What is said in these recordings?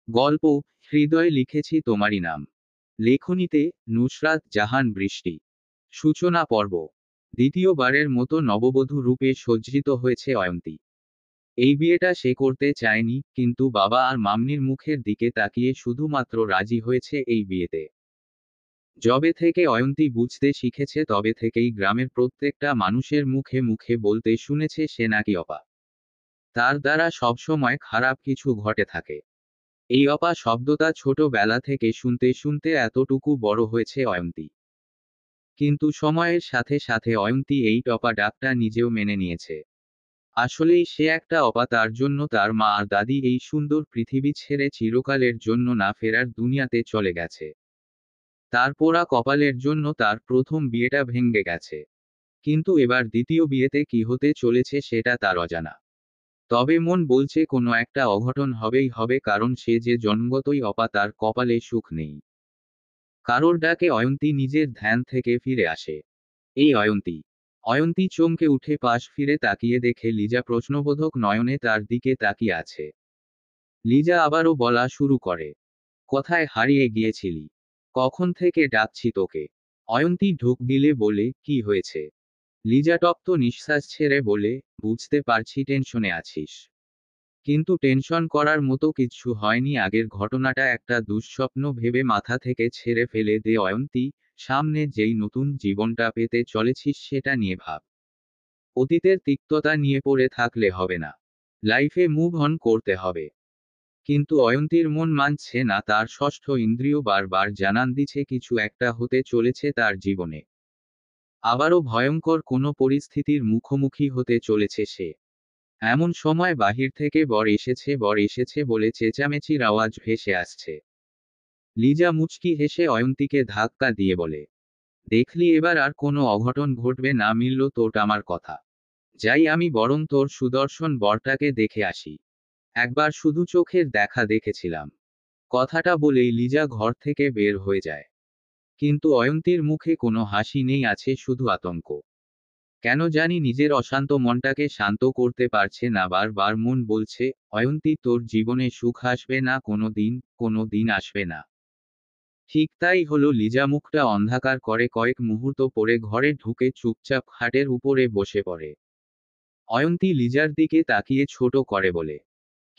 গল্প হৃদয়ে লিখেছি তোমারই নাম। লেখনীতে নুসরাত জাহান বৃষ্টি। সূচনা পর্ব। দ্বিতীয়বারের মতো নববধূ রূপে সজ্জিত হয়েছে অয়ন্তী। এই বিয়েটা সে করতে চায়নি, কিন্তু বাবা আর মাম্নির মুখের দিকে তাকিয়ে শুধুমাত্র রাজি হয়েছে এই বিয়েতে। যবে থেকে অয়ন্তী বুঝতে শিখেছে তবে থেকেই গ্রামের প্রত্যেকটা মানুষের মুখে মুখে বলতে শুনেছে সে নাকি অপা। তার দ্বারা সবসময় খারাপ কিছু ঘটে থাকে। এই অপা শব্দটা ছোটবেলা থেকে শুনতে শুনতে এতটুকু বড় হয়েছে অয়ন্তী। কিন্তু সময়ের সাথে সাথে অয়ন্তী এই অপা ডাকটা নিজেও মেনে নিয়েছে। আসলেই সে একটা অপা, তার জন্য তার মা আর দাদি এই সুন্দর পৃথিবী ছেড়ে চিরকালের জন্য না ফেরার দুনিয়াতে চলে গেছে। তার পোড়া কপালের জন্য তার প্রথম বিয়েটা ভেঙে গেছে। কিন্তু এবার দ্বিতীয় বিয়েতে কি হতে চলেছে সেটা তার অজানা। তবে মন বলছে কোনো একটা অঘটন হবেই হবে, কারণ সে যে জন্মগতই অপা, তার কপালে সুখ নেই। কারোর ডাকে অয়ন্তী নিজের ধ্যান থেকে ফিরে আসে। এই অয়ন্তী। অয়ন্তী চমকে উঠে পাশ ফিরে তাকিয়ে দেখে লিজা প্রশ্নবোধক নয়নে তার দিকে তাকিয়ে আছে। লিজা আবারও বলা শুরু করে, কোথায় হারিয়ে গিয়েছিলি? কখন থেকে ডাকছি তোকে। অয়ন্তী ঢোক গিলে বলে, কি হয়েছে? লিজা তপ্ত নিঃশ্বাস ছেড়ে বলে, বুঝতে পারছি টেনশনে আছিস। কিন্তু টেনশন করার মতো কিচ্ছু হয়নি, আগের ঘটনাটা একটা দুঃস্বপ্ন ভেবে মাথা থেকে ছেড়ে ফেলে দে অয়ন্তী। সামনে যেই নতুন জীবনটা পেতে চলেছিস সেটা নিয়ে ভাব। অতীতের তিক্ততা নিয়ে পড়ে থাকলে হবে না। লাইফে মুভ অন করতে হবে। কিন্তু অয়ন্তীর মন মানছে না, তার ষষ্ঠ ইন্দ্রিয় বারবার জানান দিচ্ছে কিছু একটা হতে চলেছে তার জীবনে। আবারও ভয়ঙ্কর কোনো পরিস্থিতির মুখোমুখি হতে চলেছে সে। এমন সময় বাহির থেকে বর এসেছে বলে চেঁচামেচির আওয়াজ ভেসে আসছে। লিজা মুচকি হেসে অয়ন্তীকে ধাক্কা দিয়ে বলে, দেখলি এবার আর কোনো অঘটন ঘটবে না, মিলল তোর আমার কথা। যাই আমি বরং তোর সুদর্শন বরটাকে দেখে আসি। একবার শুধু চোখের দেখা দেখেছিলাম। কথাটা বলেই লিজা ঘর থেকে বের হয়ে যায়। কিন্তু অয়ন্তীর মুখে কোনো হাসি নেই, আছে শুধু আতঙ্ক। কেন জানি নিজের অশান্ত মনটাকে শান্ত করতে পারছে না, বারবার মন বলছে, অয়ন্তী তোর জীবনে সুখ আসবে না, কোনো দিন আসবে না। ঠিক তাই হলো, লিজা মুখটা অন্ধকার করে কয়েক মুহূর্ত পরে ঘরে ঢুকে চুপচাপ খাটের উপরে বসে পড়ে। অয়ন্তী লিজার দিকে তাকিয়ে ছোট করে বলে,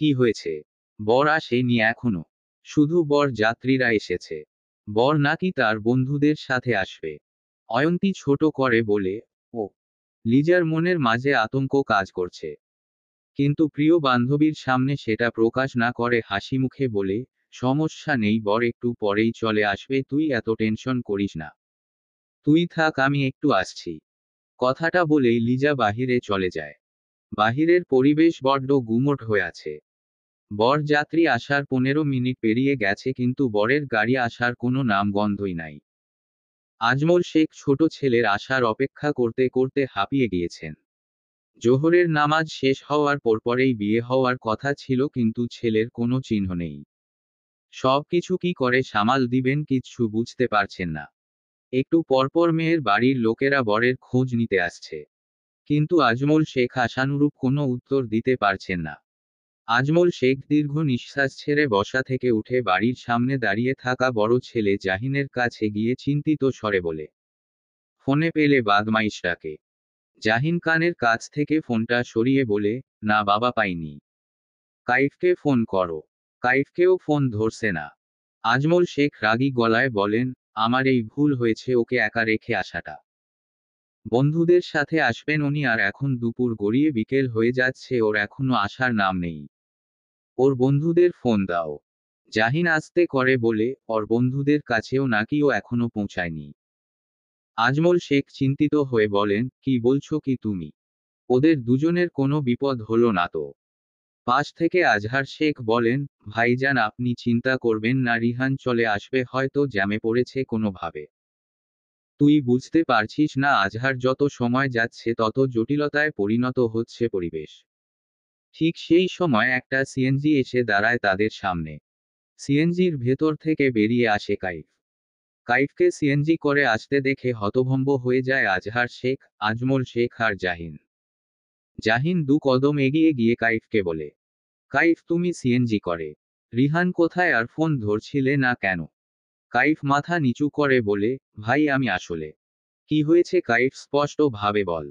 কি হয়েছে? বর আসেনি এখনো? শুধু বর যাত্রীরা এসেছে। বর নাকি তার বন্ধুদের সাথে আসবে? অয়ন্তী ছোট করে বলে, ও। লিজার মনের মাঝে আতঙ্ক কাজ করছে। কিন্তু প্রিয় বান্ধবীর সামনে সেটা প্রকাশ না করে হাসি মুখে বলে, সমস্যা নেই বর, একটু পরেই চলে আসবে, তুই এত টেনশন করিস না। তুই থাক, আমি একটু আসছি। কথাটা বলেই লিজা বাহিরে চলে যায়। বাহিরের পরিবেশ বড্ড গুমোট হয়ে আছে। বরযাত্রী আসার 15 মিনিট পেরিয়ে গেছে, কিন্তু বরের গাড়ি আসার কোনো নাম গন্ধই নাই। আজমল শেখ ছোট ছেলের আসার অপেক্ষা করতে করতে হাঁপিয়ে গিয়েছেন। জোহরের নামাজ শেষ হওয়ার পরপরেই বিয়ে হওয়ার কথা ছিল, কিন্তু ছেলের কোনো চিহ্ন নেই। সবকিছু কি করে সামাল দিবেন কিচ্ছু বুঝতে পারছেন না। একটু পরপর মেয়ের বাড়ির লোকেরা বরের খোঁজ নিতে আসছে। কিন্তু আজমল শেখ আশানুরূপ কোনো উত্তর দিতে পারছেন না। আজমল শেখ দীর্ঘ নিঃশ্বাস ছেড়ে বসা থেকে উঠে বাড়ির সামনে দাঁড়িয়ে থাকা বড় ছেলে জাহিনের কাছে গিয়ে চিন্তিত স্বরে বলে, ফোনে পেলে বাদমাইশটাকে? জাহিন কানের কাছ থেকে ফোনটা সরিয়ে বলে, না বাবা, পাইনি। কাইফকে ফোন করো। কাইফকেও ফোন ধরছে না। আজমল শেখ রাগী গলায় বলেন, আমার এই ভুল হয়েছে ওকে একা রেখে আসাটা। বন্ধুদের সাথে আসবেন উনি, আর এখন দুপুর গড়িয়ে বিকেল হয়ে যাচ্ছে, ওর এখনো আসার নাম নেই। ওর বন্ধুদের ফোন দাও। জাহিন আস্তে করে বলে, ওর বন্ধুদের কাছেও নাকি ও এখনো পৌঁছায়নি। আজমল শেখ চিন্তিত হয়ে বলেন, কি বলছো কি তুমি? ওদের দুজনের কোনো বিপদ হলো না তো? পাশ থেকে আজহার শেখ বলেন, ভাইজান আপনি চিন্তা করবেন না, রিহান চলে আসবে, হয়তো জ্যামে পড়েছে কোনোভাবে। তুই বুঝতে পারছিস না আজহার, যত সময় যাচ্ছে তত জটিলতায় পরিণত হচ্ছে পরিবেশ। ঠিক সেই সময় একটা সিএনজি এসে দাঁড়ায় তাদের সামনে। সিএনজির ভেতর থেকে বেরিয়ে আসে কাইফ। কাইফকে সিএনজি করে আসতে দেখে হতভম্ব হয়ে যায় আজহার শেখ, আজমল শেখ আর জাহিন। জাহিন দু কদম এগিয়ে গিয়ে কাইফকে বলে, কাইফ তুমি সিএনজি করে? রিহান কোথায় আর ফোন ধরছিলে না কেন? কাইফ মাথা নিচু করে বলে, ভাই আমি আসলে। কি হয়েছে কাইফ, স্পষ্ট ভাবে বল।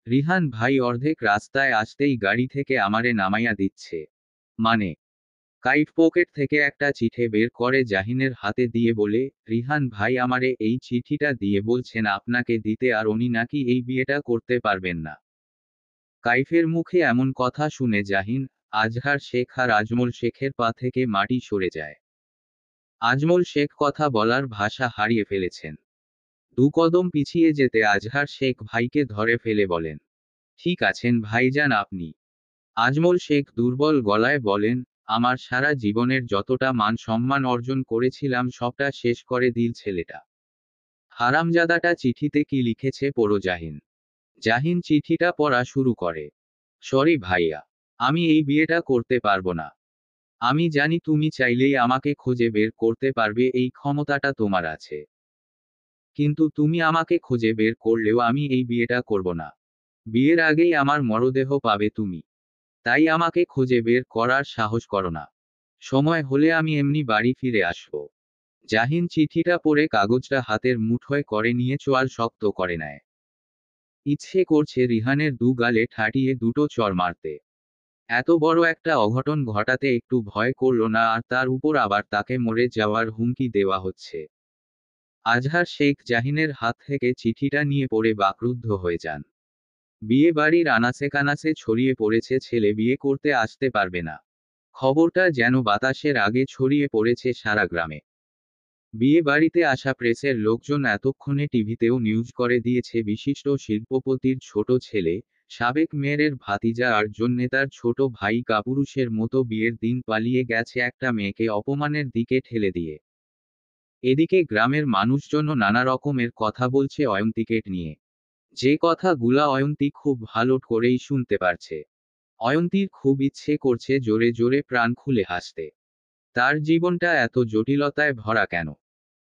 রিহান, ভাই অর্ধেক রাস্তায় আসতেই গাড়ি থেকে আমারে নামাইয়া দিচ্ছে। মানে? কাইফ পকেট থেকে একটা চিঠি বের করে জাহিনের হাতে দিয়ে বলে, রিহান ভাই আমারে এই চিঠিটা দিয়ে বলছেন আপনাকে দিতে, আর উনি নাকি এই বিয়েটা করতে পারবেন না। কাইফের মুখে এমন কথা শুনে জাহিন, আজহার শেখ আর আজমল শেখের পা থেকে মাটি সরে যায়। আজমল শেখ কথা বলার ভাষা হারিয়ে ফেলেছেন। দু কদম পিছিয়ে যেতে আজহার শেখ ভাইকে ধরে ফেলে বলেন, ঠিক আছেন ভাইজান আপনি? আজমল শেখ দুর্বল গলায় বলেন, আমার সারা জীবনের যতটা মান সম্মান অর্জন করেছিলাম সবটা শেষ করে দিল ছেলেটা। হারামজাদাটা চিঠিতে কি লিখেছে পড়ো জাহিন। জাহিন চিঠিটা পড়া শুরু করে। সরি ভাইয়া, আমি এই বিয়েটা করতে পারবো না। আমি জানি তুমি চাইলেই আমাকে খুঁজে বের করতে পারবে, এই ক্ষমতাটা তোমার আছে। কিন্তু তুমি আমাকে খুঁজে বের করলেও আমি এই বিয়েটা করব না। বিয়ের আগেই আমার মরদেহ পাবে তুমি। তাই আমাকে খুঁজে বের করার সাহস করো না। সময় হলে আমি এমনি বাড়ি ফিরে আসব। জাহিন চিঠিটা পড়ে কাগজটা হাতের মুঠোয় করে নিয়ে চোয়াল শক্ত করে নেয়। ইচ্ছে করছে রিহানের দু গালে ঠাটিয়ে দুটো চড় মারতে। এত বড় একটা অঘটন ঘটাতে একটু ভয় করল না, আর তার উপর আবার তাকে মরে যাওয়ার হুমকি দেওয়া হচ্ছে। আজহার শেখ জাহিনের হাত থেকে চিঠিটা নিয়ে পড়ে বাকরুদ্ধ হয়ে যান। বিয়ে বাড়ির আনাচে কানাচে ছড়িয়ে পড়েছে ছেলে বিয়ে করতে আসতে পারবে না। খবরটা যেন বাতাসের আগে ছড়িয়ে পড়েছে সারা গ্রামে। বিয়ে বাড়িতে আসা প্রেসের লোকজন এতক্ষণে টিভিতেও নিউজ করে দিয়েছে বিশিষ্ট শিল্পপতির ছোট ছেলে, সাবেক মেয়রের ভাতিজা আর জন নেতার ছোট ভাই কাপুরুষের মতো বিয়ের দিন পালিয়ে গেছে একটা মেয়েকে অপমানের দিকে ঠেলে দিয়ে। এদিকে গ্রামের মানুষজনও নানা রকমের কথা বলছে অয়ন্তিকে নিয়ে। যে কথাগুলা অয়ন্তী খুব ভালো করেই শুনতে পারছে। অয়ন্তীর খুব ইচ্ছে করছে জোরে জোরে প্রাণ খুলে হাসতে। তার জীবনটা এত জটিলতায় ভরা কেন?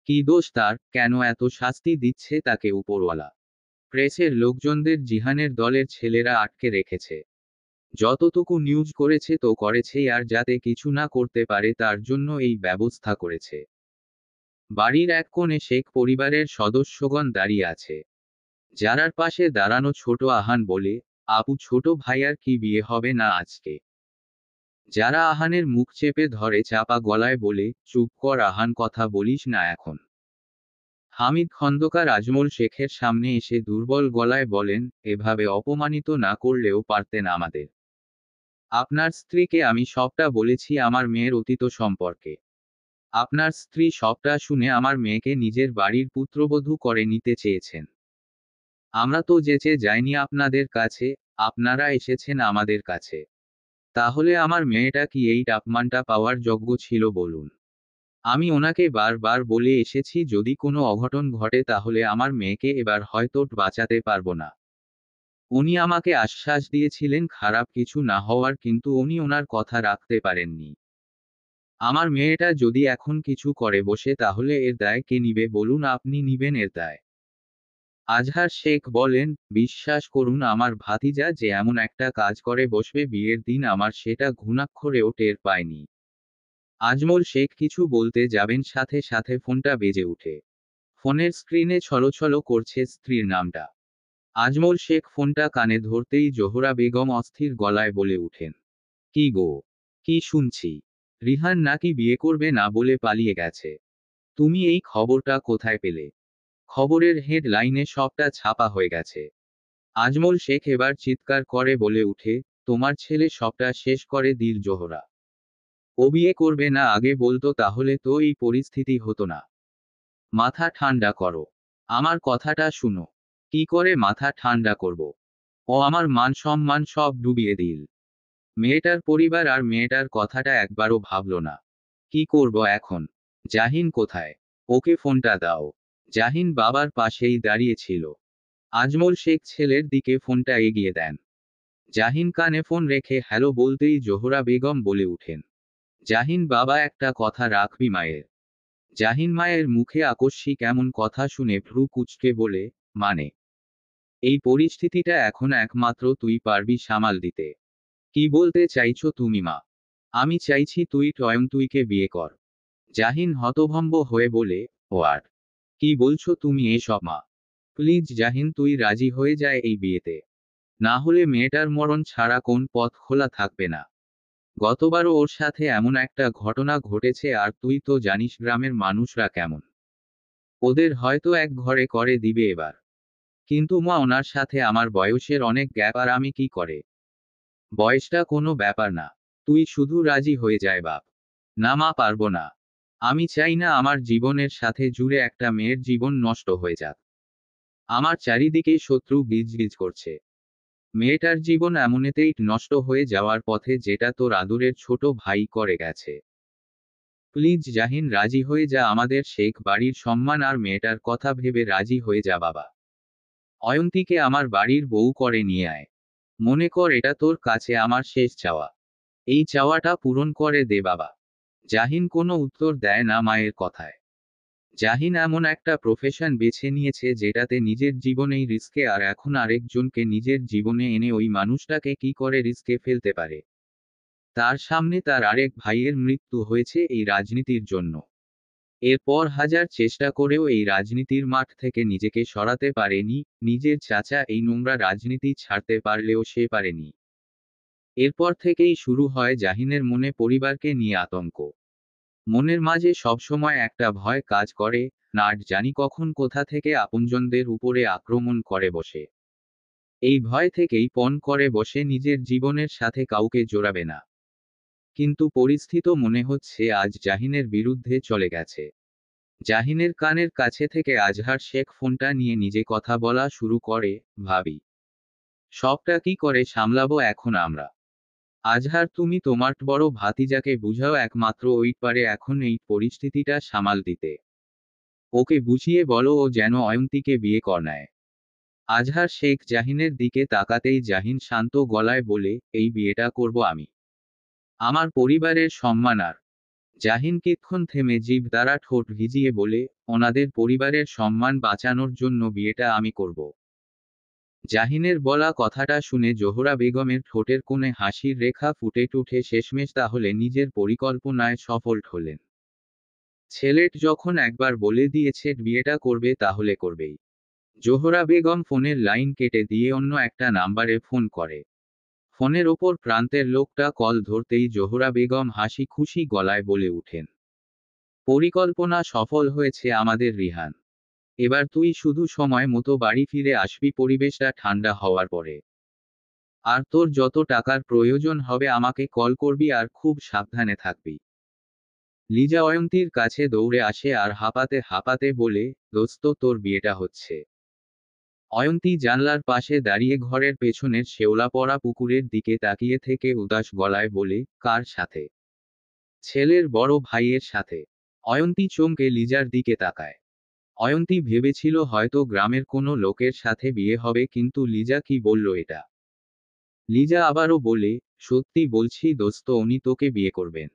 কি দোষ তার, কেন এত শাস্তি দিচ্ছে তাকে উপরওয়ালা? প্রেসের লোকজনদের জিহানের দলের ছেলেরা আটকে রেখেছে। যতটুকু নিউজ করেছে তো করেছেই, আর যাতে কিছু না করতে পারে তার জন্য এই ব্যবস্থা করেছে। বাড়ির এক কোণে শেখ পরিবারের সদস্যগণ দাঁড়িয়ে আছে। যারার পাশে দাঁড়ানো ছোট আহান বলে, আপু ছোট ভাইয়ার কি বিয়ে হবে না আজকে? যারা আহানের মুখ চেপে ধরে চাপা গলায় বলে, চুপ কর আহান, কথা বলিস না এখন। হামিদ খন্দকার আজমল শেখের সামনে এসে দুর্বল গলায় বলেন, এভাবে অপমানিত না করলেও পারতেন আমাদের। আপনার স্ত্রীকে আমি সবটা বলেছি আমার মেয়ের অতীত সম্পর্কে। আপনার স্ত্রী সবটা শুনে আমার মেয়েকে নিজের বাড়ির পুত্রবধূ করে নিতে চেয়েছেন। আমরা তো যেচে যাইনি আপনাদের কাছে, আপনারা এসেছেন আমাদের কাছে। তাহলে আমার মেয়েটা কি এই আপমানটা পাওয়ার যোগ্য ছিল বলুন? আমি ওনাকে বারবার বলে এসেছি যদি কোনো অঘটন ঘটে তাহলে আমার মেয়েকে এবার হয়তো বাঁচাতে পারবো না। উনি আমাকে আশ্বাস দিয়েছিলেন খারাপ কিছু না হওয়ার, কিন্তু উনি ওনার কথা রাখতে পারেননি। আমার মেয়েটা যদি এখন কিছু করে বসে তাহলে এর দায় কে নিবে বলুন? আপনি নিবেন এর দায়। আজহার শেখ বলেন, বিশ্বাস করুন আমার ভাতিজা যে এমন একটা কাজ করে বসবে বিয়ের দিন আমার সেটা ঘুণাক্ষরেও টের পায়নি। আজমল শেখ কিছু বলতে যাবেন, সাথে সাথে ফোনটা বেজে উঠে। ফোনের স্ক্রিনে ছলছল করছে স্ত্রীর নামটা। আজমল শেখ ফোনটা কানে ধরতেই জোহরা বেগম অস্থির গলায় বলে উঠেন, কি গো? কি শুনছি? রিহান নাকি বিয়ে করবে না বলে পালিয়ে গেছে। তুমি এই খবরটা কোথায় পেলে? খবরের হেডলাইনে সবটা ছাপা হয়ে গেছে। আজমল শেখ এবার চিৎকার করে বলে উঠে, তোমার ছেলে সবটা শেষ করে দিল জোহরা। ও বিয়ে করবে না আগে বলতো তাহলে তো এই পরিস্থিতি হতো না। মাথা ঠান্ডা করো। আমার কথাটা শুনো। কি করে মাথা ঠান্ডা করব? ও আমার মান সম্মান সব ডুবিয়ে দিল। মেয়েটার পরিবার আর মেয়েটার কথাটা একবারও ভাবলো না। কি করব এখন? জাহিন কোথায়? ওকে ফোনটা দাও। জাহিন বাবার পাশেই দাঁড়িয়ে ছিল। আজমল শেখ ছেলের দিকে ফোনটা এগিয়ে দেন। জাহিন কানে ফোন রেখে হ্যালো বলতেই জোহরা বেগম বলে উঠেন, জাহিন বাবা একটা কথা রাখবি মায়ের। জাহিন মায়ের মুখে আকস্মিক এমন কথা শুনে ভ্রু কুঁচকে বলে, মানে? এই পরিস্থিতিটা এখন একমাত্র তুই পারবি সামাল দিতে। কি বলতে চাইছো তুমি মা? আমি চাইছি তুই অয়ন্তীকে বিয়ে কর। জাহিন হতভম্ব হয়ে বলে, হোয়াট? কি বলছো তুমি এসব মা? প্লিজ জাহিন, তুই রাজি হয়ে যায় এই বিয়েতে। না হলে মেয়েটার মরণ ছাড়া কোন পথ খোলা থাকবে না। গতবারও ওর সাথে এমন একটা ঘটনা ঘটেছে, আর তুই তো জানিস গ্রামের মানুষরা কেমন। ওদের হয়তো এক ঘরে করে দিবে এবার। কিন্তু মা, ওনার সাথে আমার বয়সের অনেক গ্যাপ, আর আমি কি করে? বয়সটা কোনো ব্যাপার না। তুই শুধু রাজি হয়ে যায় বাপ। না মা, পারবো না। আমি চাই না আমার জীবনের সাথে জুড়ে একটা মেয়ের জীবন নষ্ট হয়ে যাক। আমার চারিদিকে শত্রু গিজগিজ করছে। মেয়েটার জীবন এমনিতেই নষ্ট হয়ে যাওয়ার পথে, যেটা তোর আদরের ছোট ভাই করে গেছে। প্লিজ জাহিন, রাজি হয়ে যা, আমাদের শেখ বাড়ির সম্মান আর মেয়েটার কথা ভেবে রাজি হয়ে যা বাবা। অয়ন্তীকে আমার বাড়ির বউ করে নিয়ে আয়। মনে কর এটা তোর কাছে আমার শেষ চাওয়া। এই চাওয়াটা পূরণ করে দে বাবা। জাহিন কোনো উত্তর দেয় না মায়ের কথায়। জাহিন এমন একটা প্রফেশন বেছে নিয়েছে যেটাতে নিজের জীবনেই রিস্কে, আর এখন আরেকজনকে নিজের জীবনে এনে ওই মানুষটাকে কি করে রিস্কে ফেলতে পারে। তার সামনে তার আরেক ভাইয়ের মৃত্যু হয়েছে এই রাজনীতির জন্য। এরপর হাজার চেষ্টা করেও এই রাজনীতির মাঠ থেকে নিজেকে সরাতে পারেনি। নিজের চাচা এই নোংরা রাজনীতি ছাড়তে পারলেও সে পারেনি। এরপর থেকেই শুরু হয় জাহিনের মনে পরিবারকে নিয়ে আতঙ্ক। মনের মাঝে সবসময় একটা ভয় কাজ করে, না জানি কখন কোথা থেকে আপনজনদের উপরে আক্রমণ করে বসে। এই ভয় থেকেই পণ করে বসে নিজের জীবনের সাথে কাউকে জোড়াবে না। কিন্তু পরিস্থিতি মনে হচ্ছে আজ জাহিনের বিরুদ্ধে চলে গেছে। জাহিনের কানের কাছে থেকে আজহার শেখ ফোনটা নিয়ে নিজে কথা বলা শুরু করে, ভাবি, সবটা কি করে সামলাবো এখন আমরা? আজহার, তুমি তোমার বড় ভাতিজাকে বুঝাও, একমাত্র ওই পারে এখন এই পরিস্থিতিটা সামাল দিতে। ওকে বুঝিয়ে বলো ও যেন অয়ন্তীকে বিয়ে নেয়। আজহার শেখ জাহিনের দিকে তাকাতেই জাহিন শান্ত গলায় বলে, এই বিয়েটা করব আমি। আমার পরিবারের সম্মান আর। জাহিন কিছুক্ষণ থেমে জিভ দ্বারা ঠোঁট ভিজিয়ে বলে, ওনাদের পরিবারের সম্মান বাঁচানোর জন্য বিয়েটা আমি করব। জাহিনের বলা কথাটা শুনে জোহরা বেগমের ঠোঁটের কোণে হাসির রেখা ফুটে উঠে শেষমেশ তাহলে নিজের পরিকল্পনায় সফল হলেন। ছেলেট যখন একবার বলে দিয়েছে বিয়েটা করবে তাহলে করবেই। জোহরা বেগম ফোনের লাইন কেটে দিয়ে অন্য একটা নাম্বারে ফোন করে। ফোনের ওপর প্রান্তের লোকটা কল ধরতেই জোহরা বেগম হাসি খুশি গলায় বলে উঠেন, পরিকল্পনা সফল হয়েছে আমাদের রিহান। এবার তুই শুধু সময় মতো বাড়ি ফিরে আসবি পরিবেশটা ঠান্ডা হওয়ার পরে। আর তোর যত টাকার প্রয়োজন হবে আমাকে কল করবি, আর খুব সাবধানে থাকবি। লিজা অয়ন্তীর কাছে দৌড়ে আসে আর হাঁপাতে হাঁপাতে বলে, দোস্ত, তোর বিয়েটা হচ্ছে। অয়ন্তী জানলার পাশে দাঁড়িয়ে ঘরের পেছনের শেওলা পড়া পুকুরের দিকে তাকিয়ে থেকে উদাস গলায় বলে, কার সাথে? ছেলের বড় ভাইয়ের সাথে। অয়ন্তী চমকে লিজার দিকে তাকায়। অয়ন্তী ভেবেছিল হয়তো গ্রামের কোনো লোকের সাথে বিয়ে হবে, কিন্তু লিজা কি বলল এটা? লিজা আবারও বলে, সত্যি বলছি দোস্ত, উনি তোকে বিয়ে করবেন।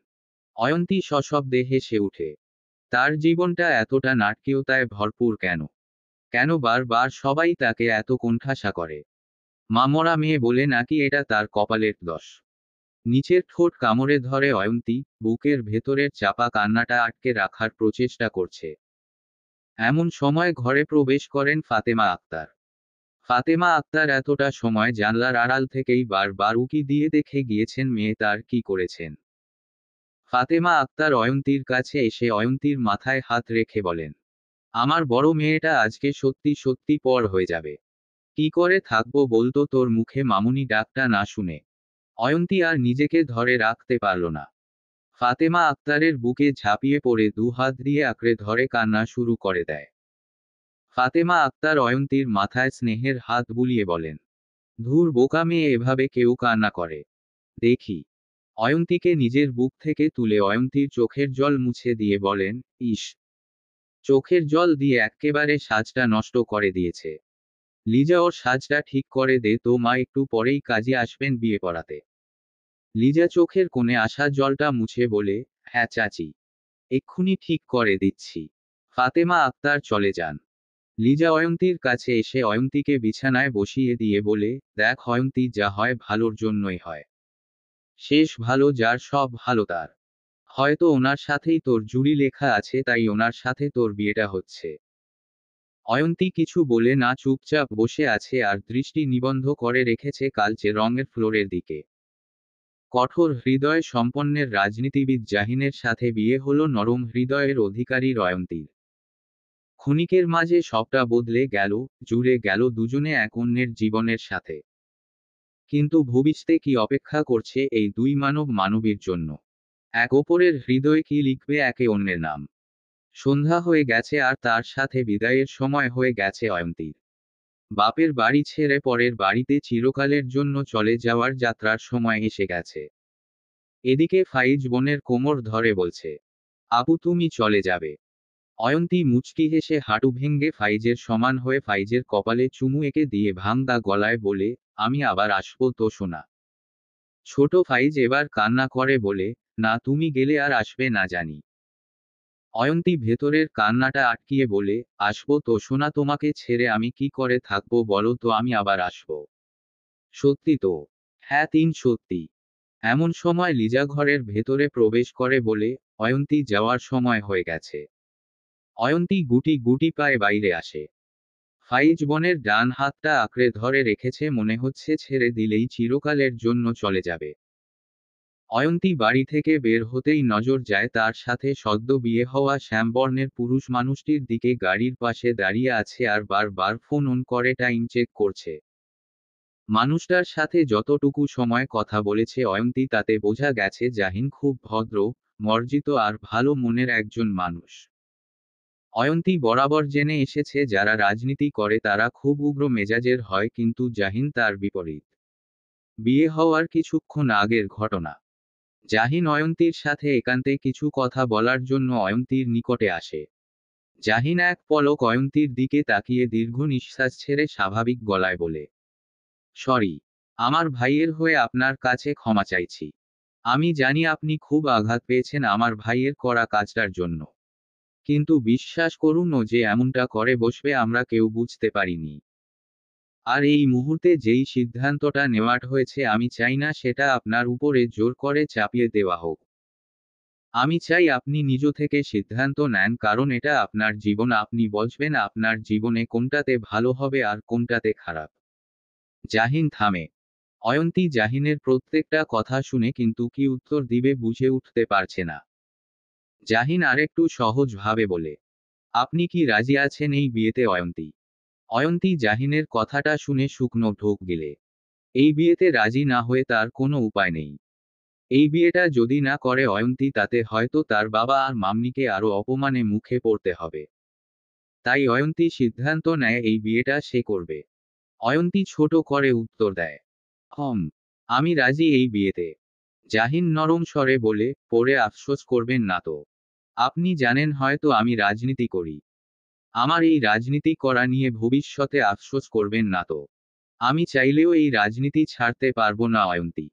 অয়ন্তী সশব্দে হেসে উঠে। তার জীবনটা এতটা নাটকীয়তায় ভরপুর কেন? কেন বারবার সবাই তাকে এত কোণঠাসা করে? মামরা মেয়ে বলে নাকি এটা তার কপালের দোষ? নিচের ঠোঁট কামড়ে ধরে অয়ন্তী, বুকের ভেতরের চাপা কান্নাটা আটকে রাখার প্রচেষ্টা করছে। এমন সময় ঘরে প্রবেশ করেন ফাতেমা আক্তার। ফাতেমা আক্তার এতটা সময় জানলার আড়াল থেকেই বারবার উকি দিয়ে দেখে গিয়েছেন মেয়ে তার কি করেছেন। ফাতেমা আক্তার অয়ন্তীর কাছে এসে অয়ন্তীর মাথায় হাত রেখে বলেন, আমার বড় মেয়েটা আজকে সত্যি সত্যি পর হয়ে যাবে। কি করে থাকবো বলতো তোর মুখে মামুনি ডাকটা না শুনে? অয়ন্তী আর নিজেকে ধরে রাখতে পারল না। ফাতেমা আক্তারের বুকে ঝাঁপিয়ে পড়ে দু হাত দিয়ে আঁকড়ে ধরে কান্না শুরু করে দেয়। ফাতেমা আক্তার অয়ন্তীর মাথায় স্নেহের হাত বুলিয়ে বলেন, ধুর বোকা মেয়ে, এভাবে কেউ কান্না করে দেখি? অয়ন্তীকে নিজের বুক থেকে তুলে অয়ন্তীর চোখের জল মুছে দিয়ে বলেন, ইস, চোখের জল দিয়ে এক্কেবারে সাজটা নষ্ট করে দিয়েছে। লিজা, ওর সাজটা ঠিক করে দে তো মা, একটু পরেই কাজে আসবেন বিয়ে করাতে। লিজা চোখের কোণে আসা জলটা মুছে বলে, হ্যাঁ চাচি, এক্ষুনি ঠিক করে দিচ্ছি। ফাতেমা আক্তার চলে যান। লিজা অয়ন্তীর কাছে এসে অয়ন্তীকে বিছানায় বসিয়ে দিয়ে বলে, দেখ অয়ন্তী, যা হয় ভালোর জন্যই হয়। শেষ ভালো যার সব ভালো তার। হয়তো ওনার সাথেই তোর জুড়ি লেখা আছে, তাই ওনার সাথে তোর বিয়েটা হচ্ছে। অয়ন্তী কিছু বলে না, চুপচাপ বসে আছে আর দৃষ্টি নিবন্ধ করে রেখেছে কালচে রঙের ফ্লোরের দিকে। কঠোর হৃদয় সম্পন্নের রাজনীতিবিদ জাহিনের সাথে বিয়ে হলো নরম হৃদয়ের অধিকারী অয়ন্তীর। ক্ষণিকের মাঝে সবটা বদলে গেল, জুড়ে গেল দুজনে এক অন্যের জীবনের সাথে। কিন্তু ভবিষ্যতে কি অপেক্ষা করছে এই দুই মানব মানবীর জন্য? এক অপরের হৃদয়ে কি লিখবে একে অন্যের নাম? সন্ধ্যা হয়ে গেছে আর তার সাথে বিদায়ের সময় হয়ে গেছে অয়ন্তীর। বাপের বাড়ি ছেড়ে পরের বাড়িতে চিরকালের জন্য চলে যাওয়ার যাত্রার সময় এসে গেছে। এদিকে ফাইজ বোনের কোমর ধরে বলছে, আপু তুমি চলে যাবে? অয়ন্তী মুচকি হেসে হাঁটু ভেঙ্গে ফাইজের সমান হয়ে ফাইজের কপালে চুমু এঁকে দিয়ে ভাঙা গলায় বলে, আমি আবার আসবো তো সোনা। ছোট ফাইজ এবার কান্না করে বলে, না তুমি গেলে আর আসবে না জানি। অয়ন্তী ভেতরের কান্নাটা আটকিয়ে বলে, আসবো তো সোনা, তোমাকে ছেড়ে আমি কি করে থাকবো বলো তো, আমি আবার আসবো। সত্যি তো? হ্যাঁ সত্যি। এমন সময় লিজা ঘরের ভেতরে প্রবেশ করে বলে, অয়ন্তী যাওয়ার সময় হয়ে গেছে। অয়ন্তী গুটি গুটি পায়ে বাইরে আসে। ফাইজ বোনের ডান হাতটা আঁকড়ে ধরে রেখেছে, মনে হচ্ছে ছেড়ে দিলেই চিরকালের জন্য চলে যাবে। অয়ন্তী বাড়ি থেকে বের হতেই নজর যায় তার সাথে সদ্য বিয়ে হওয়া শ্যামবর্ণের পুরুষ মানুষটির দিকে, গাড়ির পাশে দাঁড়িয়ে আছে আর বারবার ফোন অন করে টাইম চেক করছে। মানুষটার সাথে যতটুকু সময় কথা বলেছে অয়ন্তী, তাতে বোঝা গেছে জাহিন খুব ভদ্র, মর্জিত আর ভালো মনের একজন মানুষ। অয়ন্তী বরাবর জেনে এসেছে যারা রাজনীতি করে তারা খুব উগ্র মেজাজের হয়, কিন্তু জাহিন তার বিপরীত। বিয়ে হওয়ার কিছুক্ষণ আগের ঘটনা। জাহিন অয়ন্তীর সাথে একান্তে কিছু কথা বলার জন্য অয়ন্তীর নিকটে আসে। জাহিন এক পলক অয়ন্তীর দিকে তাকিয়ে দীর্ঘ নিঃশ্বাস ছেড়ে স্বাভাবিক গলায় বলে, সরি, আমার ভাইয়ের হয়ে আপনার কাছে ক্ষমা চাইছি। আমি জানি আপনি খুব আঘাত পেয়েছেন আমার ভাইয়ের করা কাজটার জন্য। কিন্তু বিশ্বাস করুন, ও যে এমনটা করে বসবে আমরা কেউ বুঝতে পারিনি। আর এই মুহূর্তে যেই সিদ্ধান্তটা নেওয়ার হয়েছে, আমি চাই না সেটা আপনার উপরে জোর করে চাপিয়ে দেওয়া হোক। আমি চাই আপনি নিজ থেকে সিদ্ধান্ত নেন, কারণ এটা আপনার জীবন, আপনি বুঝবেন আপনার জীবনে কোনটাতে ভালো হবে আর কোনটাতে খারাপ। জাহিন থামে। অয়ন্তী জাহিনের প্রত্যেকটা কথা শুনে কিন্তু কি উত্তর দিবে বুঝে উঠতে পারছে না। জাহিন আরেকটু সহজ ভাবে বলে, আপনি কি রাজি আছেন এই বিয়েতে অয়ন্তী? অয়ন্তী জাহিনের কথাটা শুনে শুকনো ঢোক গিলে। এই বিয়েতে রাজি না হয়ে তার কোনো উপায় নেই। এই বিয়েটা যদি না করে অয়ন্তী, তাতে হয়তো তার বাবা আর মাম্মিকে আরো অপমানে মুখে পড়তে হবে। তাই অয়ন্তী সিদ্ধান্ত নেয় এই বিয়েটা সে করবে। অয়ন্তী ছোট করে উত্তর দেয়, আমি রাজি এই বিয়েতে। জাহিন নরম স্বরে বলে, পরে আফসোস করবেন না তো? আপনি জানেন হয়তো আমি রাজনীতি করি। আমার এই রাজনীতি করা নিয়ে ভবিষ্যতে আফসোস করবেন না তো? আমি চাইলেও এই রাজনীতি ছাড়তে পারবো না অয়ন্তী।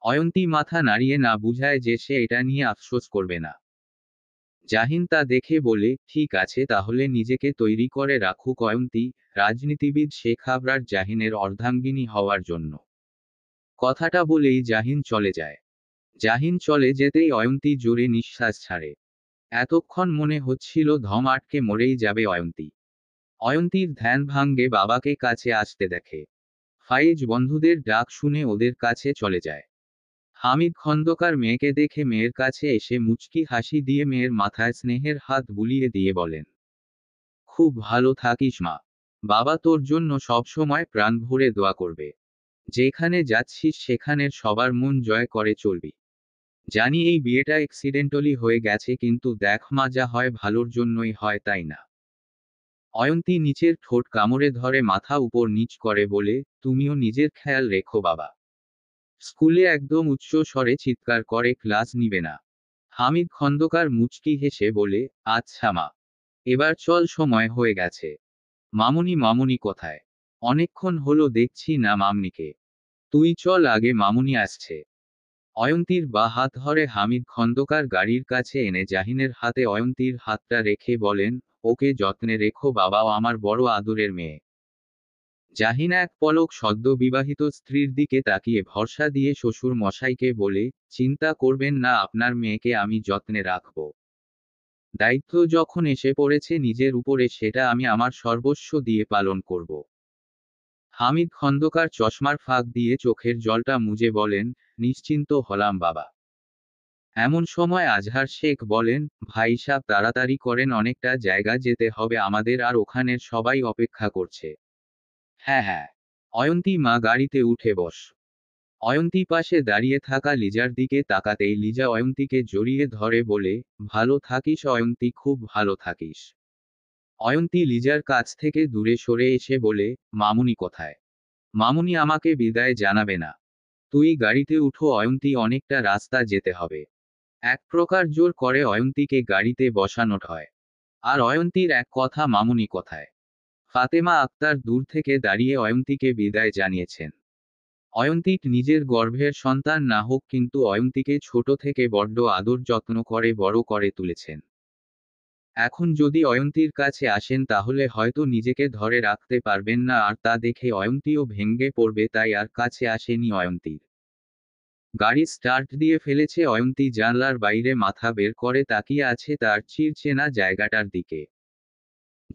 অয়ন্তী মাথা নাড়িয়ে না বুঝায় যে সে এটা নিয়ে আফসোস করবে না। জাহিন তা দেখে বলে, ঠিক আছে তাহলে নিজেকে তৈরি করে রাখুক অয়ন্তী, রাজনীতিবিদ শেখ আবরার জাহিনের অর্ধাঙ্গিনী হওয়ার জন্য। কথাটা বলেই জাহিন চলে যায়। জাহিন চলে যেতেই অয়ন্তী জোরে নিঃশ্বাস ছাড়ে। এতক্ষণ মনে হচ্ছিল ধম আটকে মরেই যাবে অয়ন্তী। অয়ন্তীর ধ্যান ভাঙ্গে বাবাকে কাছে আসতে দেখে। ফাইজ বন্ধুদের ডাক শুনে ওদের কাছে চলে যায়। হামিদ খন্দকার মেয়েকে দেখে মেয়ের কাছে এসে মুচকি হাসি দিয়ে মেয়ের মাথায় স্নেহের হাত বুলিয়ে দিয়ে বলেন, খুব ভালো থাকিস মা। বাবা তোর জন্য সবসময় প্রাণ ভরে দোয়া করবে। যেখানে যাচ্ছিস সেখানের সবার মন জয় করে চলবি। জানি এই বিয়েটা অ্যাক্সিডেন্টালি হয়ে গেছে, কিন্তু দেখ মা, যা হয় ভালোর জন্যই হয়, তাই না? অয়ন্তী নিচের ঠোঁট কামড়ে ধরে মাথা উপর নিচ করে বলে, তুমিও নিজের খেয়াল রেখো বাবা। স্কুলে একদম উচ্চ স্বরে চিৎকার করে ক্লাস নিবে না। হামিদ খন্দকার মুচকি হেসে বলে, আচ্ছা মা। এবার চল, সময় হয়ে গেছে। মামুনি মামুনি কোথায়? অনেকক্ষণ হলো দেখছি না মামনিকে। তুই চল আগে, মামুনি আসছে। অয়ন্তীর বা হাত ধরে হামিদ খন্দকার গাড়ির কাছে এনে জাহিনের হাতে অয়ন্তীর হাতটা রেখে বলেন, ওকে যত্নে রেখো বাবা, আমার বড় আদরের মেয়ে। জাহিন এক পলক সদ্য বিবাহিত স্ত্রীর দিকে তাকিয়ে ভরসা দিয়ে শ্বশুর মশাইকে বলে, চিন্তা করবেন না, আপনার মেয়েকে আমি যত্নে রাখব। দায়িত্ব যখন এসে পড়েছে নিজের উপরে, সেটা আমি আমার সর্বস্ব দিয়ে পালন করব। হামিদ খন্দকার চশমার ফাঁক দিয়ে চোখের জলটা মুজে বলেন, নিশ্চিন্ত হলাম বাবা। এমন সময় আজহার শেখ বলেন, ভাই সাব তাড়াতাড়ি করেন, অনেকটা জায়গা যেতে হবে আমাদের, আর ওখানের সবাই অপেক্ষা করছে। হ্যাঁ হ্যাঁ। অয়ন্তী মা গাড়িতে উঠে বস। অয়ন্তী পাশে দাঁড়িয়ে থাকা লিজার দিকে তাকাতেই লিজা অয়ন্তীকে জড়িয়ে ধরে বলে, ভালো থাকিস অয়ন্তী, খুব ভালো থাকিস। অয়ন্তী লিজার কাছ থেকে দূরে সরে এসে বলে, মামুনি কোথায়? মামুনি আমাকে বিদায় জানাবে না? তুই গাড়িতে উঠো অয়ন্তী, অনেকটা রাস্তা যেতে হবে। এক প্রকার জোর করে অয়ন্তীকে গাড়িতে বসানো হয়। আর অয়ন্তীর এক কথা, মামুনি কোথায়? ফাতেমা আক্তার দূর থেকে দাঁড়িয়ে অয়ন্তীকে বিদায় জানিয়েছেন। অয়ন্তী নিজের গর্ভের সন্তান না হোক, কিন্তু অয়ন্তীকে ছোট থেকে বড্ড আদর যত্ন করে বড় করে তুলেছেন। এখন যদি অয়ন্তীর কাছে আসেন তাহলে হয়তো নিজেকে ধরে রাখতে পারবেন না, আর তা দেখে অয়ন্তীও ভেঙ্গে পড়বে, তাই আর কাছে আসেনি অয়ন্তীর। গাড়ি স্টার্ট দিয়ে ফেলেছে অয়ন্তী জানলার বাইরে মাথা বের করে তাকিয়ে আছে তার চিরচেনা জায়গাটার দিকে।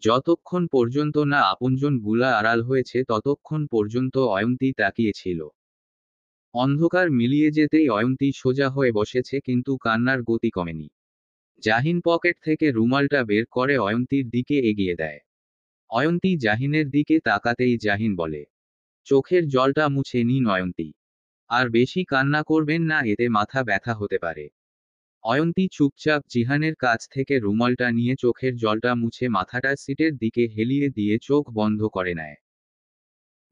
যতক্ষণ পর্যন্ত না আপনজন গুলা আড়াল হয়েছে ততক্ষণ পর্যন্ত অয়ন্তী তাকিয়েছিল। অন্ধকার মিলিয়ে যেতেই অয়ন্তী সোজা হয়ে বসেছে, কিন্তু কান্নার গতি কমেনি। জাহিন পকেট থেকে রুমালটা বের করে অয়ন্তীর দিকে এগিয়ে দেয়। অয়ন্তী জাহিনের দিকে তাকাতেই জাহিন বলে, চোখের জলটা মুছে নিন অয়ন্তী। আর বেশি কান্না করবেন না, এতে মাথা ব্যথা হতে পারে। অয়ন্তী চুপচাপ জিহানের কাছ থেকে রুমালটা নিয়ে চোখের জলটা মুছে মাথাটা সিটের দিকে হেলিয়ে দিয়ে চোখ বন্ধ করে নেয়।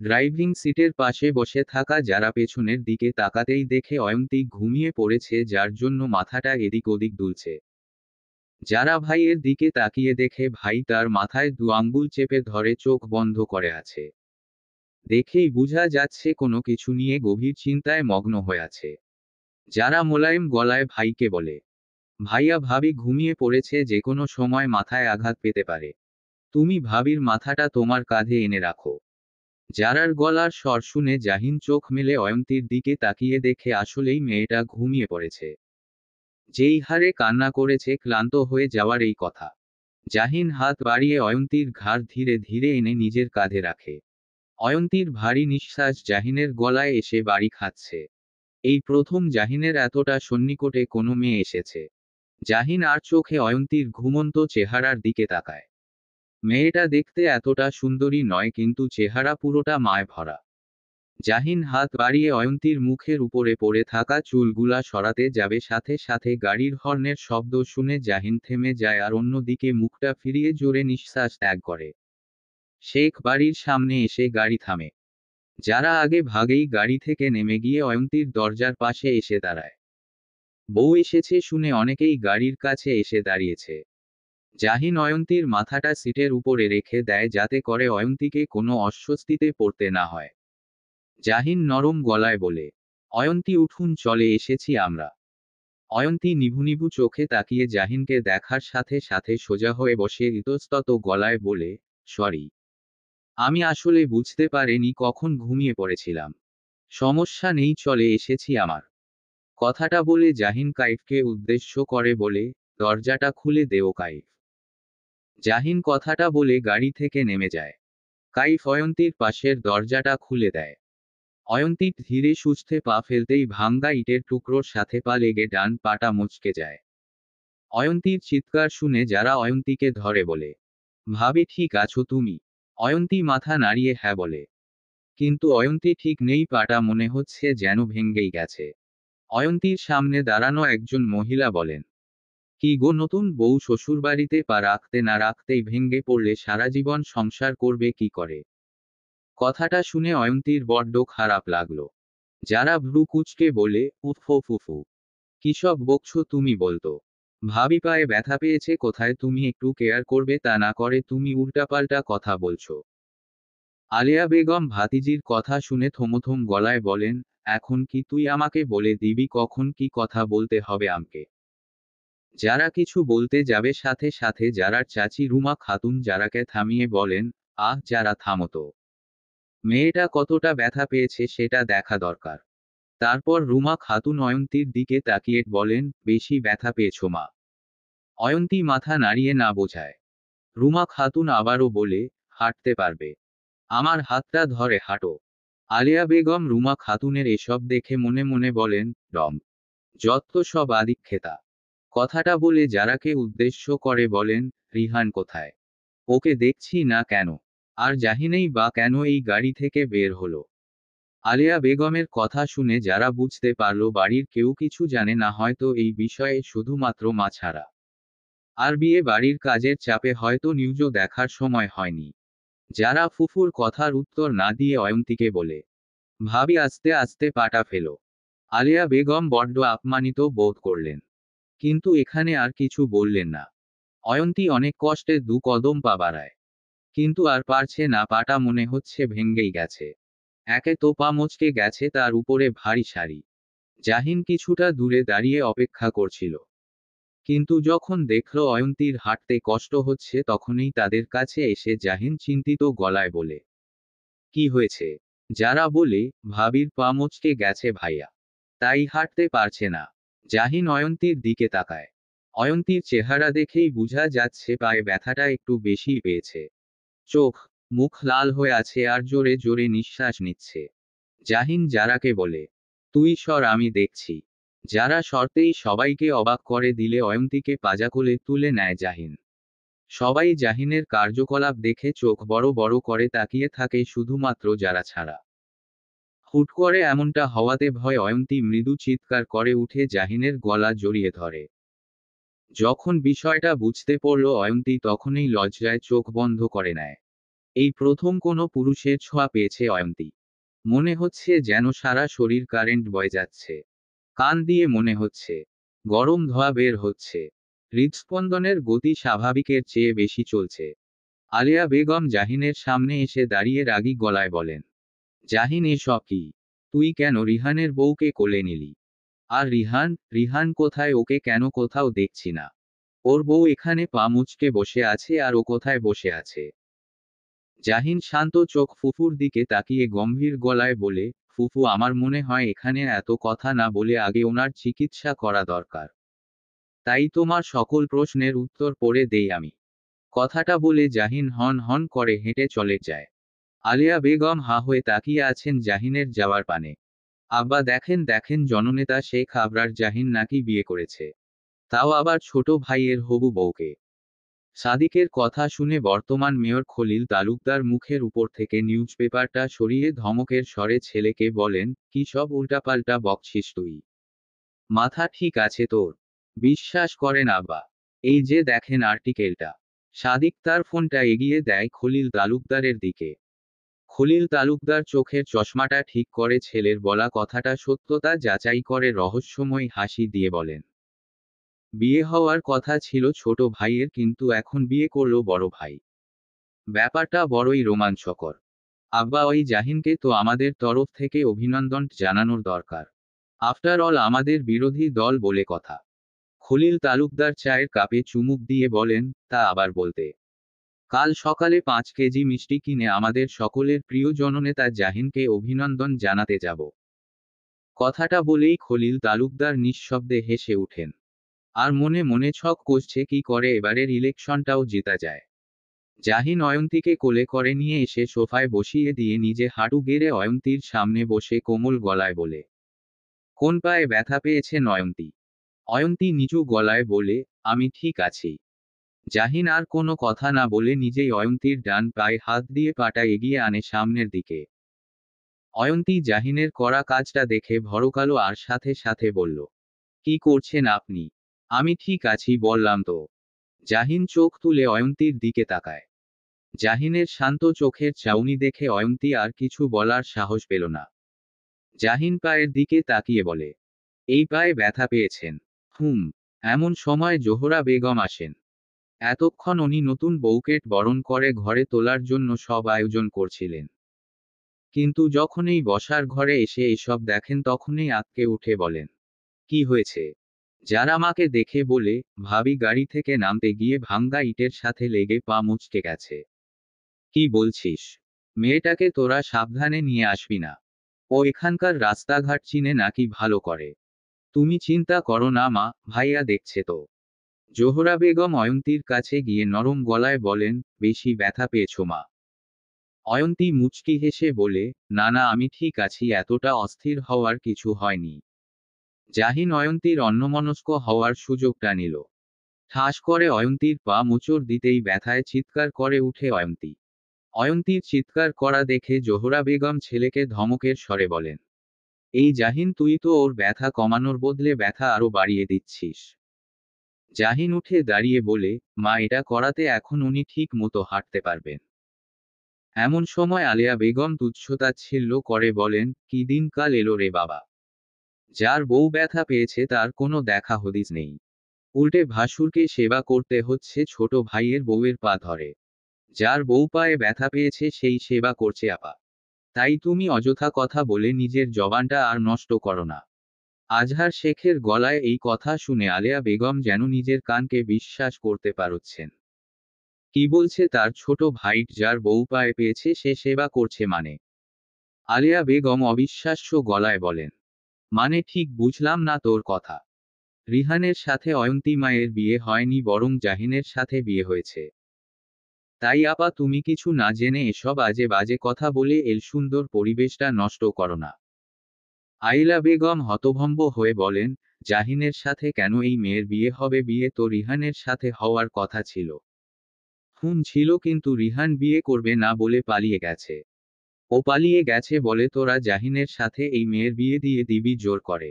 ড্রাইভিং সিটের পাশে বসে থাকা যারা পেছনের দিকে তাকাতেই দেখে অয়ন্তী ঘুমিয়ে পড়েছে, যার জন্য মাথাটা এদিক ওদিক দুলছে। যারা ভাইয়ের দিকে তাকিয়ে দেখে ভাই তার মাথায় দু আঙ্গুল চেপে ধরে চোখ বন্ধ করে আছে। দেখেই বোঝা যাচ্ছে কোনো কিছু নিয়ে গভীর চিন্তায় মগ্ন হয়ে আছে। যারা মোলায়েম গলায় ভাইকে বলে, ভাইয়া ভাবি ঘুমিয়ে পড়েছে, যে কোনো সময় মাথায় আঘাত পেতে পারে। তুমি ভাবির মাথাটা তোমার কাঁধে এনে রাখো। যারার গলার স্বর শুনে জাহিন চোখ মেলে অয়ন্তীর দিকে তাকিয়ে দেখে আসলেই মেয়েটা ঘুমিয়ে পড়েছে। যেই হারে কান্না করেছে, ক্লান্ত হয়ে যাওয়ার এই কথা। জাহিন হাত বাড়িয়ে অয়ন্তীর ঘাড় ধীরে ধীরে এনে নিজের কাঁধে রাখে। অয়ন্তীর ভারী নিঃশ্বাস জাহিনের গলায় এসে বাড়ি খাচ্ছে। এই প্রথম জাহিনের এতটা সন্নিকটে কোনো মেয়ে এসেছে। জাহিন আর চোখে অয়ন্তীর ঘুমন্ত চেহারার দিকে তাকায়। মেয়েটা দেখতে এতটা সুন্দরী নয়, কিন্তু চেহারা পুরোটা মায় ভরা। জাহিন হাত বাড়িয়ে অয়ন্তীর মুখের উপরে পড়ে থাকা চুলগুলা সরাতে যাবে, সাথে সাথে গাড়ির হর্নের শব্দ শুনে জাহিন থেমে যায় আর অন্যদিকে মুখটা ফিরিয়ে জোরে নিঃশ্বাস ত্যাগ করে। শেখ বাড়ির সামনে এসে গাড়ি থামে। যারা আগে ভাগেই গাড়ি থেকে নেমে গিয়ে অয়ন্তীর দরজার পাশে এসে দাঁড়ায়। বউ এসেছে শুনে অনেকেই গাড়ির কাছে এসে দাঁড়িয়েছে। জাহিন অয়ন্তীর মাথাটা সিটের উপরে রেখে দেয়, যাতে করে অয়ন্তীকে কোনো অস্বস্তিতে পড়তে না হয়। জাহিন নরম গলায় বলে, অয়ন্তী উঠুন, চলে এসেছি আমরা। অয়ন্তী নিভু নিভু চোখে তাকিয়ে জাহিনকে দেখার সাথে সাথে সোজা হয়ে বসে ইতস্তত গলায় বলে, সরি, আমি আসলে বুঝতে পারিনি কখন ঘুমিয়ে পড়েছিলাম। সমস্যা নেই, চলে এসেছি আমার। কথাটা বলে জাহিন কাইফকে উদ্দেশ্য করে বলে, দরজাটা খুলে দেও কাইফ। জাহিন কথাটা বলে গাড়ি থেকে নেমে যায়। কাইফ অয়ন্তীর পাশের দরজাটা খুলে দেয়। অয়ন্তী ধীরে সুস্থে পা ফেলতেই ভাঙ্গা ইটের টুকরোর সাথে পা লেগে ডান পাটা মুচকে যায়। অয়ন্তীর চিৎকার শুনে যারা অয়ন্তীকে ধরে বলে, ভাবি ঠিক আছো তুমি? অয়ন্তী মাথা নাড়িয়ে হ্যাঁ বলে। কিন্তু অয়ন্তী ঠিক নেই, পাটা মনে হচ্ছে যেন ভেঙ্গেই গেছে। অয়ন্তীর সামনে দাঁড়ানো একজন মহিলা বলেন, কি গো, নতুন বউ শ্বশুরবাড়িতে পা রাখতে না রাখতেই ভেঙ্গে পড়লে, সারা জীবন সংসার করবে কি করে? কথাটা শুনে অয়ন্তীর বড্ড খারাপ লাগলো। যারা ভ্রু কুঁচকে বলে, উফ ফুফু, কিসব বকছো তুমি বলতো? ভাবি পায়ে ব্যথা পেয়েছে কোথায়, তুমি একটু কেয়ার করবে, তা না করে তুমি উল্টাপাল্টা কথা বলছো। আলেয়া বেগম ভাতিজির কথা শুনে থমথম গলায় বলেন, এখন কি তুই আমাকে বলে দিবি কখন কি কথা বলতে হবে আমকে? যারা কিছু বলতে যাবে সাথে সাথে যারার চাচি রুমা খাতুন যারাকে থামিয়ে বলেন, আহ যারা থামতো। মেয়েটা কতটা ব্যথা পেয়েছে সেটা দেখা দরকার। তারপর রুমা খাতুন অয়ন্তীর দিকে তাকিয়ে বলেন, বেশি ব্যথা পেয়েছো মা? অয়ন্তী মাথা নাড়িয়ে না বোঝায়। রুমা খাতুন আবারও বলে, হাঁটতে পারবে? আমার হাতটা ধরে হাঁটো। আলিয়া বেগম রুমা খাতুনের এসব দেখে মনে মনে বলেন, রম, যত সব আদিক্ষেতা। কথাটা বলে যারাকে উদ্দেশ্য করে বলেন, রিহান কোথায়? ওকে দেখছি না কেন? আর জাহিনেই বা কেন এই গাড়ি থেকে বের হলো? আলিয়া বেগমের কথা শুনে যারা বুঝতে পারল বাড়ির কেউ কিছু জানে না, হয়তো এই বিষয়ে শুধুমাত্র মা ছাড়া। আর বিয়ে বাড়ির কাজের চাপে হয়তো নিউজও দেখার সময় হয়নি। যারা ফুফুর কথার উত্তর না দিয়ে অয়ন্তীকে বলে, ভাবি আস্তে আস্তে পাটা ফেলো। আলিয়া বেগম বড্ড আপমানিত বোধ করলেন, কিন্তু এখানে আর কিছু বললেন না। অয়ন্তী অনেক কষ্টে 2 কদম পা বাড়ায়, কিন্তু আর পারছে না, পাটা মনে হচ্ছে ভেঙ্গেই গেছে। একে তো পা মচকে গেছে, তার উপরে ভারী শাড়ি। জাহিন কিছুটা দূরে দাঁড়িয়ে অপেক্ষা করছিল, কিন্তু যখন দেখল অয়ন্তীর হাঁটতে কষ্ট হচ্ছে তখনই তাদের কাছে এসে জাহিন চিন্তিত গলায় বলে, কি হয়েছে? যারা বলে, ভাবির পা মচকে গেছে ভাইয়া, তাই হাঁটতে পারছে না। জাহিন অয়ন্তীর দিকে তাকায়। অয়ন্তীর চেহারা দেখেই বোঝা যাচ্ছে পায়ে ব্যথাটা একটু বেশি পেয়েছে। চোখ মুখ লাল হয়ে আছে আর জোরে জোরে নিঃশ্বাস নিচ্ছে। জাহিন যারাকে বলে, তুই সর, আমি দেখছি। যারা সরতেই সবাইকে অবাক করে দিলে অয়ন্তীকে পাজাকোলে তুলে নেয় জাহিন। সবাই জাহিনের কার্যকলাপ দেখে চোখ বড় বড় করে তাকিয়ে থাকে, শুধুমাত্র যারা ছাড়া। হুট করে এমনটা হওয়াতে ভয় অয়ন্তী মৃদু চিৎকার করে উঠে জাহিনের গলা জড়িয়ে ধরে। যখন বিষয়টা বুঝতে পারল অয়ন্তী তখনই লজ্জায় চোখ বন্ধ করে নেয়। এই প্রথম কোনো পুরুষের ছোঁয়া পেয়েছে অয়ন্তী। মনে হচ্ছে যেন সারা শরীর কারেন্ট বয়ে যাচ্ছে। কান দিয়ে মনে হচ্ছে গরম ধোঁয়া বের হচ্ছে। হৃদস্পন্দনের গতি স্বাভাবিকের চেয়ে বেশি চলছে। আলিয়া বেগম জাহিনের সামনে এসে দাঁড়িয়ে রাগী গলায় বলেন, জাহিন এসব কি? তুই কেন রিহানের বউকে কোলে নিলি? আর রিহান, রিহান কোথায়? ওকে কেন কোথাও দেখছি না। ওর বউ এখানে পা মুচকে বসে আছে, আর ও কোথায় বসে আছে? জাহিন শান্ত চোখ ফুফুর দিকে তাকিয়ে গম্ভীর গলায় বলে, ফুফু, আমার মনে হয় এখানে এত কথা না বলে আগে ওনার চিকিৎসা করা দরকার। তাই তোমার সকল প্রশ্নের উত্তর পরে দেই আমি। কথাটা বলে জাহিন হন হন করে হেঁটে চলে যায়। আলিয়া বেগম হা হয়ে তাকিয়ে আছেন জাহিনের যাওয়ার পানে। আব্বা, দেখেন দেখেন, জননেতা শেখ আবরার জাহিন নাকি বিয়ে করেছে, তাও আবার ছোট ভাইয়ের হবু বউকে। সাদিকের কথা শুনে বর্তমান মেয়র খলিল তালুকদার মুখের উপর থেকে নিউজপেপারটা সরিয়ে ধমকের স্বরে ছেলেকে বলেন, কি সব উল্টাপাল্টা বকছিস তুই? মাথা ঠিক আছে তোর? বিশ্বাস করেন আব্বা, এই যে দেখেন আর্টিকেলটা। সাদিক তার ফোনটা এগিয়ে দেয় খলিল তালুকদারের দিকে। খলিল তালুকদার চোখের চশমাটা ঠিক করে ছেলের বলা কথাটা সত্যতা যাচাই করে রহস্যময় হাসি দিয়ে বলেন, বিয়ে হওয়ার কথা ছিল ছোট ভাইয়ের, কিন্তু এখন বিয়ে করলো বড় ভাই। ব্যাপারটা বড়ই রোমাঞ্চকর। আব্বা, ওই জাহিনকে তো আমাদের তরফ থেকে অভিনন্দন জানানোর দরকার। আফটার অল আমাদের বিরোধী দল বলে কথা। খলিল তালুকদার চায়ের কাপে চুমুক দিয়ে বলেন, তা আবার বলতে। কাল সকালে 5 কেজি মিষ্টি কিনে আমাদের সকলের প্রিয় জননেতা জাহিনকে অভিনন্দন জানাতে যাব। কথাটা বলেই খলিল তালুকদার নিঃশব্দে হেসে উঠেন। আর মনে মনে ছক কষছে কি করে এবারের ইলেকশনটাও জেতা যায়। জাহিন অয়ন্তীকে কোলে করে নিয়ে এসে সোফায় বসিয়ে দিয়ে নিজে হাঁটু গেড়ে অয়ন্তীর সামনে বসে কোমল গলায় বলে, কোন পায়ে ব্যথা পেয়েছেন অয়ন্তী? অয়ন্তী নিচু গলায় বলে, আমি ঠিক আছি। জাহিন আর কোনো কথা না বলে নিজেই অয়ন্তীর ডান পায়ে হাত দিয়ে পাটা এগিয়ে আনে সামনের দিকে। অয়ন্তী জাহিনের করা কাজটা দেখে ভরকালো আর সাথে সাথে বলল, কি করছেন আপনি? আমি ঠিক আছি বললাম তো। জাহিন চোখ তুলে অয়ন্তীর দিকে তাকায়। জাহিনের শান্ত চোখের চাউনি দেখে অয়ন্তী আর কিছু বলার সাহস পেল না। জাহিন পায়ের দিকে তাকিয়ে বলে, এই পায়ে ব্যথা পেয়েছেন? হুম। এমন সময় জোহরা বেগম আসেন। এতক্ষণ উনি নতুন বউকে বরণ করে ঘরে তোলার জন্য সব আয়োজন করছিলেন, কিন্তু যখনই বসার ঘরে এসে এসব দেখেন তখনই আঁতকে উঠে বলেন, কি হয়েছে? যারা মাকে দেখে বলে, ভাবি গাড়ি থেকে নামতে গিয়ে ভাঙ্গা ইটের সাথে লেগে পা মুচকে গেছে। কি বলছিস? মেয়েটাকে তোরা সাবধানে নিয়ে আসবি না। ও এখানকার রাস্তাঘাট চিনে নাকি ভালো করে। তুমি চিন্তা করো না মা, ভাইয়া দেখছে তো। জোহরা বেগম অয়ন্তীর কাছে গিয়ে নরম গলায় বলেন, বেশি ব্যথা পেয়েছো মা? অয়ন্তী মুচকি হেসে বলে, না না আমি ঠিক আছি, এতটা অস্থির হওয়ার কিছু হয়নি। জাহিন অয়ন্তীর অন্যমনস্ক হওয়ার সুযোগটা নিল। ঠাস করে অয়ন্তীর পা মোচড় দিতেই ব্যথায় চিৎকার করে উঠে অয়ন্তী। অয়ন্তীর চিৎকার করা দেখে জোহরা বেগম ছেলেকে ধমকের স্বরে বলেন, এই জাহিন তুই তো ওর ব্যথা কমানোর বদলে ব্যথা আরো বাড়িয়ে দিচ্ছিস। জাহিন উঠে দাঁড়িয়ে বলে, মা এটা করাতে এখন উনি ঠিক মতো হাঁটতে পারবেন। এমন সময় আলেয়া বেগম তুচ্ছতাচ্ছিল্য করে বলেন, কি দিনকাল এলো রে বাবা। যার বউ ব্যথা পেয়েছে তার কোনো দেখা হদিস নেই। উল্টে ভাসুরকে সেবা করতে হচ্ছে ছোট ভাইয়ের বউয়ের পা ধরে। যার বউ পায়ে ব্যথা পেয়েছে সেই সেবা করছে আপা। তাই তুমি অযথা কথা বলে নিজের জবানটা আর নষ্ট করো না। আজহার শেখের গলায় এই কথা শুনে আলেয়া বেগম যেন নিজের কানকে বিশ্বাস করতে পারছেন। কি বলছে তার ছোট ভাই, যার বউ পায়ে পেয়েছে সে সেবা করছে মানে? আলেয়া বেগম অবিশ্বাস্য গলায় বলেন, মানে ঠিক বুঝলাম না তোর কথা। রিহানের সাথে অয়ন্তী মায়ের বিয়ে হয়নি, বরং জাহিনের সাথে বিয়ে হয়েছে। তাই আপা তুমি কিছু না জেনে এসব আজে বাজে কথা বলে এল সুন্দর পরিবেশটা নষ্ট করো না। আইলা বেগম হতভম্ব হয়ে বলেন, জাহিনের সাথে কেন এই মেয়ের বিয়ে হবে? বিয়ে তো রিহানের সাথে হওয়ার কথা ছিল। ছিল, কিন্তু রিহান বিয়ে করবে না বলে পালিয়ে গেছে। ও পালিয়ে গেছে বলে তোরা জাহিনের সাথে এই মেয়ের বিয়ে দিয়ে দিবি জোর করে।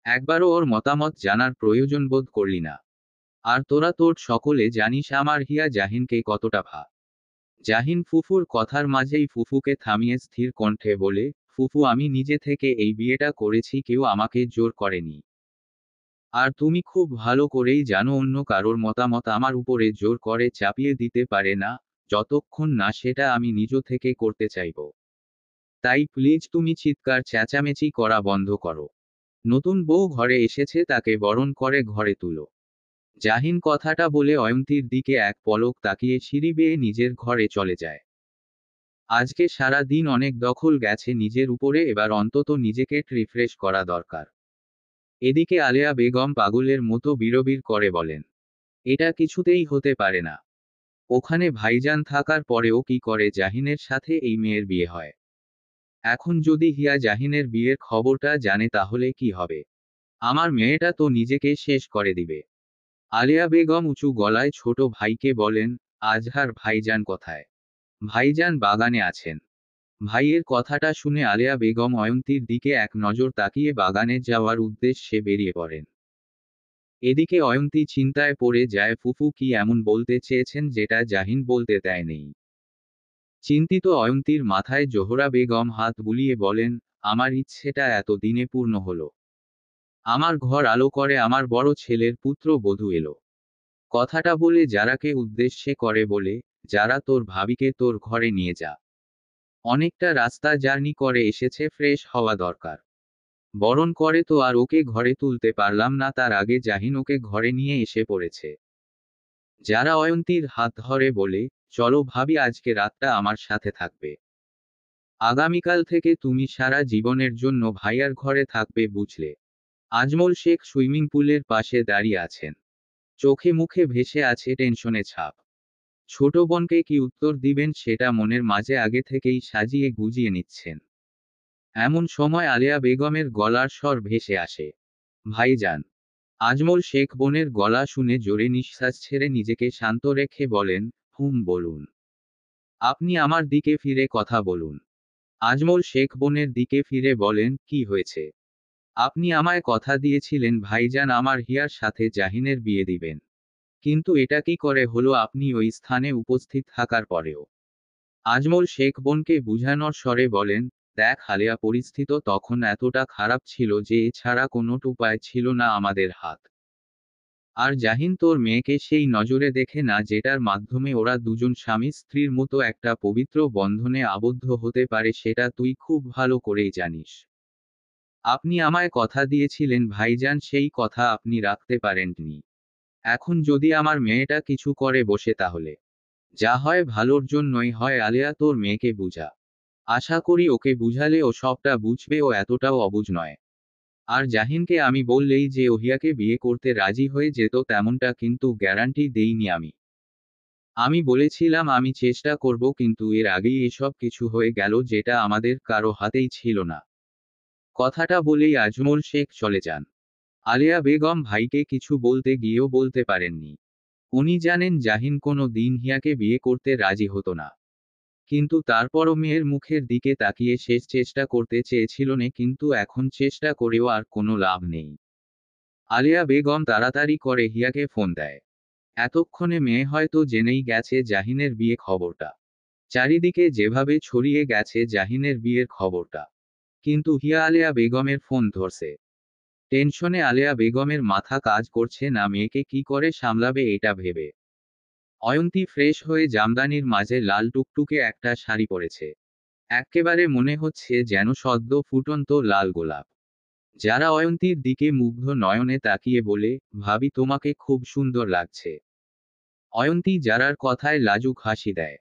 একবারও ওর মতামত জানার প্রয়োজন বোধ করলি না। আর তোরা তোর সকলে জানিস আমার হিয়া জাহিনকে কতটা জাহিন ফুফুর কথার মাঝেই ফুফুকে থামিয়ে স্থির কণ্ঠে বলে, ফুফু আমি নিজে থেকে এই বিয়েটা করেছি, কেউ আমাকে জোর করেনি। আর তুমি খুব ভালো করেই জানো অন্য কারোর মতামত আমার উপরে জোর করে চাপিয়ে দিতে পারে না, যতক্ষণ না সেটা আমি নিজ থেকে করতে চাইব। তাই প্লিজ তুমি চিৎকার চেঁচামেচি করা বন্ধ করো। নতুন বউ ঘরে এসেছে, তাকে বরণ করে ঘরে তুলো। জাহিন কথাটা বলে অয়ন্তীর দিকে এক পলক তাকিয়ে সিঁড়ি বেয়ে নিজের ঘরে চলে যায়। আজকে সারা দিন অনেক দখল গেছে নিজের উপরে, এবার অন্তত নিজেকে রিফ্রেশ করা দরকার। এদিকে আলেয়া বেগম পাগলের মতো বিড়বিড় করে বলেন, এটা কিছুতেই হতে পারে না। ওখানে ভাইজান থাকার পরেও কি করে জাহিনের সাথে এই মেয়ের বিয়ে হয়? এখন যদি হিয়া জাহিনের বিয়ের খবরটা জানে তাহলে কি হবে? আমার মেয়েটা তো নিজেকে শেষ করে দিবে। আলেয়া বেগম উঁচু গলায় ছোট ভাইকে বলেন, আজহার ভাইজান কোথায়? ভাইজান বাগানে আছেন। ভাইয়ের কথাটা শুনে আলেয়া বেগম অয়ন্তীর দিকে এক নজর তাকিয়ে বাগানে যাওয়ার উদ্দেশ্যে বেরিয়ে পড়েন। এদিকে অয়ন্তী চিন্তায় পড়ে যায়, ফুফু কি এমন বলতে চেয়েছেন যেটা জাহিন বলতে দেয়নি। চিন্তিত অয়ন্তীর মাথায় জোহরা বেগম হাত বুলিয়ে বলেন, আমার ইচ্ছেটা এত দিনে পূর্ণ হলো। আমার ঘর আলো করে আমার বড় ছেলের পুত্র বধূ এলো। কথাটা বলে যারাকে উদ্দেশ্যে করে বলে, যারা তোর ভাবিকে তোর ঘরে নিয়ে যা। অনেকটা রাস্তা জার্নি করে এসেছে, ফ্রেশ হওয়া দরকার। বরণ করে তো আর ওকে ঘরে তুলতে পারলাম না, তার আগে জাহিন ওকে ঘরে নিয়ে এসে পড়েছে। যারা অয়ন্তীর হাত ধরে বলে, চলো ভাবি আজকে রাতটা আমার সাথে থাকবে। আগামীকাল থেকে তুমি সারা জীবনের জন্য ভাইয়ার ঘরে থাকবে, বুঝলে? আজমল শেখ সুইমিং পুলের পাশে দাঁড়িয়ে আছেন। চোখে মুখে ভেসে আছে টেনশনে ছাপ। ছোট বোনকে কি উত্তর দিবেন সেটা মনের মাঝে আগে থেকেই সাজিয়ে গুজিয়ে নিচ্ছেন। এমন সময় আলেয়া বেগমের গলার স্বর ভেসে আসে, ভাইজান। আজমল শেখ বোনের গলা শুনে জোরে নিঃশ্বাস ছেড়ে নিজেকে শান্ত রেখে বলেন, বলুন। আপনি আমার দিকে ফিরে কথা বলুন। আজমল শেখ বোনের দিকে ফিরে বলেন, কি হয়েছে? আপনি আমায় কথা দিয়েছিলেন ভাইজান আমার হিয়ার সাথে জাহিনের বিয়ে দিবেন। কিন্তু এটা কি করে হলো আপনি ওই স্থানে উপস্থিত থাকার পরেও? আজমল শেখ বোনকে বুঝানোর স্বরে বলেন, দেখ হালেয়া, পরিস্থিতি তখন এতটা খারাপ ছিল যে এছাড়া কোনো উপায় ছিল না আমাদের হাত। আর জাহিন তোর মেয়েকে সেই নজরে দেখে না যেটার মাধ্যমে ওরা দুজন স্বামী স্ত্রীর মতো একটা পবিত্র বন্ধনে আবদ্ধ হতে পারে, সেটা তুই খুব ভালো করেই জানিস। আপনি আমায় কথা দিয়েছিলেন ভাইজান, সেই কথা আপনি রাখতে পারেননি। এখন যদি আমার মেয়েটা কিছু করে বসে তাহলে? যা হয় ভালোর জন্যই হয় আলেয়া, তোর মেয়েকে বুঝা। আশা করি ওকে বুঝালে ও সবটা বুঝবে, ও এতটাও অবুঝ নয়। আর জাহিনকে আমি বললেই যে ওহিয়াকে বিয়ে করতে রাজি হয়ে যেত তেমনটা কিন্তু গ্যারান্টি দেইনি আমি। আমি বলেছিলাম আমি চেষ্টা করব, কিন্তু এর আগেই এসব কিছু হয়ে গেল যেটা আমাদের কারো হাতেই ছিল না। কথাটা বলেই আজমল শেখ চলে যান। আলেয়া বেগম ভাইকে কিছু বলতে গিয়েও বলতে পারেননি। উনি জানেন জাহিন কোনো দিন হিয়াকে বিয়ে করতে রাজি হতো না। কিন্তু তারপরও মেয়ের মুখের দিকে তাকিয়ে শেষ চেষ্টা করতে চেয়েছিলেন, কিন্তু এখন চেষ্টা করেও আর কোনো লাভ নেই। আলেয়া বেগম তাড়াতাড়ি করে হিয়াকে ফোন দেয়। এতক্ষণে মেয়ে হয়তো জেনেই গেছে জাহিনের বিয়ে খবরটা। চারিদিকে যেভাবে ছড়িয়ে গেছে জাহিনের বিয়ের খবরটা। কিন্তু হিয়া আলেয়া বেগমের ফোন ধরছে। টেনশনে আলেয়া বেগমের মাথা কাজ করছে না মেয়েকে কি করে সামলাবে এটা ভেবে। অয়ন্তী ফ্রেশ হয়ে জামদানির মাঝে লাল টুকটুকে একটা শাড়ি পরেছে। এক্কেবারে মনে হচ্ছে যেন সদ্য ফুটন্ত লাল গোলাপ। যারা অয়ন্তীর দিকে মুগ্ধ নয়নে তাকিয়ে বলে, ভাবি তোমাকে খুব সুন্দর লাগছে। অয়ন্তী যারার কথায় লাজুক হাসি দেয়।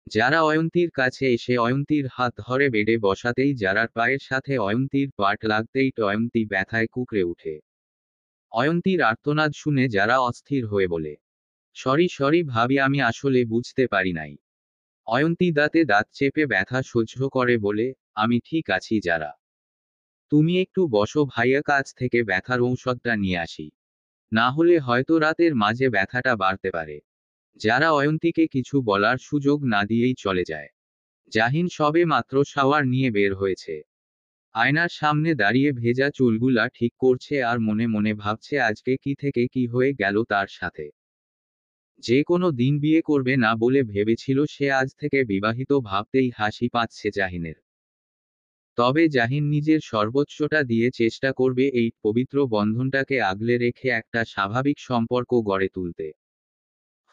যারা অয়ন্তীর কাছে এসে অয়ন্তীর হাত ধরে বেডে বসাতেই যারার পায়ের সাথে অয়ন্তীর পাট লাগতেই অয়ন্তী ব্যথায় কুঁকড়ে উঠে। অয়ন্তীর আর্তনাদ শুনে যারা অস্থির হয়ে বলে, সরি সরি ভাবি, আমি আসলে বুঝতে পারি নাই। অয়ন্তী দাঁতে দাঁত চেপে ব্যথা সহ্য করে বলে, আমি ঠিক আছি যারা। তুমি একটু বসো, ভাইয়া কাছ থেকে ব্যথার ঔষধটা নিয়ে আসি। না হলে হয়তো রাতের মাঝে ব্যথাটা বাড়তে পারে। যারা অয়ন্তীকে কিছু বলার সুযোগ না দিয়েই চলে যায়। জাহিন সবে মাত্র শাওয়ার নিয়ে বের হয়েছে। আয়নার সামনে দাঁড়িয়ে ভেজা চুলগুলা ঠিক করছে আর মনে মনে ভাবছে আজকে কি থেকে কি হয়ে গেল তার সাথে। যে কোনো দিন বিয়ে করবে না বলে ভেবেছিল সে, আজ থেকে বিবাহিত ভাবতেই হাসি পাচ্ছে জাহিনের। তবে জাহিন নিজের সর্বোচ্চটা দিয়ে চেষ্টা করবে এই পবিত্র বন্ধনটাকে আগলে রেখে একটা স্বাভাবিক সম্পর্ক গড়ে তুলতে।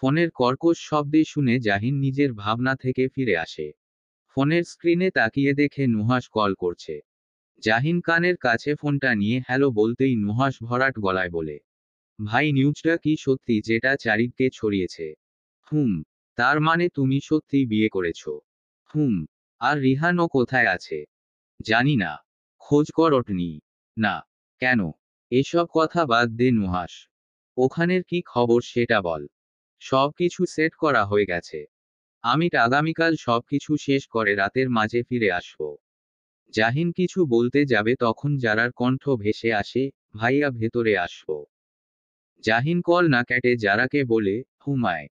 ফোনের কর্কশ শব্দে শুনে জাহিন নিজের ভাবনা থেকে ফিরে আসে। ফোনের স্ক্রিনে তাকিয়ে দেখে নুহাস কল করছে। জাহিন কানের কাছে ফোনটা নিয়ে হ্যালো বলতেই নুহাস ভরাট গলায় বলে, ভাই নিউজটা কি সত্যি যেটা চারিদিকে ছড়িয়েছে? হুম। তার মানে তুমি সত্যি বিয়ে করেছো? হুম। আর রিহানও কোথায় আছে? জানি না। খোঁজ করোনি? না। কেন? এসব কথা বাদ দে নুহাস। ওখানের কি খবর সেটা বল। সব কিছু সেট করা হয়ে গেছে। আমি আগামীকাল সবকিছু শেষ করে রাতের মাঝে ফিরে আসব। জাহিন কিছু বলতে যাবে তখন যারার কণ্ঠ ভেসে আসে, ভাইয়া ভেতরে আসবো। জাহিন কল না কেটে যারাকে বলে, হুমায়।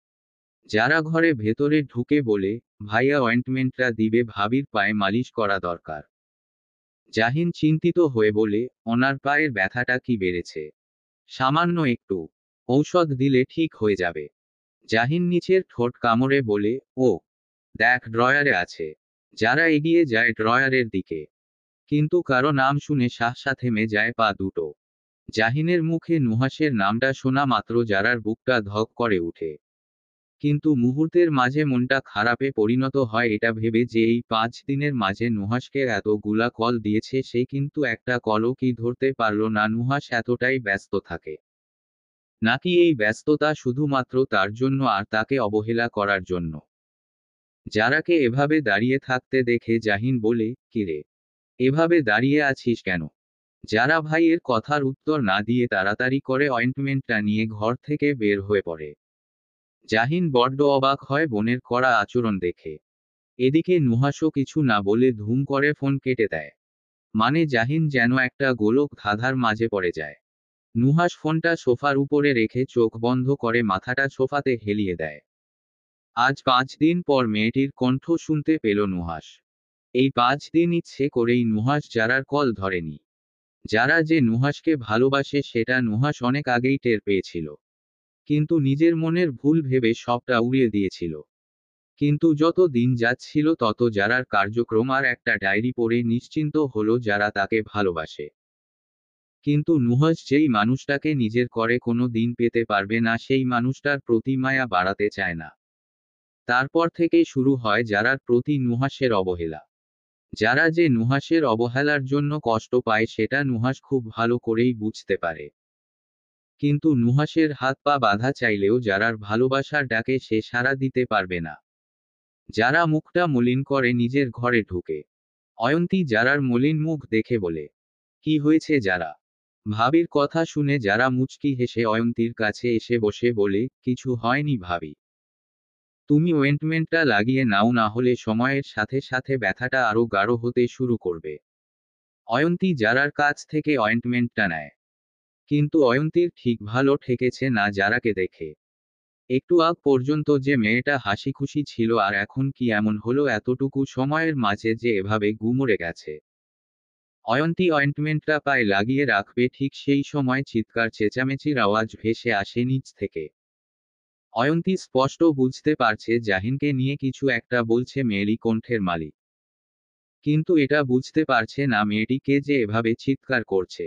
যারা ঘরে ভেতরে ঢুকে বলে, ভাইয়া অয়েন্টমেন্টটা দিবে, ভাবির পায়ে মালিশ করা দরকার। জাহিন চিন্তিত হয়ে বলে, ওনার পায়ের ব্যথাটা কি বেড়েছে? সামান্য একটু। ঔষধ দিলে ঠিক হয়ে যাবে। জাহিন নিচের ঠোঁট কামড়ে বলে, ও দেখ ড্রয়ারে আছে। যারা এগিয়ে যায় ড্রয়ারের দিকে। কিন্তু কারো নাম শুনে সাহসা থেমে যায় পা দুটো। জাহিনের মুখে নুহাসের নামটা শোনা মাত্র যারার বুকটা ধক করে উঠে। কিন্তু মুহূর্তের মাঝে মনটা খারাপে পরিণত হয় এটা ভেবে যে এই 5 দিনের মাঝে নুহাসকে এতগুলা কল দিয়েছে, সে কিন্তু একটা কলও কি ধরতে পারল না। নুহাস এতটাই ব্যস্ত থাকে। নাকি এই ব্যস্ততা শুধুমাত্র তার জন্য আর তাকে অবহেলা করার জন্য? যারাকে এভাবে দাঁড়িয়ে থাকতে দেখে জাহিন বলে, কিরে, এভাবে দাঁড়িয়ে আছিস কেন? যারা ভাইয়ের কথার উত্তর না দিয়ে তাড়াতাড়ি করে অয়েন্টমেন্টটা নিয়ে ঘর থেকে বের হয়ে পড়ে। জাহিন বড্ড অবাক হয় বোনের করা আচরণ দেখে। এদিকে নুহাসও কিছু না বলে ধুম করে ফোন কেটে দেয়। মানে জাহিন যেন একটা গোলক ধাঁধার মাঝে পড়ে যায়। নুহাস ফোনটা সোফার উপরে রেখে চোখ বন্ধ করে মাথাটা সোফাতে হেলিয়ে দেয়। আজ 5 দিন পর মেয়েটির কণ্ঠ শুনতে পেল নুহাস। এই 5 দিন ইচ্ছে করেই নুহাস যারার কল ধরেনি। যারা যে নুহাসকে ভালোবাসে সেটা নুহাস অনেক আগেই টের পেয়েছিল। কিন্তু নিজের মনের ভুল ভেবে সবটা উড়িয়ে দিয়েছিল। কিন্তু যত দিন যাচ্ছিল তত যারার কার্যক্রম আর একটা ডায়েরি পড়ে নিশ্চিন্ত হলো যারা তাকে ভালোবাসে। কিন্তু নুহাস যেই মানুষটাকে নিজের করে কোনো দিন পেতে পারবে না সেই মানুষটার প্রতি মায়া বাড়াতে চায় না। তারপর থেকেই শুরু হয় যারার প্রতি নুহাসের অবহেলা। যারা যে নুহাসের অবহেলার জন্য কষ্ট পায় সেটা নুহাস খুব ভালো করেই বুঝতে পারে। কিন্তু নুহাসের হাত পা বাঁধা চাইলেও যারার ভালোবাসার ডাকে সে সাড়া দিতে পারবে না। যারা মুখটা মলিন করে নিজের ঘরে ঢুকে। অয়ন্তী যারার মলিন মুখ দেখে বলে, কি হয়েছে যারা? ভাবির কথা শুনে যারা মুচকি হেসে অয়ন্তীর কাছে এসে বসে বলে, কিছু হয়নি ভাবি। তুমি ওয়েন্টমেন্টটা লাগিয়ে নাও, না হলে সময়ের সাথে সাথে ব্যথাটা আরো গাঢ় হতে শুরু করবে। অয়ন্তী যারার কাছ থেকে অয়েন্টমেন্টটা নেয়। কিন্তু অয়ন্তীর ঠিক ভালো ঠেকেছে না যারাকে দেখে। একটু আগ পর্যন্ত যে মেয়েটা হাসিখুশি ছিল, আর এখন কি এমন হলো এতটুকু সময়ের মাঝে যে এভাবে গুমরে গেছে। অয়ন্তী অয়েন্টমেন্টটা পায়ে লাগিয়ে রাখবে ঠিক সেই সময় চিৎকার চেঁচামেচির আওয়াজ ভেসে আসে নিচ থেকে। অয়ন্তী স্পষ্ট বুঝতে পারছে জাহিনকে নিয়ে কিছু একটা বলছে মেয়েলি কণ্ঠের মালিক। কিন্তু এটা বুঝতে পারছে না মেয়েটি কে যে এভাবে চিৎকার করছে।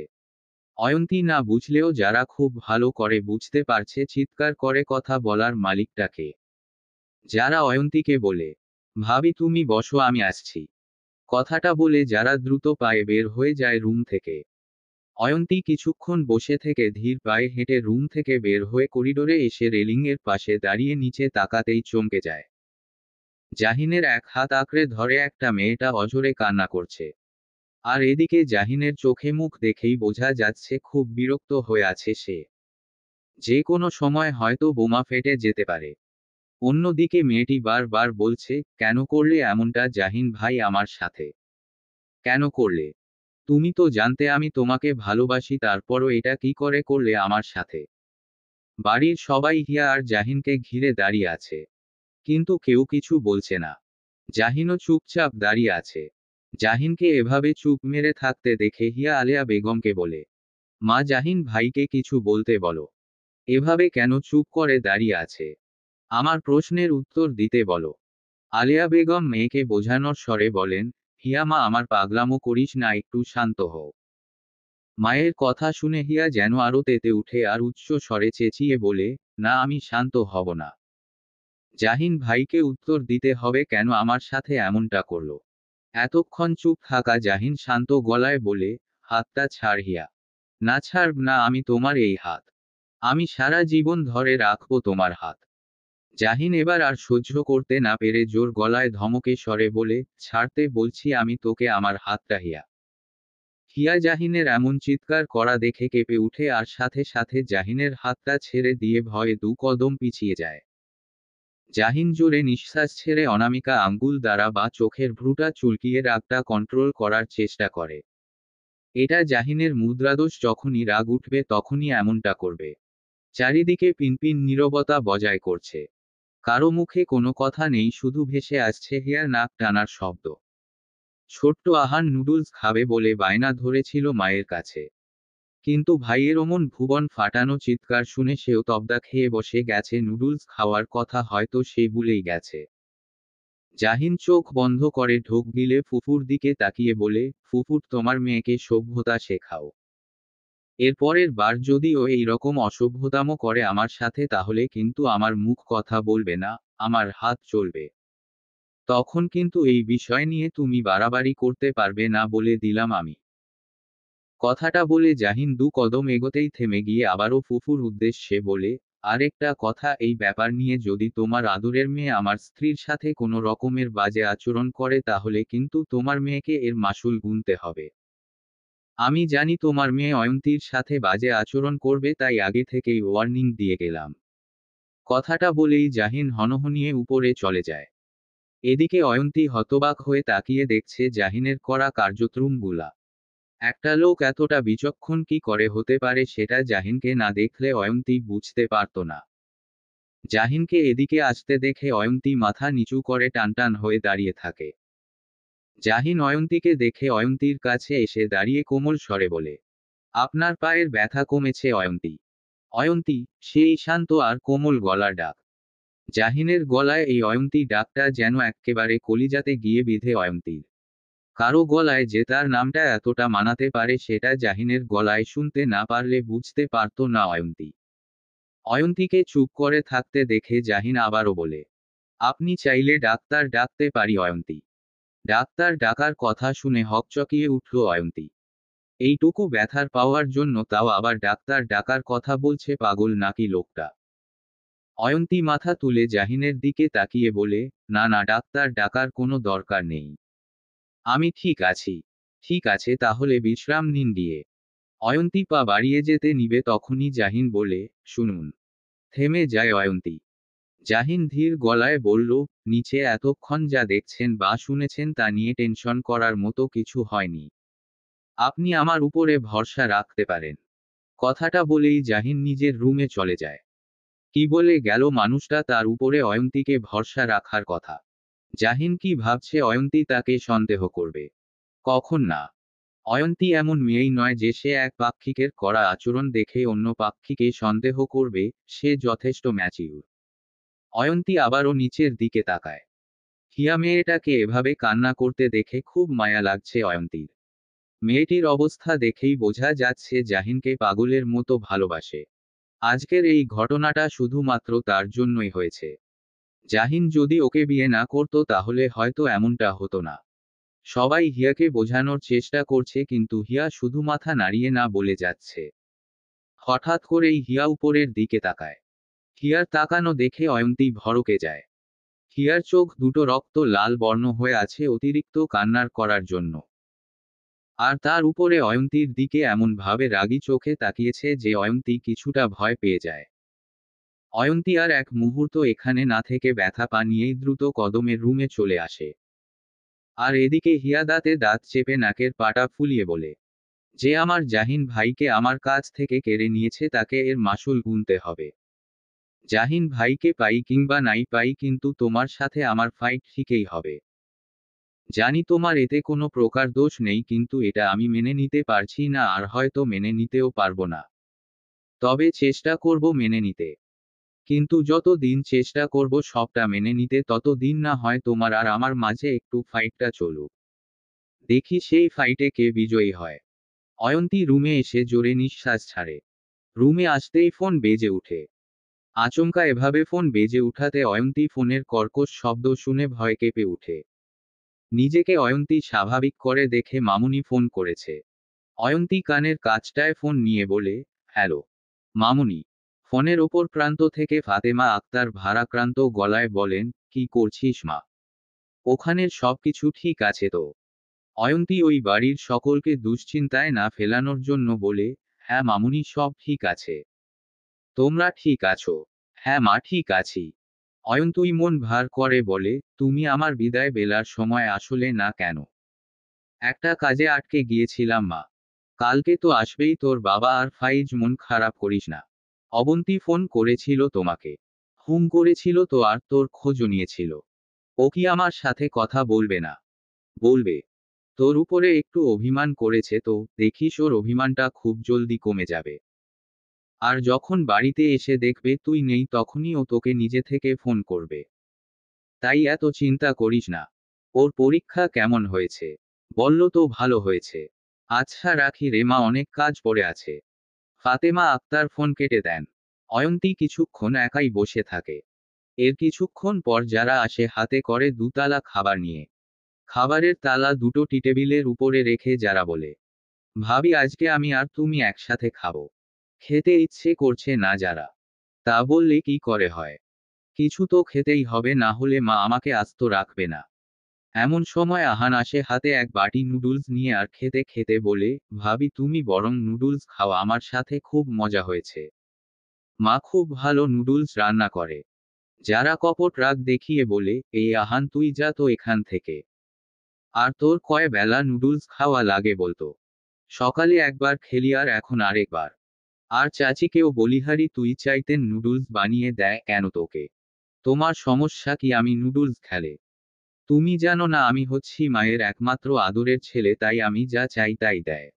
অয়ন্তী না বুঝলেও যারা খুব ভালো করে বুঝতে পারছে চিৎকার করে কথা বলার মালিকটাকে। যারা অয়ন্তীকে বলে, ভাবি তুমি বসো আমি আসছি। কথাটা বলে যারা দ্রুত পায়ে বের হয়ে যায় রুম থেকে। অয়ন্তী কিছুক্ষণ বসে থেকে ধীর পায়ে হেঁটে রুম থেকে বের হয়ে করিডোরে এসে রেলিংয়ের পাশে দাঁড়িয়ে নিচে তাকাতেই চমকে যায়। জাহিনের এক হাত আঁকড়ে ধরে একটা মেয়েটা অঝরে কান্না করছে। আর এদিকে জাহিনের চোখে মুখ দেখেই বোঝা যাচ্ছে খুব বিরক্ত হয়ে আছে সে। যে কোনো সময় হয়তো বোমা ফেটে যেতে পারে। অন্যদিকে মেয়েটি বারবার বলছে, কেন করলে এমনটা জাহিন ভাই আমার সাথে? কেন করলে? তুমি তো জানতে আমি তোমাকে ভালোবাসি, তারপরও এটা কি করে করলে আমার সাথে? বাড়ির সবাই হিয়া আর জাহিনকে ঘিরে দাঁড়িয়ে আছে। কিন্তু কেউ কিছু বলছে না। জাহিনও চুপচাপ দাঁড়িয়ে আছে। জাহিনকে এভাবে চুপ মেরে থাকতে দেখে হিয়া আলেয়া বেগমকে বলে, মা জাহিন ভাইকে কিছু বলতে বলো। এভাবে কেন চুপ করে দাঁড়িয়ে আছে? আমার প্রশ্নের উত্তর দিতে বলো। আলেয়া বেগম মেয়েকে বোঝানোর স্বরে বলেন, হিয়া মা আমার পাগলামো করিস না, একটু শান্ত হও। মায়ের কথা শুনে হিয়া যেন আরো তেতে উঠে আর উচ্চ স্বরে চেঁচিয়ে বলে, না আমি শান্ত হব না। জাহিন ভাইকে উত্তর দিতে হবে কেন আমার সাথে এমনটা করলো। এতক্ষণ চুপ থাকা জাহিন শান্ত গলায় বলে, হাতটা ছাড় হিয়া। না ছাড়ব না আমি তোমার এই হাত। আমি সারা জীবন ধরে রাখবো তোমার হাত। জাহিন এবার আর সহ্য করতে না পেরে জোর গলায় ধমকে স্বরে বলে, ছাড়তে বলছি আমি তোকে আমার হাতটা হিয়া। হিয়া জাহিনের এমন চিৎকার করা দেখে কেঁপে উঠে আর সাথে সাথে জাহিনের হাতটা ছেড়ে দিয়ে ভয়ে 2 কদম পিছিয়ে যায়। জাহিন জোরে নিঃশ্বাস ছেড়ে অনামিকা আঙ্গুল দ্বারা বা চোখের ভ্রুটা চুলকিয়ে রাগটা কন্ট্রোল করার চেষ্টা করে। এটা জাহিনের মুদ্রাদোষ, যখনই রাগ উঠবে তখনই এমনটা করবে। চারিদিকে পিনপিন নীরবতা বজায় করছে। কারো মুখে কোনো কথা নেই, শুধু ভেসে আসছে হিয়ার নাক টানার শব্দ। ছোট্ট আহান নুডলস খাবে বলে বায়না ধরেছিল মায়ের কাছে। কিন্তু ভাইয়ের অমন ভুবন ফাটানো চিৎকার শুনে সেও তবদা খেয়ে বসে গেছে। নুডলস খাওয়ার কথা হয়তো সে ভুলেই গেছে। জাহিন চোখ বন্ধ করে ঢোক গিলে ফুফুর দিকে তাকিয়ে বলে, ফুফুর তোমার মেয়েকে সভ্যতা শেখাও। এরপরের বার যদি ও এই রকম অসভ্যতামো করে আমার সাথে, তাহলে কিন্তু আমার মুখ কথা বলবে না, আমার হাত চলবে। তখন কিন্তু এই বিষয় নিয়ে তুমি বাড়াবাড়ি করতে পারবে না বলে দিলাম আমি। কথাটা বলে জাহিন 2 কদম এগোতেই থেমে গিয়ে আবারও ফুফুর উদ্দেশ্যে বলে, আরেকটা কথা, এই ব্যাপার নিয়ে যদি তোমার আদরের মেয়ে আমার স্ত্রীর সাথে কোনো রকমের বাজে আচরণ করে, তাহলে কিন্তু তোমার মেয়েকে এর মাসুল গুনতে হবে। আমি জানি তোমার মেয়ে অয়ন্তীর সাথে বাজে আচরণ করবে, তাই আগে থেকেই ওয়ার্নিং দিয়ে গেলাম। কথাটা বলেই জাহিন হনহনিয়ে উপরে চলে যায়। এদিকে অয়ন্তী হতবাক হয়ে তাকিয়ে দেখছে জাহিনের করা কার্যক্রমগুলা। একটা লোক এতটা বিচক্ষণ কি করে হতে পারে সেটা জাহিনকে না দেখলে অয়ন্তী বুঝতে পারত না। জাহিনকে এদিকে আসতে দেখে অয়ন্তী মাথা নিচু করে টানটান হয়ে দাঁড়িয়ে থাকে। জাহিন অয়ন্তীকে দেখে অয়ন্তীর কাছে এসে দাঁড়িয়ে কোমল স্বরে বলে, আপনার পায়ের ব্যথা কমেছে অয়ন্তী? অয়ন্তী, সেই শান্ত আর কোমল গলার ডাক। জাহিনের গলায় এই অয়ন্তী ডাকটা যেন এক্কেবারে কলিজাতে গিয়ে বিঁধে অয়ন্তীর। কারো গলায় যে তার নামটা এতটা মানাতে পারে সেটা জাহিনের গলায় শুনতে না পারলে বুঝতে পারত না অয়ন্তী। অয়ন্তীকে চুপ করে থাকতে দেখে জাহিন আবারও বলে, আপনি চাইলে ডাক্তার ডাকতে পারি অয়ন্তী। ডাক্তার ডাকার কথা শুনে হকচকিয়ে উঠল অয়ন্তী। এইটুকু ব্যথার পাওয়ার জন্য তাও আবার ডাক্তার ডাকার কথা বলছে, পাগল নাকি লোকটা। অয়ন্তী মাথা তুলে জাহিনের দিকে তাকিয়ে বলে, না না, ডাক্তার ডাকার কোনো দরকার নেই, আমি ঠিক আছি। ঠিক আছে, তাহলে বিশ্রাম নিন গিয়ে। অয়ন্তী পা বাড়িয়ে যেতে নিবে তখনই জাহিন বলে, শুনুন। থেমে যায় অয়ন্তী। জাহিন ধীর গলায় বলল, নিচে এতক্ষণ যা দেখছেন বা শুনেছেন তা নিয়ে টেনশন করার মতো কিছু হয়নি। আপনি আমার উপরে ভরসা রাখতে পারেন। কথাটা বলেই জাহিন নিজের রুমে চলে যায়। কি বলে গেল মানুষটা তার উপরে অয়ন্তীকে ভরসা রাখার কথা? জাহিন কি ভাবছে অয়ন্তী তাকে সন্দেহ করবে? কখন না। অয়ন্তী এমন মেয়েই নয় যে সে এক পাক্ষিকের করা আচরণ দেখে অন্য পাক্ষিকে সন্দেহ করবে, সে যথেষ্ট ম্যাচিউর। অয়ন্তী আবারও নিচের দিকে তাকায়। হিয়া মেয়েটাকে এভাবে কান্না করতে দেখে খুব মায়া লাগছে অয়ন্তীর। মেয়েটির অবস্থা দেখেই বোঝা যাচ্ছে জাহিনকে পাগলের মতো ভালোবাসে। আজকের এই ঘটনাটা শুধুমাত্র তার জন্যই হয়েছে। জাহিন যদি ওকে বিয়ে না করত তাহলে হয়তো এমনটা হতো না। সবাই হিয়াকে বোঝানোর চেষ্টা করছে কিন্তু হিয়া শুধু মাথা নাড়িয়ে না বলে যাচ্ছে। হঠাৎ করেই হিয়া উপরের দিকে তাকায়। হিয়ার তাকানো দেখে অয়ন্তী ভড়কে যায়। হিয়ার চোখ দুটো রক্ত লাল বর্ণ হয়ে আছে অতিরিক্ত কান্নার করার জন্য। আর তার উপরে অয়ন্তীর দিকে এমন ভাবে রাগী চোখে তাকিয়েছে যে অয়ন্তী কিছুটা ভয় পেয়ে যায়। অয়ন্তী আর এক মুহূর্ত এখানে না থেকে ব্যথা পা নিয়েই দ্রুত কদমে রুমে চলে আসে। আর এদিকে হিয়া দাঁতে দাঁত চেপে নাকের পাটা ফুলিয়ে বলে, যে আমার জাহিন ভাইকে আমার কাছ থেকে কেড়ে নিয়েছে তাকে এর মাসুল গুনতে হবে। জাহিন ভাইকে পাই কিংবা নাই পাই, কিন্তু তোমার সাথে আমার ফাইট ঠিকই হবে। জানি তোমার এতে কোনো প্রকার দোষ নেই, কিন্তু এটা আমি মেনে নিতে পারছি না, আর হয়তো মেনে নিতেও পারবো না। তবে চেষ্টা করব মেনে নিতে। কিন্তু যত দিন চেষ্টা করব সবটা মেনে নিতে, তত দিন না হয় তোমার আর আমার মাঝে একটু ফাইটটা চলুক। দেখি সেই ফাইটে কে বিজয়ী হয়। অয়ন্তী রুমে এসে জোরে নিঃশ্বাস ছাড়ে। রুমে আসতেই ফোন বেজে উঠে। আচমকা এভাবে ফোন বেজে উঠাতে অয়ন্তী ফোনের কর্কশ শব্দ শুনে ভয় কেঁপে উঠে। নিজেকে অয়ন্তী স্বাভাবিক করে দেখে মামুনি ফোন করেছে। অয়ন্তী কানের কাছটায় ফোন নিয়ে বলে, হ্যালো মামুনি। ফোনের ওপর প্রান্ত থেকে ফাতেমা আক্তার ভারাক্রান্ত গলায় বলেন, কি করছিস মা? ওখানের সবকিছু ঠিক আছে তো? অয়ন্তী ওই বাড়ির সকলকে দুশ্চিন্তায় না ফেলানোর জন্য বলে, হ্যাঁ মামুনি, সব ঠিক আছে। তোমরা ঠিক আছো? হ্যাঁ মা, ঠিক আছি। অয়ন্তী মন ভার করে বলে, তুমি আমার বিদায় বেলার সময় আসলে না কেন? একটা কাজে আটকে গিয়েছিলাম মা। কালকে তো আসবেই তোর বাবা আর ফাইজ, মন খারাপ করিস না। অবন্তী ফোন করেছিল তোমাকে? হুম করেছিল তো, আর তোর খোঁজও নিয়েছিল। ও কি আমার সাথে কথা বলবে না? বলবে। তোর উপরে একটু অভিমান করেছে তো, দেখিস ওর অভিমানটা খুব জলদি কমে যাবে। আর যখন বাড়িতে এসে দেখবে তুই নেই তখনই ও তোকে নিজে থেকে ফোন করবে। তাই এত চিন্তা করিস না। ওর পরীক্ষা কেমন হয়েছে? বলল তো ভালো হয়েছে। আচ্ছা রাখি রে মা, অনেক কাজ পড়ে আছে। ফাতেমা আক্তার ফোন কেটে দেন। অয়ন্তী কিছুক্ষণ একাই বসে থাকে। এর কিছুক্ষণ পর যারা আসে হাতে করে দুতালা খাবার নিয়ে। খাবারের তালা দুটো টি টেবিলের উপরে রেখে যারা বলে, ভাবি আজকে আমি আর তুমি একসাথে খাবো। খেতে ইচ্ছে করছে না যারা। তা বললে কি করে হয়? কিছু তো খেতেই হবে, না হলে মা আমাকে আস্ত রাখবে না। এমন সময় আহান আসে হাতে এক বাটি নুডলস নিয়ে আর খেতে খেতে বলে, ভাবি তুমি বরং নুডলস খাও, আমার সাথে খুব মজা হয়েছে। মা খুব ভালো নুডলস রান্না করে। যারা কপট রাগ দেখিয়ে বলে, এই আহান তুই যা তো এখান থেকে। আর তোর কয় বেলা নুডলস খাওয়া লাগে বলতো? সকালে একবার খেলি আর এখন আরেকবার। আর চাচিকেও বলিহারি তুই চাইতেন নুডলস বানিয়ে দেয় কেন তোকে? তোমার সমস্যা কি আমি নুডলস খেলে? তুমি জানো না আমি হচ্ছি মায়ের একমাত্র আদরের ছেলে, তাই আমি যা চাই তাই দেয়।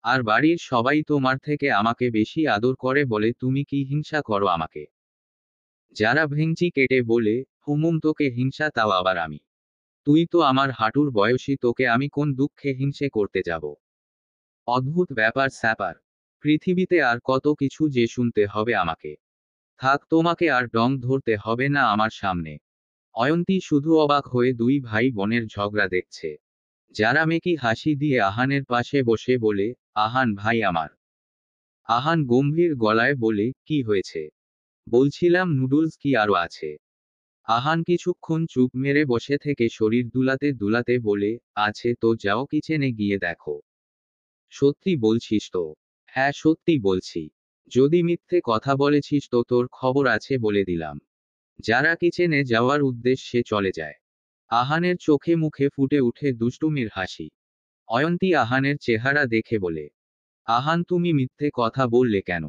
আর বাড়ির সবাই তোমার থেকে আমাকে বেশি আদর করে বলে তুমি কি হিংসা করো আমাকে? যারা ভেঙচি কেটে বলে, হুমুম তোকে হিংসা, তাও আবার আমি? তুই তো আমার হাঁটুর বয়সী, তোকে আমি কোন দুঃখে হিংসে করতে যাব? অদ্ভুত ব্যাপার স্যাপার। পৃথিবীতে আর কত কিছু যে শুনতে হবে আমাকে। থাক, তোমাকে আর ডং ধরতে হবে না আমার সামনে। অয়ন্তী শুধু অবাক হয়ে দুই ভাই বোনের ঝগড়া দেখছে। যারা মেকি হাসি দিয়ে আহানের পাশে বসে বলে, আহান ভাই আমার। আহান গম্ভীর গলায় বলে, কি হয়েছে? বলছিলাম নুডলস কি আরো আছে? আহান কিছুক্ষণ চুপ মেরে বসে থেকে শরীর দুলাতে দুলাতে বলে, আছে তো, যাও কিচেনে গিয়ে দেখো। সত্যি বলছিস তো? হ্যাঁ, সত্যি বলছি। যদি মিথ্যে কথা বলেছিস তো তোর খবর আছে বলে দিলাম। যারা কিচেনে যাওয়ার উদ্দেশ্যে চলে যায়। আহানের চোখে মুখে ফুটে উঠে দুষ্টুমির হাসি। অয়ন্তী আহানের চেহারা দেখে বলে, আহান তুমি মিথ্যে কথা বললে কেন?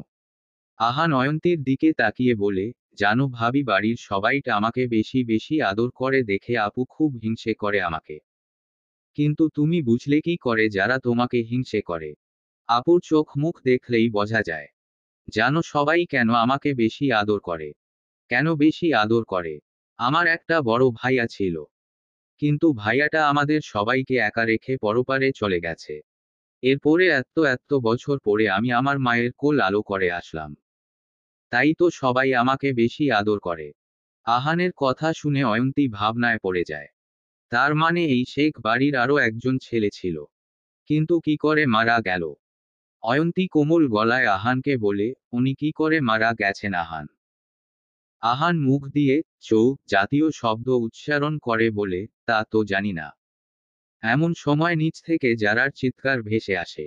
আহান অয়ন্তীর দিকে তাকিয়ে বলে, জানো ভাবি বাড়ির সবাইটা আমাকে বেশি বেশি আদর করে দেখে আপু খুব হিংসে করে আমাকে। কিন্তু তুমি বুঝলে কি করে যারা তোমাকে হিংসে করে? আপুর চোখ মুখ দেখলেই বোঝা যায়। জানো সবাই কেন আমাকে বেশি আদর করে? কেন বেশি আদর করে? আমার একটা বড় ভাইয়া ছিল। কিন্তু ভাইয়াটা আমাদের সবাইকে একা রেখে পরপারে চলে গেছে। এরপরে এত এত বছর পরে আমি আমার মায়ের কোল আলো করে আসলাম। তাই তো সবাই আমাকে বেশি আদর করে। আহানের কথা শুনে অয়ন্তী ভাবনায় পড়ে যায়। তার মানে এই শেখ বাড়ির আরো একজন ছেলে ছিল। কিন্তু কি করে মারা গেল? অয়ন্তী কোমল গলায় আহানকে বলে, উনি কি করে মারা গেছেন আহান? আহান মুখ দিয়ে চৌ জাতীয় শব্দ উচ্চারণ করে বলে, তা তো জানি না। এমন সময় নিচ থেকে যারার চিৎকার ভেসে আসে।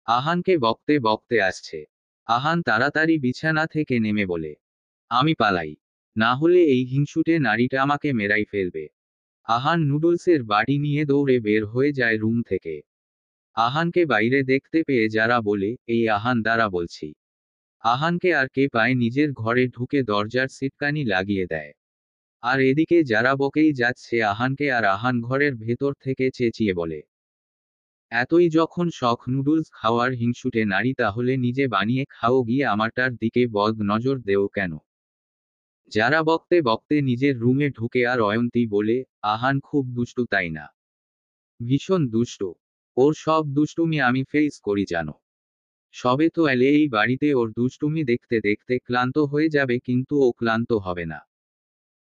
আহানকে বকতে বকতে আসছে। আহান তাড়াতাড়ি বিছানা থেকে নেমে বলে, আমি পালাই। না হলে এই হিংসুটে নারীটা আমাকে মেরাই ফেলবে। আহান নুডলসের বাটি নিয়ে দৌড়ে বের হয়ে যায় রুম থেকে। আহানকে বাইরে দেখতে পেয়ে যারা বলে, এই আহান দ্বারা বলছি। আহানকে আর কে পায় নিজের ঘরে ঢুকে দরজার সিটকানি লাগিয়ে দেয়। আর এদিকে যারা বকেই যাচ্ছে আহানকে আর আহান ঘরের ভেতর থেকে চেঁচিয়ে বলে, এতই যখন শখ নুডলস খাওয়ার হিংসুটে নারী তাহলে নিজে বানিয়ে খাও গিয়ে আমারটার দিকে বদ নজর দেও কেন? যারা বকতে বকতে নিজের রুমে ঢুকে আর অয়ন্তী বলে, আহান খুব দুষ্টু তাই না? ভীষণ দুষ্টু। ওর সব দুষ্টুমি আমি ফেস করি জানো। সবে তো এলে এই বাড়িতে ওর দুষ্টুমি দেখতে দেখতে ক্লান্ত হয়ে যাবে কিন্তু ও ক্লান্ত হবে না।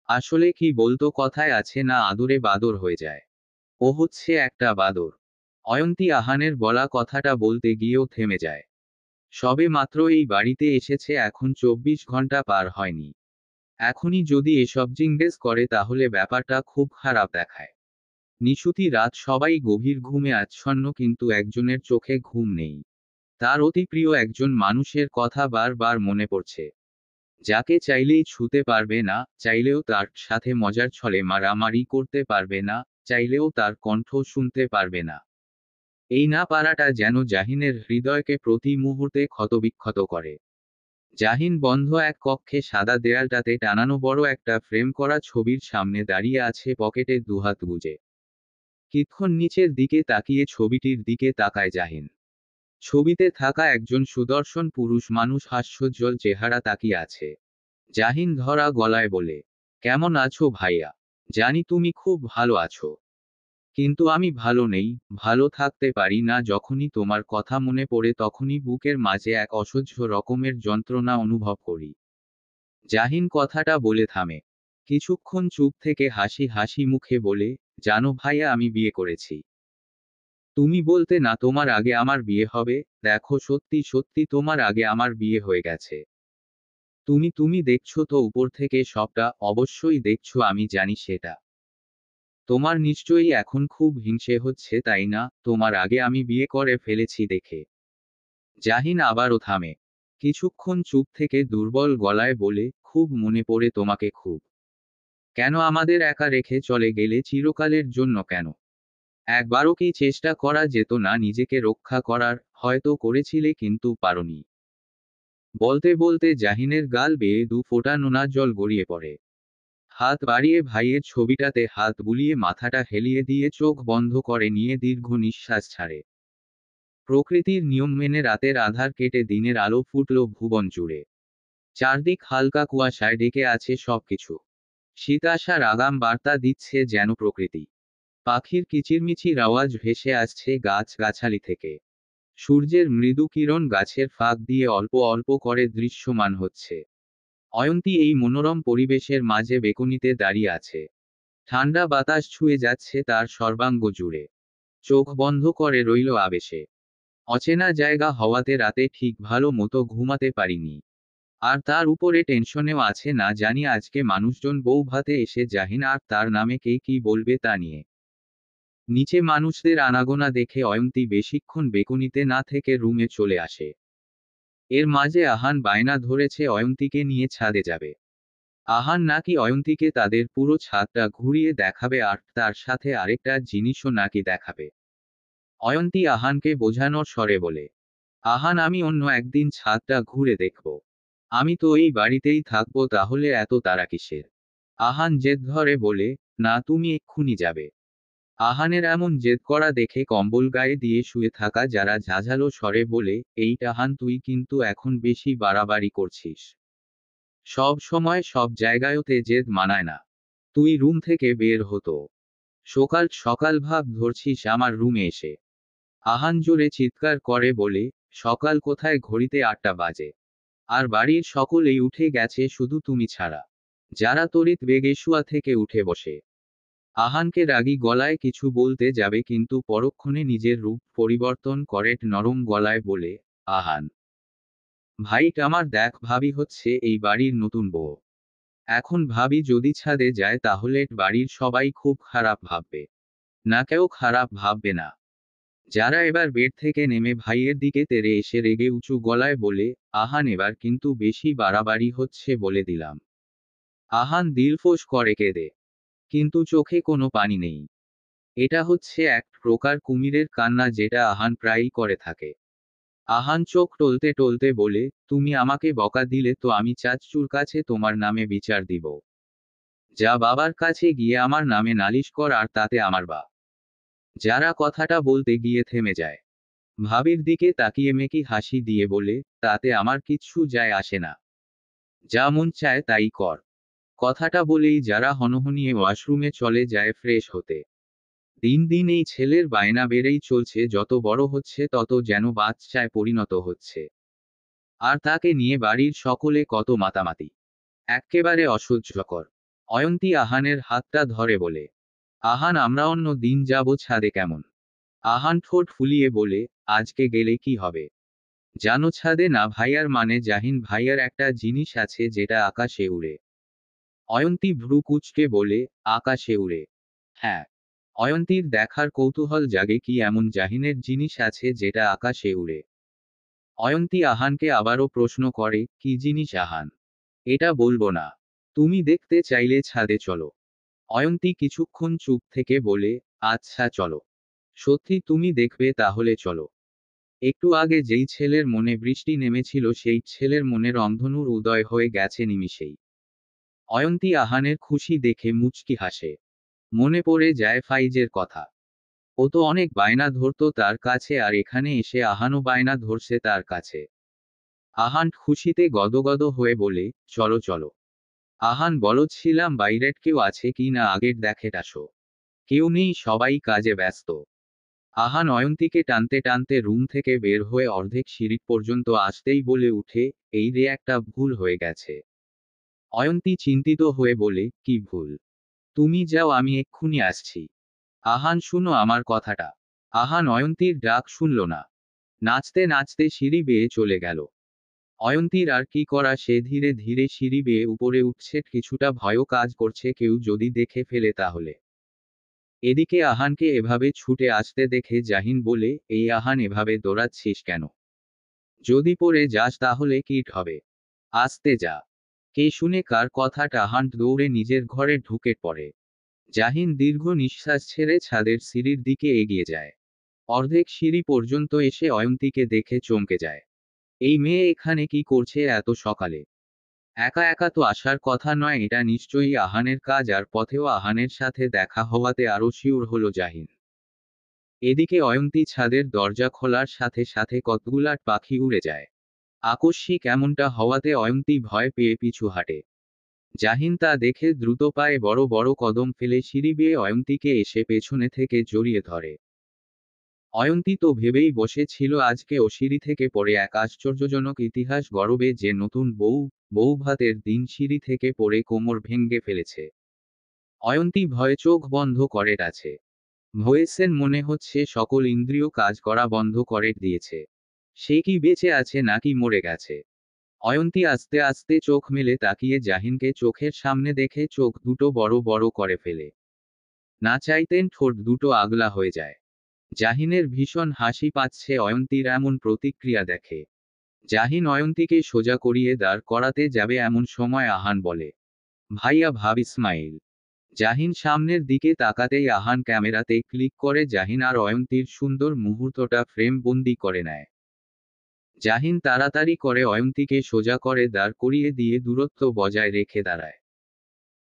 আসলে কি বলতো কথায় আছে না আদরে বাদর হয়ে যায়। ও হচ্ছে একটা বাদর। অয়ন্তী আহানের বলা কথাটা বলতে গিয়েও থেমে যায়। সবে মাত্র এই বাড়িতে এসেছে এখন 24 ঘন্টা পার হয়নি। এখনই যদি এসব জিজ্ঞেস করে তাহলে ব্যাপারটা খুব খারাপ দেখায়। নিশুতি রাত সবাই গভীর ঘুমে আচ্ছন্ন কিন্তু একজনের চোখে ঘুম নেই। তার অতি প্রিয় একজন মানুষের কথা বারবার মনে পড়ছে। যাকে চাইলেই ছুতে পারবে না, চাইলেও তার সাথে মজার ছলে মারামারি করতে পারবে না, চাইলেও তার কণ্ঠ শুনতে পারবে না। এই না পারাটা যেন জাহিনের হৃদয়কে প্রতি মুহূর্তে ক্ষতবিক্ষত করে। জাহিন বন্ধ এক কক্ষে সাদা দেয়ালটাতে টানানো বড় একটা ফ্রেম করা ছবির সামনে দাঁড়িয়ে আছে পকেটে দুহাত গুজে। কিছুক্ষণ নিচের দিকে তাকিয়ে ছবিটির দিকে তাকায় জাহিন। ছবিতে থাকা একজন সুদর্শন পুরুষ মানুষ হাস্যোজ্জ্বল চেহারা তাকিয়ে আছে। জাহিন ধরা গলায় বলে, কেমন আছো ভাইয়া? জানি তুমি খুব ভালো আছো। কিন্তু আমি ভালো নেই, ভালো থাকতে পারি না যখনই তোমার কথা মনে পড়ে তখনই বুকের মাঝে এক অসহ্য রকমের যন্ত্রণা অনুভব করি। জাহিন কথাটা বলে থামে। কিছুক্ষণ চুপ থেকে হাসি হাসি মুখে বলে, জানো ভাইয়া আমি বিয়ে করেছি। তুমি বলতে না তোমার আগে আমার বিয়ে হবে, দেখো সত্যি সত্যি তোমার আগে আমার বিয়ে হয়ে গেছে। তুমি দেখছো তো উপর থেকে সবটা, অবশ্যই দেখছো আমি জানি সেটা। তোমার নিশ্চয়ই এখন খুব হিংসে হচ্ছে তাই না, তোমার আগে আমি বিয়ে করে ফেলেছি দেখে। জাহিন আবারও থামে। কিছুক্ষণ চুপ থেকে দুর্বল গলায় বলে, খুব মনে পড়ে তোমাকে খুব। কেন আমাদের একা রেখে চলে গেলে চিরকালের জন্য কেন? একবারও কি চেষ্টা করা যেত না নিজেকে রক্ষা করার? হয়তো করেছিলে কিন্তু পারোনি। বলতে বলতে জাহিনের গাল বেয়ে দু ফোঁটা নোনা জল গড়িয়ে পড়ে। হাত বাড়িয়ে ভাইয়ের ছবিটাতে হাত বুলিয়ে মাথাটা হেলিয়ে দিয়ে চোখ বন্ধ করে নিয়ে দীর্ঘ নিঃশ্বাস ছাড়ে। প্রকৃতির নিয়ম মেনে রাতের আধার কেটে দিনের আলো ফুটল ভুবন জুড়ে। চারদিক হালকা কুয়াশায় ডেকে আছে সবকিছু। শীত আসার আগাম বার্তা দিচ্ছে যেন প্রকৃতি। পাখির কিচিরমিচির আওয়াজ ভেসে আসছে গাছ গাছালি থেকে। সূর্যের মৃদু কিরণ গাছের ফাঁক দিয়ে অল্প অল্প করে দৃশ্যমান হচ্ছে। অয়ন্তী এই মনোরম পরিবেশের মাঝে বেকুনিতে দাঁড়িয়ে আছে। ঠান্ডা বাতাস ছুঁয়ে যাচ্ছে তার সর্বাঙ্গ জুড়ে। চোখ বন্ধ করে রইল আবেশে। অচেনা জায়গা হওয়াতে রাতে ঠিক ভালো মতো ঘুমাতে পারিনি। আর তার উপরে টেনশনেও আছে, না জানি আজকে মানুষজন বউ ভাতে এসে জাহিন আর তার নামে কে কি বলবে তা নিয়ে। নিচে মানুষদের আনাগোনা দেখে অয়ন্তী বেশিক্ষণ বেকুনিতে না থেকে রুমে চলে আসে। এর মাঝে আহান বায়না ধরেছে অয়ন্তীকে নিয়ে ছাদে যাবে। আহান নাকি অয়ন্তীকে তাদের পুরো ছাদটা ঘুরিয়ে দেখাবে আর তার সাথে আরেকটা জিনিসও নাকি দেখাবে। অয়ন্তী আহানকে বোঝানোর স্বরে বলে, আহান আমি অন্য একদিন ছাদটা ঘুরে দেখব। আমি তো এই বাড়িতেই থাকবো, তাহলে এত তাড়া কিসের? আহান জেদ ধরে বলে, না তুমি এক্ষুনি যাবে। আহানের এমন জেদ করা দেখে কম্বল গায়ে দিয়ে শুয়ে থাকা যারা ঝাঝালো স্বরে বলে, এই আহান তুই কিন্তু এখন বেশি বাড়াবাড়ি করছিস। সব সময় সব জায়গায়তে জেদ মানায় না। তুই রুম থেকে বের হতো। সকাল সকাল ভাব ধরছিস আমার রুমে এসে। আহান জোরে চিৎকার করে বলে, সকাল কোথায়, ঘড়িতে 8টা বাজে। আর বাড়ির সকলেই উঠে গেছে শুধু তুমি ছাড়া। যারা তড়িৎ বেগে শুয়া থেকে উঠে বসে। আহানকে রাগী গলায় কিছু বলতে যাবে কিন্তু পরক্ষণে নিজের রূপ পরিবর্তন করে নরম গলায় বলে, আহান ভাই আমার দেখ, ভাবি হচ্ছে এই বাড়ির নতুন বউ। এখন ভাবি যদি ছাদে যায় তাহলে বাড়ির সবাই খুব খারাপ ভাববে। না কেউ খারাপ ভাববে না। যারা এবার বেড থেকে নেমে ভাইয়ের দিকে তেড়ে এসে রেগে উঁচু গলায় বলে, আহান এবার কিন্তু বেশি বাড়াবাড়ি হচ্ছে বলে দিলাম। আহান দিলফোঁস করে কেঁদে, কিন্তু চোখে কোনো পানি নেই। এটা হচ্ছে এক প্রকার কুমিরের কান্না, যেটা আহান প্রায়ই করে থাকে। আহান চোখ টলতে টলতে বলে, তুমি আমাকে বকা দিলে তো আমি চাচ্চুর কাছে তোমার নামে বিচার দিব। যা বাবার কাছে গিয়ে আমার নামে নালিশ কর, আর তাতে আমার বা। যারা কথাটা বলতে গিয়ে থেমে যায়। ভাবির দিকে তাকিয়ে মেকি হাসি দিয়ে বলে, তাতে আমার কিচ্ছু যায় আসে না। যা মন চায় তাই কর। কথাটা বলেই যারা হনহনিয়ে ওয়াশরুমে চলে যায় ফ্রেশ হতে। দিন দিন এই ছেলের বায়না বেড়েই চলছে, যত বড় হচ্ছে তত যেন বাচ্চায় পরিণত হচ্ছে। আর তাকে নিয়ে বাড়ির সকলে কত মাতামাতি। এক্কেবারে অসহ্যকর। অয়ন্তী আহানের হাতটা ধরে বলে, আহান আমরা অন্য দিন যাব ছাদে কেমন? আহান ঠোঁট ফুলিয়ে বলে, আজকে গেলে কি হবে? জানো ছাদে না ভাইয়ার, মানে জাহিন ভাইয়ার একটা জিনিস আছে যেটা আকাশে উড়ে। অয়ন্তী ভ্রু কুঁচকে বলে, আকাশে উড়ে? হ্যাঁ। অয়ন্তীর দেখার কৌতূহল জাগে, কি এমন জাহিনের জিনিস আছে যেটা আকাশে উড়ে। অয়ন্তী আহানকে আবারও প্রশ্ন করে, কি জিনিস আহান? এটা বলবো না। তুমি দেখতে চাইলে ছাদে চলো। অয়ন্তী কিছুক্ষণ চুপ থেকে বলে, আচ্ছা চলো। সত্যি তুমি দেখবে তাহলে চলো। একটু আগে যেই ছেলের মনে বৃষ্টি নেমেছিল সেই ছেলের মনে রংধনুর উদয় হয়ে গেছে নিমিষেই। অয়ন্তী আহানের খুশি দেখে মুচকি হাসে। মনে পড়ে যায় ফাইজের কথা। ও তো অনেক বায়না ধরতো তার কাছে, আর এখানে এসে আহানও বায়না ধরছে তার কাছে। আহান খুশিতে গদগদ হয়ে বলে, চলো চলো। আহান বলছিলাম বাইরের কেউ আছে কি না আগের দেখে আসো। কেউ নেই, সবাই কাজে ব্যস্ত। আহান অয়ন্তীকে টানতে টানতে রুম থেকে বের হয়ে অর্ধেক সিঁড়ি পর্যন্ত আসতেই বলে উঠে, এই রে একটা ভুল হয়ে গেছে। অয়ন্তী চিন্তিত হয়ে বলে, কি ভুল? তুমি যাও, আমি এক্ষুনি আসছি। আহান শুনো আমার কথাটা। আহান অয়ন্তীর ডাক শুনল না। নাচতে নাচতে সিঁড়ি বেয়ে চলে গেল। অয়ন্তীর আর কি করা, সে ধীরে ধীরে সিঁড়ি বেয়ে উপরে উঠছে, কিছুটা ভয়ও কাজ করছে কেউ যদি দেখে ফেলে তাহলে। এদিকে আহানকে এভাবে ছুটে আসতে দেখে জাহিন বলে, এই আহান এভাবে দৌড়াচ্ছিস কেন? যদি পড়ে যাস তাহলে কিট হবে। আসতে যা। কে শুনে কার কথাটা আহান দৌড়ে নিজের ঘরে ঢুকে পড়ে। জাহিন দীর্ঘ নিঃশ্বাস ছেড়ে ছাদের সিঁড়ির দিকে এগিয়ে যায়। অর্ধেক সিঁড়ি পর্যন্ত এসে অয়ন্তীকে দেখে চমকে যায়। এই মেয়ে এখানে কি করছে এত সকালে? একা একা তো আসার কথা নয়, এটা নিশ্চয়ই আহানের কাজ, আর পথেও আহানের সাথে দেখা হওয়াতে আরও শিউর হলো জাহিন। এদিকে অয়ন্তী ছাদের দরজা খোলার সাথে সাথে কতগুলা পাখি উড়ে যায়। আকস্মিক এমনটা হওয়াতে অয়ন্তী ভয় পেয়ে পিছু হাঁটে। জাহিন তা দেখে দ্রুত পায়ে বড় বড় কদম ফেলে সিঁড়ি বেয়ে অয়ন্তীকে এসে পেছনে থেকে জড়িয়ে ধরে। অয়ন্তী তো ভেবেই বসেছিল আজকে ও সিঁড়ি থেকে পড়ে এক আশ্চর্যজনক ইতিহাস গড়বে, যে নতুন বউ ভাতের দিন সিঁড়ি থেকে পড়ে কোমর ভেঙে ফেলেছে। অয়ন্তী ভয়ে চোখ বন্ধ করে আছে। ভয়েসের মনে হচ্ছে সকল ইন্দ্রিয় কাজ করা বন্ধ করে দিয়েছে। সে কি বেঁচে আছে নাকি মরে গেছে? অয়ন্তী আস্তে আস্তে চোখ মেলে তাকিয়ে জাহিনকে চোখের সামনে দেখে চোখ দুটো বড় বড় করে ফেলে। না চাইতেন ঠোঁট দুটো আগলা হয়ে যায়। জাহিনের ভীষণ হাসি পাচ্ছে অয়ন্তীর এমন প্রতিক্রিয়া দেখে। জাহিন অয়ন্তীকে সোজা করিয়ে দাঁড় করাতে যাবে এমন সময় আহান বলে, ভাইয়া ভাব ইসমাইল। জাহিন সামনের দিকে তাকাতেই আহান ক্যামেরাতে ক্লিক করে জাহিন আর অয়ন্তীর সুন্দর মুহূর্তটা ফ্রেম বন্দি করে নেয়। জাহিন তাড়াতাড়ি করে অয়ন্তীকে সোজা করে দাঁড় করিয়ে দিয়ে দূরত্ব বজায় রেখে দাঁড়ায়।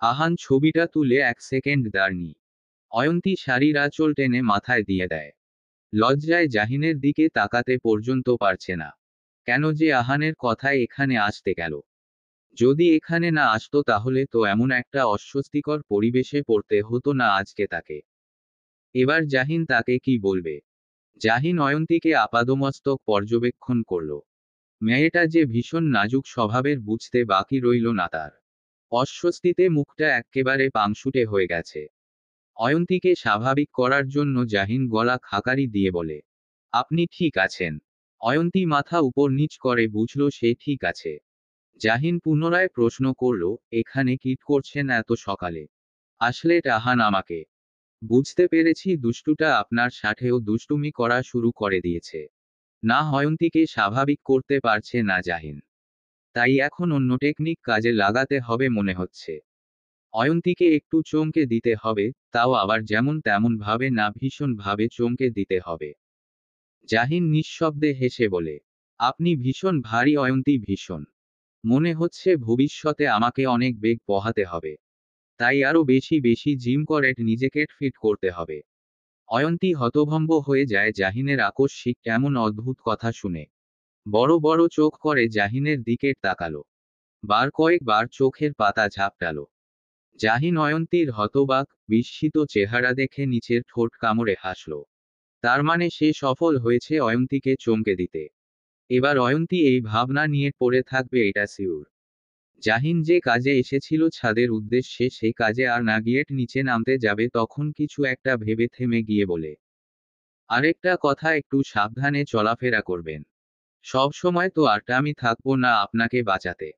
আহান ছবিটা তুলে 1 সেকেন্ড দাঁড়নি। অয়ন্তী শাড়ির আঁচল টেনে মাথায় দিয়ে দেয়। লজ্জায় জাহিনের দিকে তাকাতে পর্যন্ত পারছে না। কেন যে আহানের কথায় এখানে আসতে গেল? যদি এখানে না আসতো তাহলে তো এমন একটা অস্বস্তিকর পরিবেশে পড়তে হতো না আজকে তাকে। এবার জাহিন তাকে কি বলবে? জাহিন অয়ন্তীকে আপাদমস্তক পর্যবেক্ষণ করল। মেয়েটা যে ভীষণ নাজুক স্বভাবের বুঝতে বাকি রইল না তার। অস্বস্তিতে মুখটা এক্কেবারে পাংশুটে হয়ে গেছে। অয়ন্তীকে স্বাভাবিক করার জন্য জাহিন গলা খাকারি দিয়ে বলে, আপনি ঠিক আছেন? অয়ন্তী মাথা উপর নিচ করে বুঝল সে ঠিক আছে। জাহিন পুনরায় প্রশ্ন করল, এখানে কি করছেন এত সকালে? আসলে আহান আমাকে বুঝতে পেরেছি দুষ্টুটা আপনার সাথেও দুষ্টুমি করা শুরু করে দিয়েছে। না অয়ন্তীকে স্বাভাবিক করতে পারছে না জাহিন। তাই এখন অন্য টেকনিক কাজে লাগাতে হবে মনে হচ্ছে। অয়ন্তীকে একটু চমকে দিতে হবে, তাও আবার যেমন তেমন ভাবে না, ভীষণ ভাবে চমকে দিতে হবে। জাহিন নিঃশব্দে হেসে বলে, আপনি ভীষণ ভারী অয়ন্তী, ভীষণ। মনে হচ্ছে ভবিষ্যতে আমাকে অনেক বেগ পোহাতে হবে। তাই আরো বেশি বেশি জিম করে নিজেকে ফিট করতে হবে। অয়ন্তী হতভম্ব হয়ে যায় জাহিনের আকস্মিক এমন অদ্ভুত কথা শুনে। বড় বড় চোখ করে জাহিনের দিকে তাকালো। কয়েকবার চোখের পাতা ঝাপটালো। জাহিন অয়ন্তীর হতবাক বিস্মিত চেহারা দেখে নিচের ঠোঁট কামড়ে হাসল। তার মানে সে সফল হয়েছে অয়ন্তীকে চমকে দিতে। এবার অয়ন্তী এই ভাবনা নিয়ে পড়ে থাকবে, এটা সিউর। জাহিন যে কাজে এসেছিল ছাদের উদ্দেশ্যে, সেই কাজে আর না গিয়ে নিচে নামতে যাবে তখন কিছু একটা ভেবে থেমে গিয়ে বলে, আরেকটা কথা, একটু সাবধানে চলাফেরা করবেন। সব সময় তো আর আমি থাকবো না আপনাকে বাঁচাতে।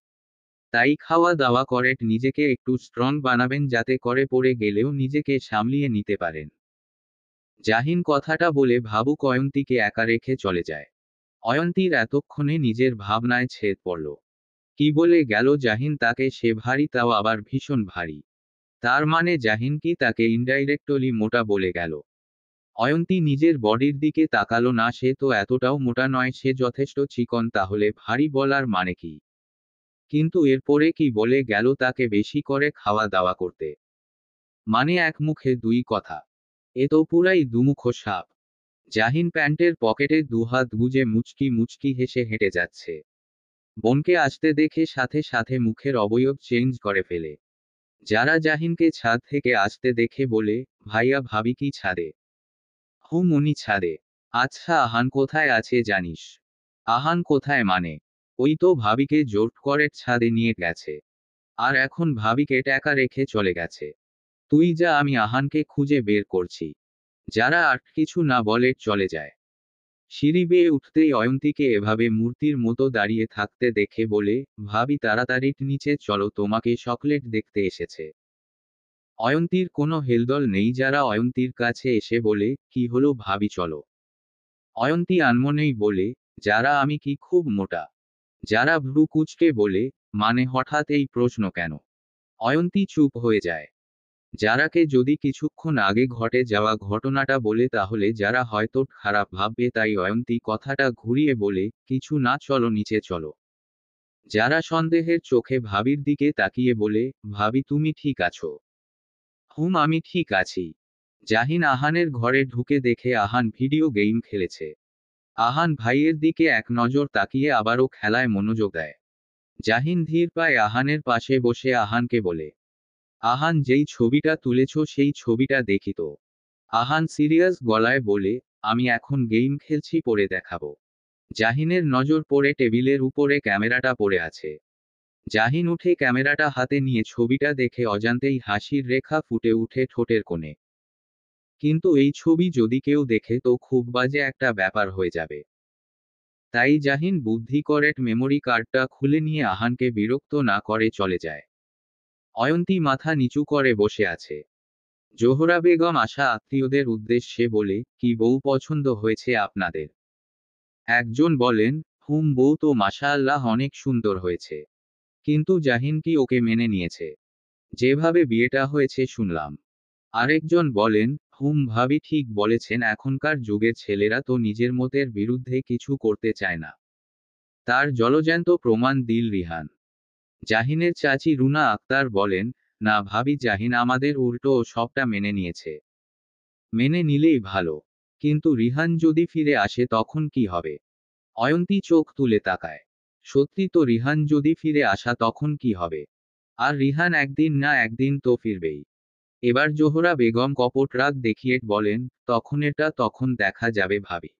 তাই খাওয়া দাওয়া করে নিজেকে একটু স্ট্রং বানাবেন, যাতে করে পড়ে গেলেও নিজেকে সামলিয়ে নিতে পারেন। জাহিন কথাটা বলে ভাবুক অয়ন্তীকে একা রেখে চলে যায়। অয়ন্তীর এতক্ষণে নিজের ভাবনায় ছেদ পড়ল। কি বলে গেল জাহিন তাকে সে ভারী, তাও আবার ভীষণ ভারী। তার মানে জাহিন কি তাকে ইনডাইরেক্টলি মোটা বলে গেল? অয়ন্তী নিজের বডির দিকে তাকালো না, সে তো এতটাও মোটা নয়, সে যথেষ্ট চিকন, তাহলে ভারী বলার মানে কি? কিন্তু এরপরে কি বলে গেল তাকে বেশি করে খাওয়া দাওয়া করতে? মানে এক মুখে দুই কথা। এ তো পুরাই দুমুখো সাপ। জাহিন প্যান্টের পকেটে দুহাত গুজে মুচকি মুচকি হেসে হেঁটে যাচ্ছে। বোনকে আসতে দেখে সাথে সাথে মুখের অবয়ব চেঞ্জ করে ফেলে। যারা জাহিনকে ছাদ থেকে আসতে দেখে বলে, ভাইয়া ভাবি কি ছাদে? হুম, উনি ছাদে। আচ্ছা, আহান কোথায় আছে জানিস? আহান কোথায় মানে? ওই তো ভাবিকে জোর করে ছাদে নিয়ে গেছে। আর এখন ভাবিকে একা রেখে চলে গেছে। তুই যা, আমি আহানকে খুঁজে বের করছি। যারা আর কিছু না বলে চলে যায়। সিঁড়ি বেয়ে উঠতেই অয়ন্তীকে এভাবে মূর্তির মতো দাঁড়িয়ে থাকতে দেখে বলে, ভাবি তাড়াতাড়ি নিচে চলো, তোমাকে চকলেট দেখতে এসেছে। অয়ন্তীর কোনো হেলদোল নেই, যারা অয়ন্তীর কাছে এসে বলে, কি হলো ভাবি চলো। অয়ন্তী আনমনেই বলে, যারা আমি কি খুব মোটা? যারা ভ্রু কুঁচকে বলে, মানে হঠাৎ এই প্রশ্ন কেন? অয়ন্তী চুপ হয়ে যায়। যারাকে যদি কিছুক্ষণ আগে ঘটে যাওয়া ঘটনাটা বলে তাহলে যারা হয়তো খারাপ ভাববে, তাই অয়ন্তী কথাটা ঘুরিয়ে বলে, কিছু না, চলো নিচে চলো। যারা সন্দেহের চোখে ভাবির দিকে তাকিয়ে বলে, ভাবি তুমি ঠিক আছো? হুম, আমি ঠিক আছি। জাহিন আহানের ঘরে ঢুকে দেখে আহান ভিডিও গেম খেলেছে। আহান ভাইয়ের দিকে এক নজর তাকিয়ে আবারও খেলায় মনোযোগ দেয়। জাহিন ধীর পায়ে আহানের পাশে বসে আহানকে বলে, আহান যেই ছবিটা তুলেছ সেই ছবিটা দেখি তো। আহান সিরিয়াস গলায় বলে, আমি এখন গেম খেলছি, পরে দেখাবো। জাহিনের নজর পড়ে টেবিলের উপরে ক্যামেরাটা পড়ে আছে। জাহিন উঠে ক্যামেরাটা হাতে নিয়ে ছবিটা দেখে অজান্তেই হাসির রেখা ফুটে উঠে ঠোঁটের কোণে। কিন্তু এই ছবি যদি কেউ দেখে তো খুব বাজে একটা ব্যাপার হয়ে যাবে। তাই জাহিন বুদ্ধি করে মেমোরি কার্ডটা খুলে নিয়ে আহানকে বিরক্ত না করে চলে যায়। অয়ন্তী মাথা নিচু করে বসে আছে। জোহরা বেগম আসা আত্মীয়দের উদ্দেশ্যে বলে, কি বউ পছন্দ হয়েছে আপনাদের? একজন বলেন, বউ তো মাশাআল্লাহ অনেক সুন্দর হয়েছে। কিন্তু জাহিন কি ওকে মেনে নিয়েছে? যেভাবে বিয়েটা হয়েছে শুনলাম। আরেকজন বলেন, ভাবি ঠিক বলেছেন, এখনকার যুগের ছেলেরা তো নিজের মতের বিরুদ্ধে কিছু করতে চায় না। তার জলজ্যান্ত প্রমাণ দিল রিহান। জাহিনের চাচি রুনা আক্তার বলেন, না ভাবি, জাহিন আমাদের উল্টো সবটা মেনে নিয়েছে। মেনে নিলেই ভালো। কিন্তু রিহান যদি ফিরে আসে তখন কি হবে? অয়ন্তী চোখ তুলে তাকায়। সত্যি তো, রিহান যদি ফিরে আসা তখন কি হবে? আর রিহান একদিন না একদিন তো ফিরবেই। এবার জোহরা বেগম কপট রাগ দেখিয়ে বলেন, তখন দেখা যাবে ভাবি।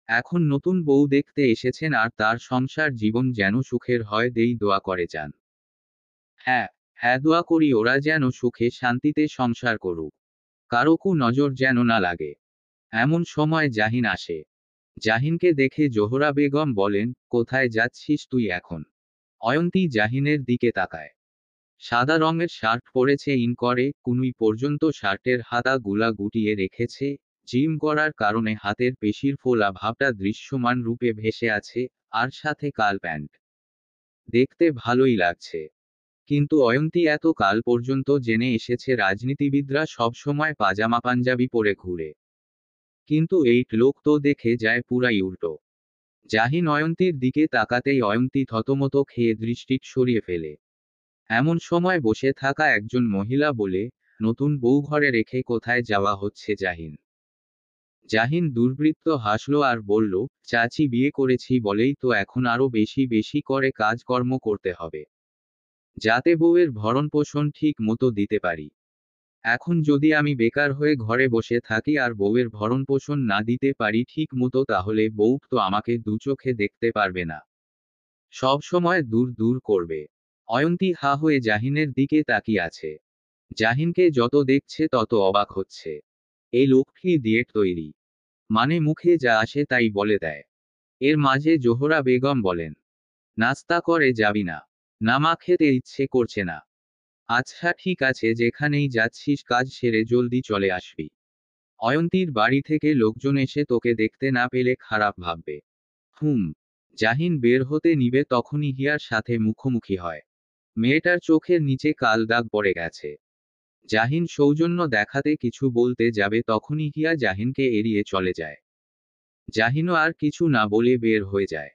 এখন নতুন বউ দেখতে এসেছেন আর তার সংসার জীবন যেন সুখের হয়, দেই দোয়া করে যান। হ্যাঁ, হ্যাঁ, দোয়া করি ওরা যেন সুখে শান্তিতে সংসার করুক। কারো নজর যেন না লাগে। এমন সময় জাহিন আসে। জাহিনকে দেখে জোহরা বেগম বলেন, কোথায় যাচ্ছিস তুই এখন? অয়ন্তী জাহিনের দিকে তাকায়। সাদা রঙের শার্ট পরেছে, ইন করে কুনুই পর্যন্ত শার্টের হাতা গুলা গুটিয়ে রেখেছে। জিম করার কারণে হাতের পেশির ফোলা ভাবটা দৃশ্যমান রূপে ভেসে আছে। আর সাথে কাল প্যান্ট। দেখতে ভালোই লাগছে। কিন্তু অয়ন্তী এত কাল পর্যন্ত জেনে এসেছে রাজনীতিবিদরা সব সময় পাজামা পাঞ্জাবি পরে ঘুরে। কিন্তু এই লোক তো দেখে যায় পুরাই উল্টো। জাহিন অয়ন্তীর দিকে তাকাতেই অয়ন্তী থতমত খেয়ে দৃষ্টি সরিয়ে ফেলে। এমন সময় বসে থাকা একজন মহিলা বলে, নতুন বউ ঘরে রেখে কোথায় যাওয়া হচ্ছে জাহিন? জাহিন দুর্বৃত্ত হাসল আর বলল, চাচি বিয়ে করেছি বলেই তো এখন আরো বেশি বেশি করে কাজকর্ম করতে হবে, যাতে বউয়ের ভরণ পোষণ ঠিক মতো দিতে পারি। এখন যদি আমি বেকার হয়ে ঘরে বসে থাকি আর বউয়ের ভরণ পোষণ না দিতে পারি ঠিক মতো, তাহলে বউ তো আমাকে দু চোখে দেখতে পারবে না, সব সময় দূর দূর করবে। অয়ন্তী হা হয়ে জাহিনের দিকে তাকিয়ে আছে। জাহিনকে যত দেখছে তত অবাক হচ্ছে। এই লোক কি দিয়েট তৈরি? মানে মুখে যা আসে তাই বলে দেয়। এর মাঝে জোহরা বেগম বলেন, নাস্তা করে যাবি না? নামা খেতে ইচ্ছে করছে না। আচ্ছা ঠিক আছে, যেখানেই যাচ্ছিস কাজ সেরে জলদি চলে আসবি। অয়ন্তীর বাড়ি থেকে লোকজন এসে তোকে দেখতে না পেলে খারাপ ভাববে। হুম। জাহিন বের হতে নিবে তখনই হিয়ার সাথে মুখোমুখি হয়। মেয়েটার চোখের নিচে কাল দাগ পড়ে গেছে। জাহিন সৌজন্য দেখাতে কিছু বলতে যাবে তখনই হিয়া জাহিনকে এড়িয়ে চলে যায়। জাহিনও আর কিছু না বলে বের হয়ে যায়।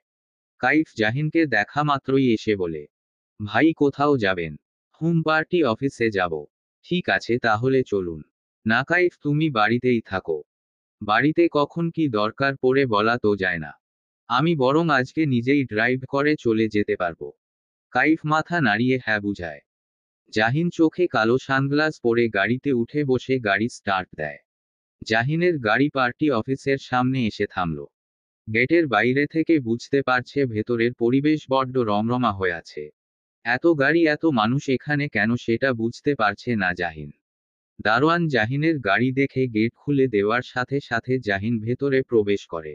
কাইফ জাহিনকে দেখা মাত্রই এসে বলে, ভাই কোথাও যাবেন? পার্টি অফিসে যাব। ঠিক আছে তাহলে চলুন। না কাইফ, তুমি বাড়িতেই থাকো। বাড়িতে কখন কি দরকার পড়ে বলা তো যায় না। আমি বরং আজকে নিজেই ড্রাইভ করে চলে যেতে পারবো। কাইফ মাথা নাড়িয়ে হ্যাঁ বুঝায়। জাহিন চোখে কালো সানগ্লাস পরে গাড়িতে উঠে বসে গাড়ি স্টার্ট দেয়। জাহিনের গাড়ি পার্টি অফিসের সামনে এসে থামল। গেটের বাইরে থেকে বুঝতে পারছে ভেতরের পরিবেশ বড্ড রমরমা হয়ে আছে। এত গাড়ি এত মানুষ এখানে কেন সেটা বুঝতে পারছে না জাহিন। দারোয়ান জাহিনের গাড়ি দেখে গেট খুলে দেওয়ার সাথে সাথে জাহিন ভেতরে প্রবেশ করে।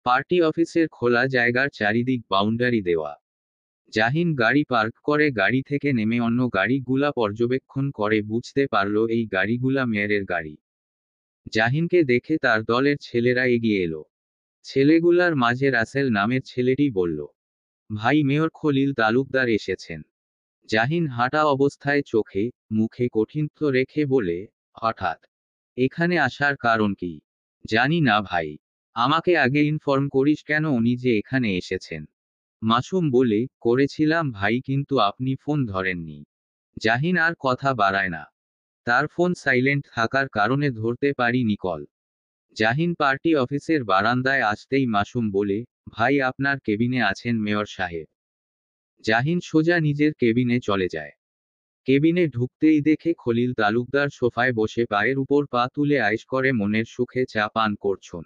পার্টি অফিসের খোলা জায়গার চারিদিক বাউন্ডারি দেওয়া। জাহিন গাড়ি পার্ক করে গাড়ি থেকে নেমে অন্য গাড়িগুলা পর্যবেক্ষণ করে বুঝতে পারল এই গাড়িগুলা মেয়রের গাড়ি। জাহিনকে দেখে তার দলের ছেলেরা এগিয়ে এলো। ছেলেগুলার মাঝে রাসেল নামের ছেলেটি বলল, ভাই মেয়র খলিল তালুকদার এসেছেন। জাহিন হাঁটা অবস্থায় চোখে মুখে কঠিনত্ব রেখে বলে, হঠাৎ এখানে আসার কারণ কি? জানি না ভাই। আমাকে আগে ইনফর্ম করিস কেন উনি যে এখানে এসেছেন? মাসুম বলে, করেছিলাম ভাই, কিন্তু আপনি ফোন ধরেননি। জাহিন আর কথা বাড়ায় না। তার ফোন সাইলেন্ট থাকার কারণে ধরতে পারিনি কল। জাহিন পার্টি অফিসের বারান্দায় আসতেই মাসুম বলে, ভাই আপনার কেবিনে আছেন মেয়র সাহেব। জাহিন সোজা নিজের কেবিনে চলে যায়। কেবিনে ঢুকতেই দেখে খলিল তালুকদার সোফায় বসে পায়ের উপর পা তুলে আয়েশ করে মনের সুখে চা পান করছেন।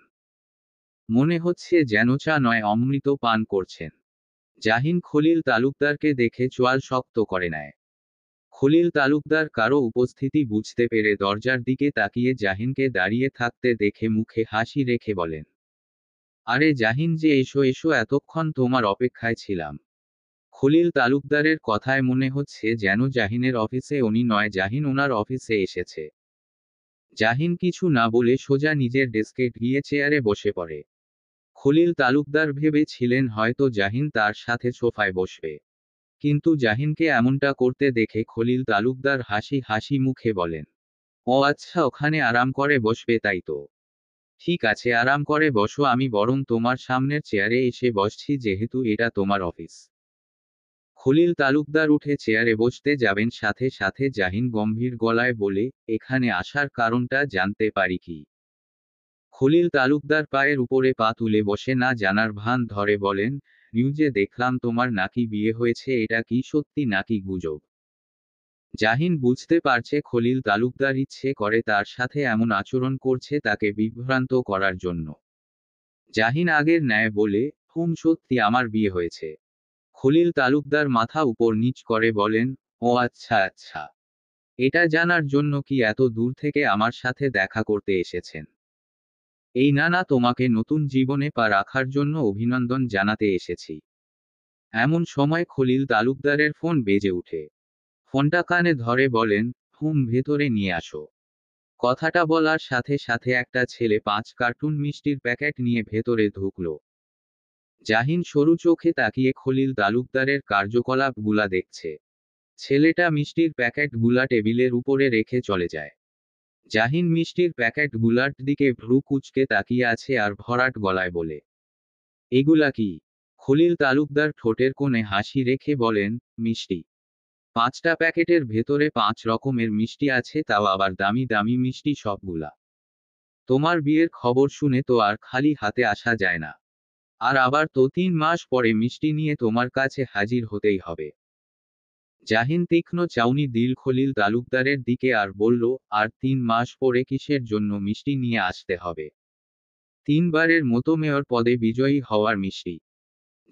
মনে হচ্ছে যেন চা নয় অমৃত পান করছেন। জাহিন খলিল তালুকদারকে দেখে চোয়াল শক্ত করে নেয়। খলিল তালুকদার কারো উপস্থিতি বুঝতে পেরে দরজার দিকে তাকিয়ে জাহিনকে দাঁড়িয়ে থাকতে দেখে মুখে হাসি রেখে বলেন, আরে জাহিন যে, এসো এসো, এতক্ষণ তোমার অপেক্ষায় ছিলাম। খলিল তালুকদারের কথায় মনে হচ্ছে যেন জাহিনের অফিসে উনি নয়, জাহিন ওনার অফিসে এসেছে। জাহিন কিছু না বলে সোজা নিজের ডেস্কে গিয়ে চেয়ারে বসে পড়ে। খলিল তালুকদার ভেবেছিলেন হয়তো জাহিন তার সাথে সোফায় বসবে, কিন্তু জাহিনকে এমনটা করতে দেখে খলিল তালুকদার হাসি হাসি মুখে বলেন, ও আচ্ছা, ওখানে আরাম করে বসবে তাই তো। ঠিক আছে, আরাম করে বসো, আমি বরং তোমার সামনের চেয়ারে এসে বসছি যেহেতু এটা তোমার অফিস। খলিল তালুকদার উঠে চেয়ারে বসতে যাবেন, সাথে সাথে জাহিন গম্ভীর গলায় বলে, এখানে আসার কারণটা জানতে পারি কি? খলিল তালুকদার পায়ের উপরে পা তুলে বসে না জানার ভান ধরে বলেন, নিউজে দেখলাম তোমার নাকি বিয়ে হয়েছে, এটা কি সত্যি নাকি গুজব? জাহিন বুঝতে পারছে খলিল তালুকদার ইচ্ছে করে তার সাথে এমন আচরণ করছে তাকে বিভ্রান্ত করার জন্য। জাহিন আগের ন্যায় বলে, সত্যি আমার বিয়ে হয়েছে। খলিল তালুকদার মাথা উপর নিচ করে বলেন, ও আচ্ছা আচ্ছা। এটা জানার জন্য কি এত দূর থেকে আমার সাথে দেখা করতে এসেছেন? এই না না, তোমাকে নতুন জীবনে পা রাখার জন্য অভিনন্দন জানাতে এসেছি। এমন সময় খলিল তালুকদারের ফোন বেজে উঠে। ফোনটা কানে ধরে বলেন, ভেতরে নিয়ে আসো। কথাটা বলার সাথে সাথে একটা ছেলে 5 কার্টুন মিষ্টির প্যাকেট নিয়ে ভেতরে ঢুকলো। জাহিন সরু চোখে তাকিয়ে খলিল তালুকদারের কার্যকলাপগুলা দেখছে। ছেলেটা মিষ্টির প্যাকেটগুলা টেবিলের উপরে রেখে চলে যায়। জাহিন মিষ্টির প্যাকেটগুলার দিকে ভ্রু কুঁচকে তাকিয়ে আছে আর ভরাট গলায় বলে, এগুলা কি? খলিল তালুকদার ঠোঁটের কোণে হাসি রেখে বলেন, মিষ্টি। 5টা প্যাকেটের ভেতরে 5 রকমের মিষ্টি আছে, তাও আবার দামি দামি মিষ্টি সবগুলা। তোমার বিয়ের খবর শুনে তো আর খালি হাতে আসা যায় না। আর আবার তো 3 মাস পরে মিষ্টি নিয়ে তোমার কাছে হাজির হতেই হবে। জাহিন তীক্ষ্ণ চাউনি দিল খলিল তালুকদারের দিকে আর বলল, আর 3 মাস পরে কিসের জন্য মিষ্টি নিয়ে আসতে হবে? 3বারের মতো মেয়র পদে বিজয়ী হওয়ার মিষ্টি।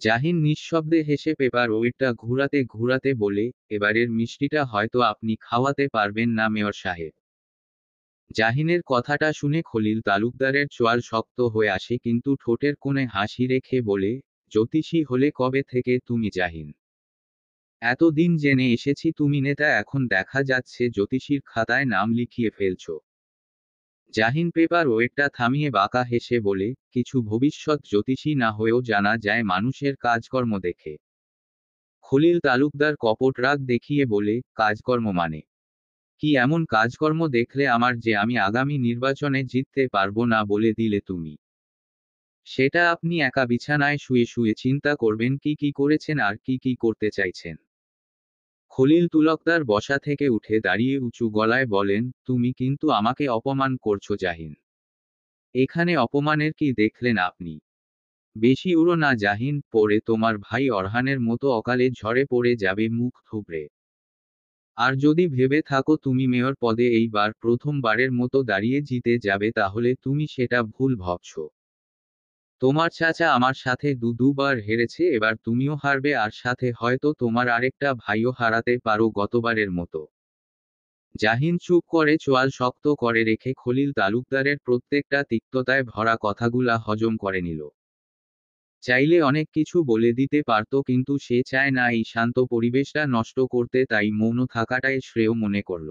জাহিন নিঃশব্দে হেসে পেপার ওয়েটটা ঘুরাতে ঘুরাতে বলে, এবারের মিষ্টিটা হয়তো আপনি খাওয়াতে পারবেন না মেয়র সাহেব। জাহিনের কথাটা শুনে খলিল তালুকদারের চোয়াল শক্ত হয়ে আসে, কিন্তু ঠোঁটের কোণে হাসি রেখে বলে, জ্যোতিষী হলে কবে থেকে তুমি জাহিন? এতদিন জেনে এসেছি তুমি নেতা, এখন দেখা যাচ্ছে জ্যোতিষীর খাতায় নাম লিখিয়ে ফেলছো। জাহিন পেপার ওয়েটটা থামিয়ে বাঁকা হেসে বলে, কিছু ভবিষ্যৎ জ্যোতিষী না হয়েও জানা যায় মানুষের কাজকর্ম দেখে। খলিল তালুকদার কপট রাগ দেখিয়ে বলে, কাজকর্ম মানে কি? এমন কাজকর্ম দেখলে আমার যে আমি আগামী নির্বাচনে জিততে পারবো না বলে দিলে তুমি? সেটা আপনি একা বিছানায় শুয়ে শুয়ে চিন্তা করবেন কি কি করেছেন আর কি কি করতে চাইছেন। খলিল তুলকদার বসা থেকে উঠে দাঁড়িয়ে উঁচু গলায় বলেন, তুমি কিন্তু আমাকে অপমান করছো জাহিন। এখানে অপমানের কি দেখলেন আপনি? বেশি উড়ো না জাহিন, পরে তোমার ভাই অরহানের মতো অকালে ঝড়ে পড়ে যাবে মুখ থুবড়ে। আর যদি ভেবে থাকো তুমি মেয়র পদে এইবার প্রথমবারের মতো দাঁড়িয়ে জিতে যাবে, তাহলে তুমি সেটা ভুল ভাবছো। তোমার চাচা আমার সাথে দুবার হেরেছে, এবার তুমিও হারবে, আর সাথে হয়তো তোমার আরেকটা ভাইও হারাতে পারো গতবারের মতো। জাহিন চুপ করে চোয়াল শক্ত করে রেখে খলিল তালুকদারের প্রত্যেকটা তিক্ততায় ভরা কথাগুলা হজম করে নিল। চাইলে অনেক কিছু বলে দিতে পারত, কিন্তু সে চায় না এই শান্ত পরিবেশটা নষ্ট করতে, তাই মৌন থাকাটাই শ্রেয় মনে করল।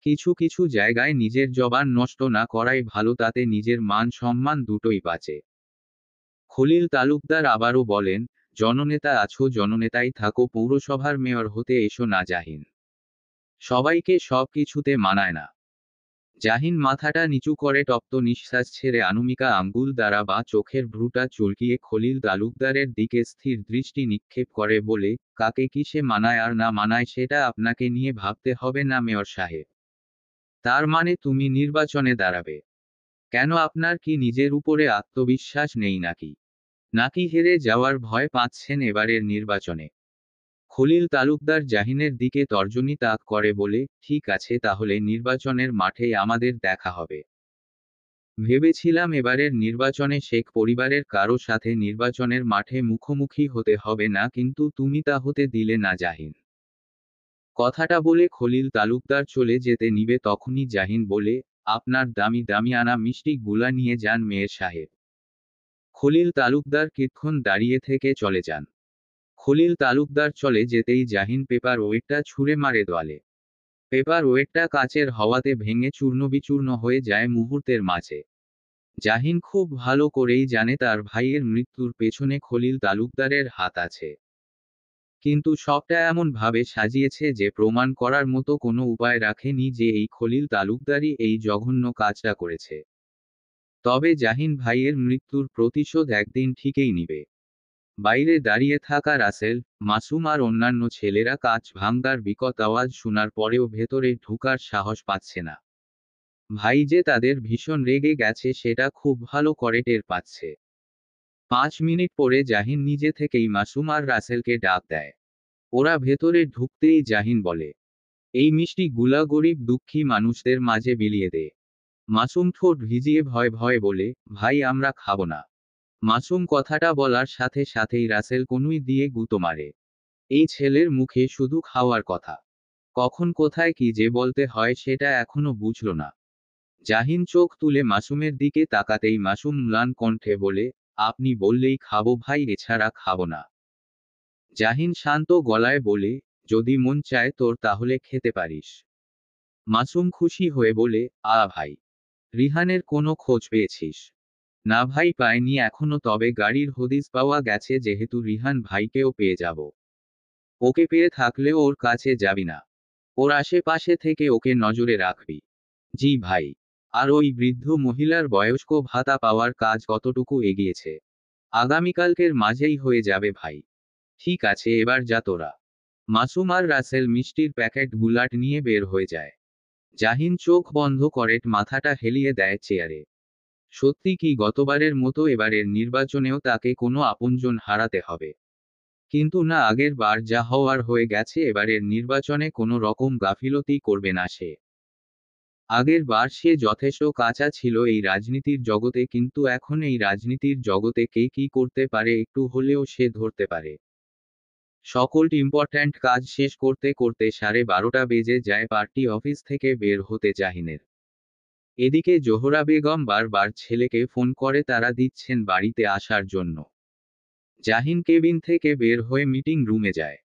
কিছু কিছু জায়গায় নিজের জবান নষ্ট না করাই ভালো, তাতে নিজের মান সম্মান দুটোই বাঁচে। খলিল তালুকদার আবারও বলেন, জননেতা আছো, জননেতাই থাকো, পৌরসভার মেয়র হতে এসো না জাহিন। সবাইকে সব কিছুতে মানায় না। জাহিন মাথাটা নিচু করে তপ্ত নিঃশ্বাস ছেড়ে আনুমিকা আঙ্গুল দ্বারা বা চোখের ভ্রুটা চুলকিয়ে খলিল তালুকদারের দিকে স্থির দৃষ্টি নিক্ষেপ করে বলে, কাকে কিসে মানায় আর না মানায় সেটা আপনাকে নিয়ে ভাবতে হবে না মেয়র সাহেব। তার মানে তুমি নির্বাচনে দাঁড়াবে? কেন, আপনার কি নিজের উপরে আত্মবিশ্বাস নেই নাকি? নাকি হেরে যাওয়ার ভয় পাচ্ছেন এবারের নির্বাচনে? খলিল তালুকদার জাহিনের দিকে তর্জনী তাক করে বলে, ঠিক আছে, তাহলে নির্বাচনের মাঠেই আমাদের দেখা হবে। ভেবেছিলাম এবারের নির্বাচনে শেখ পরিবারের কারো সাথে নির্বাচনের মাঠে মুখোমুখি হতে হবে না, কিন্তু তুমি তা হতে দিলে না জাহিন। কথাটা বলে খলিল তালুকদার চলে যেতে নিবে তখনই জাহিন বলে, আপনার দামি দামি আনা মিষ্টি গুলা নিয়ে যান মেয়ের সাহেব। খলিল তালুকদার কিছুক্ষণ দাঁড়িয়ে থেকে চলে যান। খলিল তালুকদার চলে যেতেই জাহিন পেপার ওয়েটটা ছুঁড়ে মারে দেওয়ালে। পেপার ওয়েটটা কাচের হাওয়াতে ভেঙে চূর্ণবিচূর্ণ হয়ে যায় মুহূর্তের মাঝে। জাহিন খুব ভালো করেই জানে তার ভাইয়ের মৃত্যুর পেছনে খলিল তালুকদারের হাত আছে। কিন্তু সবটা এমন ভাবে সাজিয়েছে যে প্রমাণ করার মতো কোনো উপায় রাখেনি যে এই খলিল তালুকদারই এই জঘন্য কাজটা করেছে। তবে জাহিন ভাইয়ের মৃত্যুর প্রতিশোধ একদিন ঠিকই নিবে। বাইরে দাঁড়িয়ে থাকা রাসেল, মাসুম আর অন্যান্য ছেলেরা কাঁচ ভাঙার বিকট আওয়াজ শোনার পরেও ভেতরে ঢুকার সাহস পাচ্ছে না। ভাই যে তাদের ভীষণ রেগে গেছে সেটা খুব ভালো করে টের পাচ্ছে। 5 মিনিট পরে জাহিন নিজে থেকেই মাসুম আর রাসেলকে ডাক দেয়। ওরা ভেতরে ঢুকতেই জাহিন বলে, এই মিষ্টি গুলা গরিব দুঃখী মানুষদের মাঝে বিলিয়ে দে। মাসুম ঠোঁট ভিজিয়ে ভয়ে ভয়ে বলে, ভাই আমরা খাবো না। মাসুম কথাটা বলার সাথে সাথেই রাসেল কনুই দিয়ে গুঁতো মারে। এই ছেলের মুখে শুধু খাওয়ার কথা, কখন কোথায় কি যে বলতে হয় সেটা এখনো বুঝল না। জাহিন চোখ তুলে মাসুমের দিকে তাকাতেই মাসুম ম্লান কণ্ঠে বলে, আপনি বললেই খাবো ভাই, এছাড়া খাবো না। জাহিন শান্ত গলায় বলে, যদি মন চায় তোর তাহলে খেতে পারিস। মাসুম খুশি হয়ে বলে, ভাই, রিহানের কোনো খোঁজ পেয়েছিস? না ভাই পাইনি এখনো, তবে গাড়ির হদিস পাওয়া গেছে, যেহেতু রিহান ভাইকেও পেয়ে যাব। ওকে পেয়ে থাকলে ওর কাছে যাবি না, ওর আশেপাশে থেকে ওকে নজরে রাখবি। জি ভাই। আর ওই বৃদ্ধ মহিলার বয়স্ক ভাতা পাওয়ার কাজ কতটুকু এগিয়েছে? আগামীকালকের মাঝেই হয়ে যাবে ভাই। ঠিক আছে, এবার যা তোরা। মাসুম আর রাসেল মিষ্টির প্যাকেট গুলাট নিয়ে বের হয়ে যায়। জাহিন চোখ বন্ধ করে মাথাটা হেলিয়ে দেয় চেয়ারে। সত্যি কি গতবারের মতো এবারের নির্বাচনেও তাকে কোনো আপনজন হারাতে হবে? কিন্তু না, আগের বার যা হওয়ার হয়ে গেছে, এবারের নির্বাচনে কোনো রকম গাফিলতি করবে না সে। আগের বার সে যথেষ্ট কাঁচা ছিল এই রাজনীতির জগতে, কিন্তু এখন এই রাজনীতির জগতে কে কি করতে পারে একটু হলেও সে ধরতে পারে। সকল ইম্পর্ট্যান্ট কাজ শেষ করতে করতে 12:30 বেজে যায় পার্টি অফিস থেকে বের হতে জাহিনের। এদিকে জোহরা বেগম বারবার ছেলেকে ফোন করে তারা দিচ্ছেন বাড়িতে আসার জন্য। জাহিন কেবিন থেকে বের হয়ে মিটিং রুমে যায়।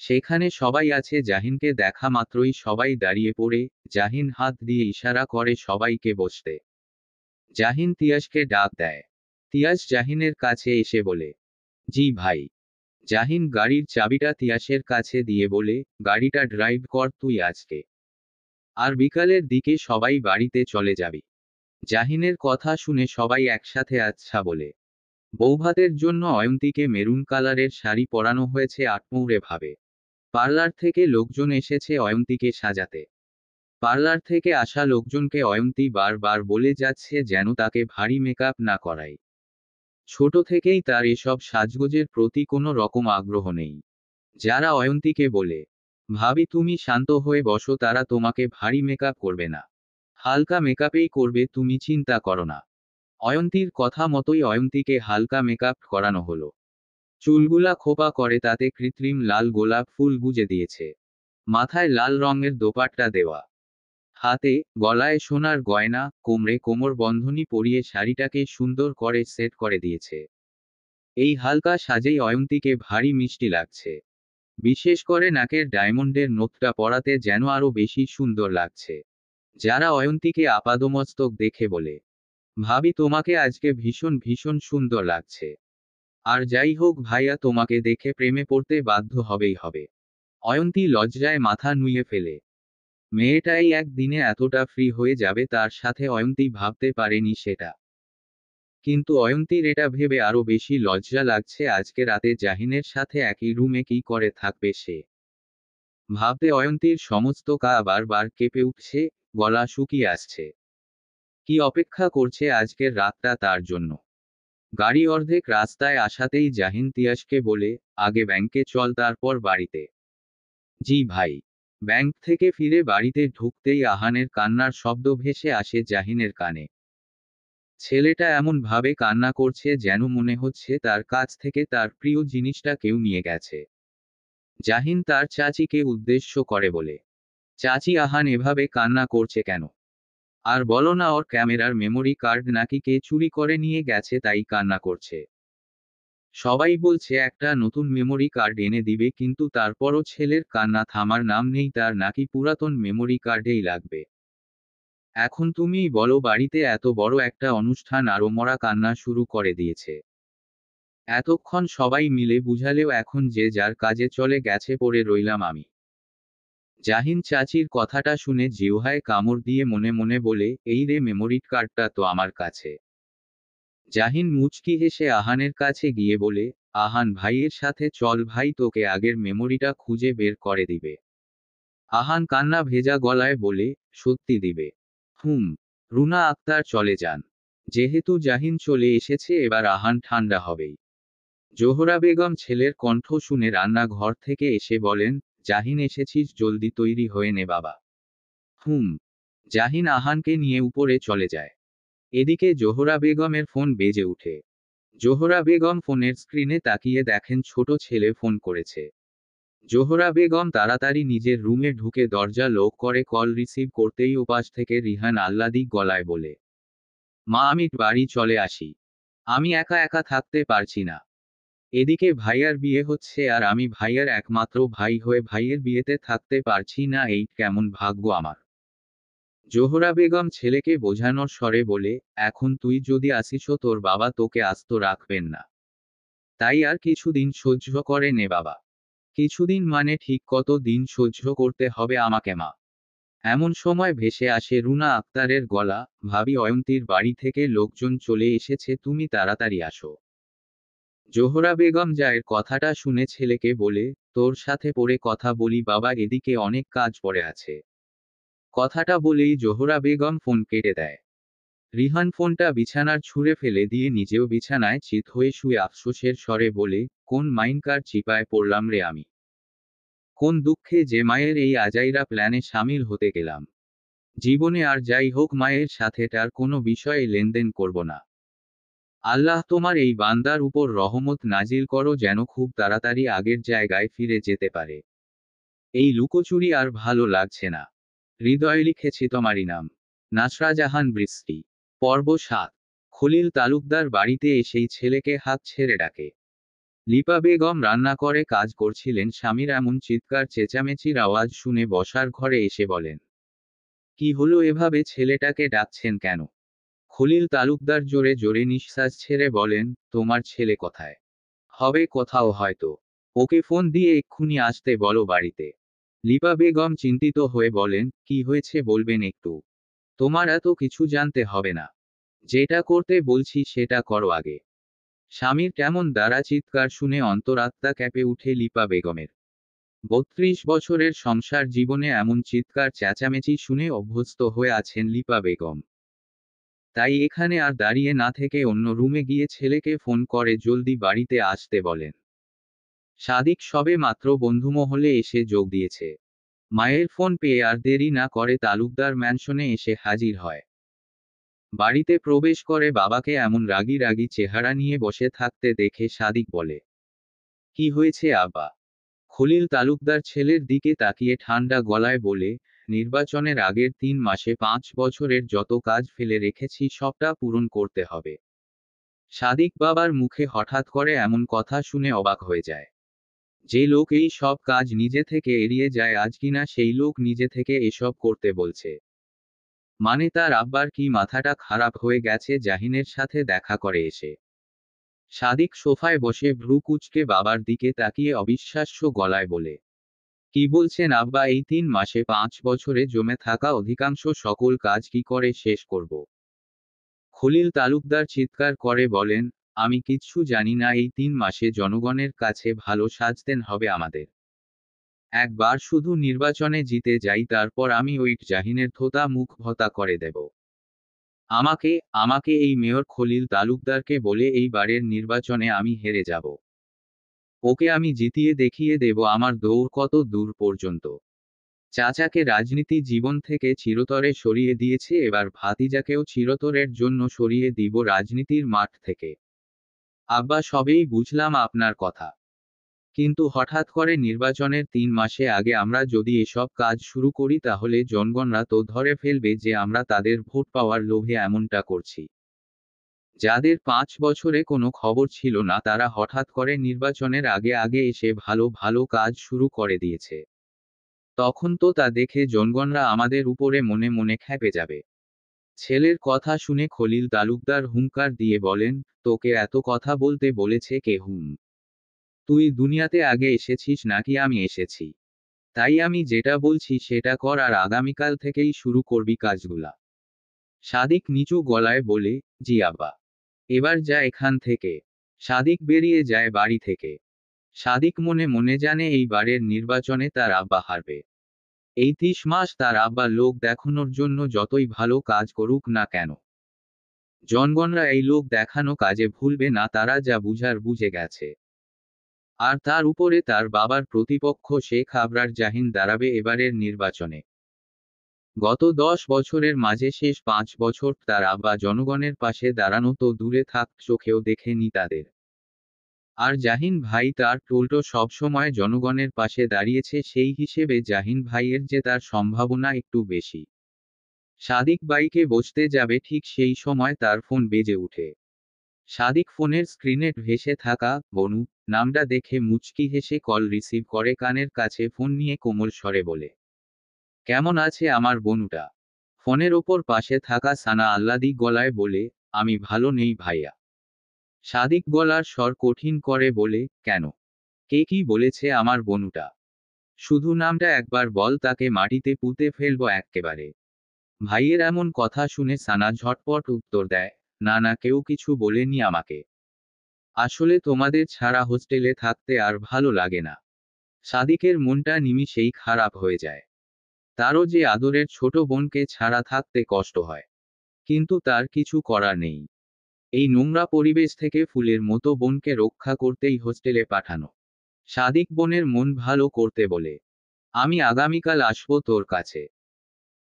সেখানে সবাই আছে, জাহিনকে দেখা মাত্রই সবাই দাঁড়িয়ে পড়ে। জাহিন হাত দিয়ে ইশারা করে সবাইকে বসতে। জাহিন তিয়াসকে ডাক দেয়। তিয়াস জাহিনের কাছে এসে বলে, জি ভাই। জাহিন গাড়ির চাবিটা তিয়াসের কাছে দিয়ে বলে, গাড়িটা ড্রাইভ কর তুই আজকে, আর বিকালের দিকে সবাই বাড়িতে চলে যাবি। জাহিনের কথা শুনে সবাই একসাথে আচ্ছা বলে। বৌভাতের জন্য অয়ন্তীকে মেরুন কালারের শাড়ি পরানো হয়েছে আটমৌরে ভাবে। পার্লার থেকে লোকজন এসেছে অয়ন্তীকে সাজাতে। পার্লার থেকে আসা লোকজনকে অয়ন্তী বারবার বলে যাচ্ছে যেন তাকে ভারী মেকআপ না করায়। ছোট থেকেই তার এসব সাজগোজের প্রতি কোনো রকম আগ্রহ নেই। যারা অয়ন্তীকে বলে, ভাবি তুমি শান্ত হয়ে বসো, তারা তোমাকে ভারী মেকআপ করবে না, হালকা মেকআপেই করবে, তুমি চিন্তা করো না। অয়ন্তীর কথা মতোই অয়ন্তীকে হালকা মেকআপ করানো হলো। চুলগুলা খোপা করে তাতে কৃত্রিম লাল গোলাপ ফুল গুজে দিয়েছে। মাথায় লাল রঙের দোপাট্টা দেওয়া। হাতে, গলায় সোনার গয়না, কোমরে কোমর বন্ধনী পরিয়ে শাড়িটাকে সুন্দর করে সেট করে দিয়েছে। এই হালকা সাজেই অয়ন্তীকে ভারী মিষ্টি লাগছে। বিশেষ করে নাকের ডায়মন্ডের নথটা পরাতে যেন আরো বেশি সুন্দর লাগছে। যারা অয়ন্তীকে আপাদমস্তক দেখে বলে, ভাবি তোমাকে আজকে ভীষণ ভীষণ সুন্দর লাগছে। আর যাই হোক ভাইয়া, তোমাকে দেখে প্রেমে পড়তে বাধ্য হবেই হবে। অয়ন্তী লজ্জায় মাথা নুয়ে ফেলে। মেয়েটাই একদিনে এতটা ফ্রি হয়ে যাবে তার সাথে অয়ন্তী ভাবতে পারেনি সেটা। কিন্তু অয়ন্তীর এটা ভেবে আরো বেশি লজ্জা লাগছে, আজকে রাতে জাহিনের সাথে একই রুমে কি করে থাকবে সে। ভাবতে অয়ন্তীর সমস্ত গা বারবার কেঁপে উঠছে, গলা শুকিয়ে আসছে। কি অপেক্ষা করছে আজকের রাতটা তার জন্য। গাড়ি অর্ধেক রাস্তায় আসাতেই জাহিন তিয়াসকে বলে, আগে ব্যাংকে চল তারপর বাড়িতে। জি ভাই। ব্যাংক থেকে ফিরে বাড়িতে ঢুকতেই আহানের কান্নার শব্দ ভেসে আসে জাহিনের কানে। ছেলেটা এমন ভাবে কান্না করছে যেন মনে হচ্ছে তার কাছ থেকে তার প্রিয় জিনিসটা কেউ নিয়ে গেছে। জাহিন তার চাচিকে উদ্দেশ্য করে বলে, চাচি আহান এভাবে কান্না করছে কেন? আর বলো না ওর ক্যামেরার মেমোরি কার্ড নাকি কে চুরি করে নিয়ে গেছে তাই কান্না করছে। সবাই বলছে একটা নতুন মেমোরি কার্ড এনে দিবে, কিন্তু তারপরও ছেলের কান্না থামার নাম নেই, তার নাকি পুরাতন মেমোরি কার্ডেই লাগবে। এখন তুমিই বলো, বাড়িতে এত বড় একটা অনুষ্ঠান আরও মরা কান্না শুরু করে দিয়েছে। এতক্ষণ সবাই মিলে বুঝালেও এখন যে যার কাজে চলে গেছে, পড়ে রইলাম আমি। জাহিন চাচির কথাটা শুনে জিহ্বায় কামড় দিয়ে মনে মনে বলে, এই রে, মেমোরি কার্ডটা তো আমার কাছে। জাহিন মুচকি হেসে আহানের কাছে গিয়ে বলে, আহান ভাইয়ের সাথে চল ভাই, তোকে আগের মেমোরিটা খুঁজে বের করে দিবে। আহান কান্না ভেজা গলায় বলে, সত্যি দিবে? হুম। রুনা আক্তার চলে যান। যেহেতু জাহিন চলে এসেছে, এবার আহান ঠান্ডা হবেই। জোহরা বেগম ছেলের কণ্ঠ শুনে রান্নাঘর থেকে এসে বলেন, জাহিন এসেছিস, জলদি তৈরি হয়ে নে বাবা। হুম। জাহিন আহানকে নিয়ে উপরে চলে যায়। এদিকে জোহরা বেগমের ফোন বেজে উঠে। জোহরা বেগম ফোনের স্ক্রিনে তাকিয়ে দেখেন ছোট ছেলে ফোন করেছে। জোহরা বেগম তাড়াতাড়ি নিজের রুমে ঢুকে দরজা লক করে কল রিসিভ করতেই ওপাশ থেকে রিহান আহ্লাদি গলায় বলে, মা আমি বাড়ি চলে আসি। আমি একা একা থাকতে পারছি না। এদিকে ভাইয়ার বিয়ে হচ্ছে আর আমি ভাইয়ার একমাত্র ভাই হয়ে ভাইয়ের বিয়েতে থাকতে পারছি না, এই কেমন ভাগ্য আমার। জোহরা বেগম ছেলেকে বোঝানোর স্বরে বলে, এখন তুই যদি আসিসও তোর বাবা তোকে আস্ত রাখবেন না। তাই আর কিছুদিন সহ্য করে নে বাবা। কিছুদিন মানে ঠিক কত দিন সহ্য করতে হবে আমাকে মা? এমন সময় ভেসে আসে রুনা আক্তারের গলা, ভাবি অয়ন্তীর বাড়ি থেকে লোকজন চলে এসেছে, তুমি তাড়াতাড়ি আসো। জোহরা বেগম জায়ের কথাটা শুনে ছেলেকে বলে, তোর সাথে পরে কথা বলি বাবা, এদিকে অনেক কাজ পড়ে আছে। কথাটা বলেই জোহরা বেগম ফোন কেটে দেয়। রিহান ফোনটা বিছানার ছুঁড়ে ফেলে দিয়ে নিজেও বিছানায় চিত হয়ে শুয়ে আফসোসের স্বরে বলে, কোন মাইনকার চিপায় পড়লাম রে আমি। কোন দুঃখে যে মায়ের এই আজাইরা প্ল্যানে সামিল হতে গেলাম। জীবনে আর যাই হোক মায়ের সাথে তার কোনো বিষয়ে লেনদেন করব না। আল্লাহ তোমার এই বান্দার উপর রহমত নাজিল করো, যেন খুব তাড়াতাড়ি আগের জায়গায় ফিরে যেতে পারে। এই লুকোচুরি আর ভালো লাগছে না। হৃদয়ে লিখেছি তোমারই নাম। নাসরা জাহান বৃষ্টি। পর্ব 7। খলিল তালুকদার বাড়িতে এসেই ছেলেকে হাত ছেড়ে ডাকে। লিপা বেগম রান্না করে কাজ করছিলেন, স্বামীর এমন চিৎকার চেঁচামেচির আওয়াজ শুনে বসার ঘরে এসে বলেন, কি হলো, এভাবে ছেলেটাকে ডাকছেন কেন? খলিল তালুকদার জোরে জোরে নিঃশ্বাস ছেড়ে বলেন, তোমার ছেলে কোথায়? হবে কোথাও হয়তো। ওকে ফোন দিয়ে এক্ষুনি আসতে বলো বাড়িতে। লিপা বেগম চিন্তিত হয়ে বলেন, কি হয়েছে বলবেন একটু? তোমার এত কিছু জানতে হবে না। যেটা করতে বলছি সেটা করো আগে। স্বামীর কেমন দাঁড়া চিৎকার শুনে অন্তরাত্মা কেঁপে উঠে লিপা বেগমের। ৩২ বছরের সংসার জীবনে এমন চিৎকার চেঁচামেচি শুনে অভ্যস্ত হয়ে আছেন লিপা বেগম। তাই এখানে আর দাঁড়িয়ে না থেকে অন্য রুমে গিয়ে ছেলেকে ফোন করে জলদি বাড়িতে আসতে বলেন। সাদিক সবে মাত্র বন্ধুমহলে এসে যোগ দিয়েছে। মায়ের ফোন পেয়ে আর দেরি না করে তালুকদার ম্যানশনে এসে হাজির হয়। বাড়িতে প্রবেশ করে বাবাকে এমন রাগী রাগী চেহারা নিয়ে বসে থাকতে দেখে সাদিক বলে, কি হয়েছে আব্বা? খলিল তালুকদার ছেলের দিকে তাকিয়ে ঠান্ডা গলায় বলে, নির্বাচনের আগের ৩ মাসে ৫ বছরের যত কাজ ফেলে রেখেছি সবটা পূরণ করতে হবে। সাদিক বাবার মুখে হঠাৎ করে এমন কথা শুনে অবাক হয়ে যায়। যে লোক এই সব কাজ নিজে থেকে এড়িয়ে যায়, আজ কিনা সেই লোক নিজে থেকে এসব করতে বলছে। মানে তার আব্বার কি মাথাটা খারাপ হয়ে গেছে? জাহিনের সাথে দেখা করে এসে সাদিক সোফায় বসে ভ্রু কুঁচকে বাবার দিকে তাকিয়ে অবিশ্বাস্য গলায় বলে, কি বলছেন আব্বা? এই ৩ মাসে ৫ বছরে জমে থাকা অধিকাংশ সকল কাজ কি করে শেষ করব? খলিল তালুকদার চিৎকার করে বলেন, আমি কিচ্ছু জানি না, এই ৩ মাসে জনগণের কাছে ভালো সাজতেন হবে আমাদের। একবার শুধু নির্বাচনে জিতে যাই, তারপর আমি ওই জাহিনের থোতা মুখ ভতা করে দেব। আমাকে আমাকে এই মেয়র খলিল তালুকদারকে বলে এই বারের নির্বাচনে আমি হেরে যাব। ওকে আমি জিতিয়ে দেখিয়ে দেব আমার দৌড় কত দূর পর্যন্ত। চাচাকে রাজনীতি জীবন থেকে চিরতরে সরিয়ে দিয়েছে, এবার ভাতিজাকেও চিরতরের জন্য সরিয়ে দিব রাজনীতির মাঠ থেকে। আব্বা সবেই বুঝলাম আপনার কথা। কিন্তু হঠাৎ করে নির্বাচনের 3 মাসে আগে আমরা যদি এসব কাজ শুরু করি তাহলে জনগণরা তো ধরে ফেলবে যে আমরা তাদের ভোট পাওয়ার লোভে এমনটা করছি। যাদের 5 বছরে কোনো খবর ছিল না তারা হঠাৎ করে নির্বাচনের আগে আগে এসে ভালো ভালো কাজ শুরু করে দিয়েছে। তখন তো তা দেখে জনগণরা আমাদের উপরে মনে মনে ক্ষেপে যাবে। ছেলের কথা শুনে খলিল তালুকদার হুংকার দিয়ে বলেন, তোকে এত কথা বলতে বলেছে কে? তুই দুনিয়াতে আগে এসেছিস নাকি আমি এসেছি? তাই আমি যেটা বলছি সেটা কর আর আগামীকাল থেকেই শুরু করবি কাজগুলা। সাদিক নিচু গলায় বলে, জি আব্বা। এবার যা এখান থেকে। সাদিক বেরিয়ে যায় বাড়ি থেকে। সাদিক মনে মনে জানে এইবারের নির্বাচনে তার আব্বা হারবে। এই 30 মাস তার আব্বা লোক দেখানোর জন্য যতই ভালো কাজ করুক না কেন, জনগণরা এই লোক দেখানো কাজে ভুলবে না, তারা যা বুঝার বুঝে গেছে। আর তার উপরে তার বাবার প্রতিপক্ষ শেখ আবরার জাহিন দাঁড়াবে এবারের নির্বাচনে। গত 10 বছরের মাঝে শেষ 5 বছর তার আব্বা জনগণের পাশে দাঁড়ানো তো দূরে থাক, চোখেও দেখেনি তাদের। আর জাহিন ভাই তার উল্টো সবসময় জনগণের পাশে দাঁড়িয়েছে, সেই হিসেবে জাহিন ভাইয়ের জেতার সম্ভাবনা একটু বেশি। সাদিক বাইকে বসতে যাবে ঠিক সেই সময় তার ফোন বেজে ওঠে। সাদিক ফোনের স্ক্রিনে ভেসে থাকা বনু নামটা দেখে মুচকি হেসে কল রিসিভ করে, কানের কাছে ফোন নিয়ে কোমল স্বরে বলে, কেমন আছে আমার বনুটা? ফোনের ওপর পাশে থাকা সানা আহ্লাদি গলায় বলে, আমি ভালো নেই ভাইয়া। সাদিক গলার স্বর কঠিন করে বলে, কেন? কে কি বলেছে আমার বনুটা? শুধু নামটা একবার বল, তাকে মাটিতে পুঁতে ফেলবো এক্কেবারে। ভাইয়ের এমন কথা শুনে সানা ঝটপট উত্তর দেয়, না না, কেউ কিছু বলেনি আমাকে। আসলে তোমাদের ছাড়া হোস্টেলে থাকতে আর ভালো লাগে না। সাদিকের মনটা নিমিষেই খারাপ হয়ে যায়। তারও যে আদরের ছোট বোনকে ছাড়া থাকতে কষ্ট হয়। কিন্তু তার কিছু করার নেই। এই নোংরা পরিবেশ থেকে ফুলের মতো বোনকে রক্ষা করতেই হোস্টেলে পাঠানো। সাদিক বোনের মন ভালো করতে বলে, আমি আগামীকাল আসবো তোর কাছে।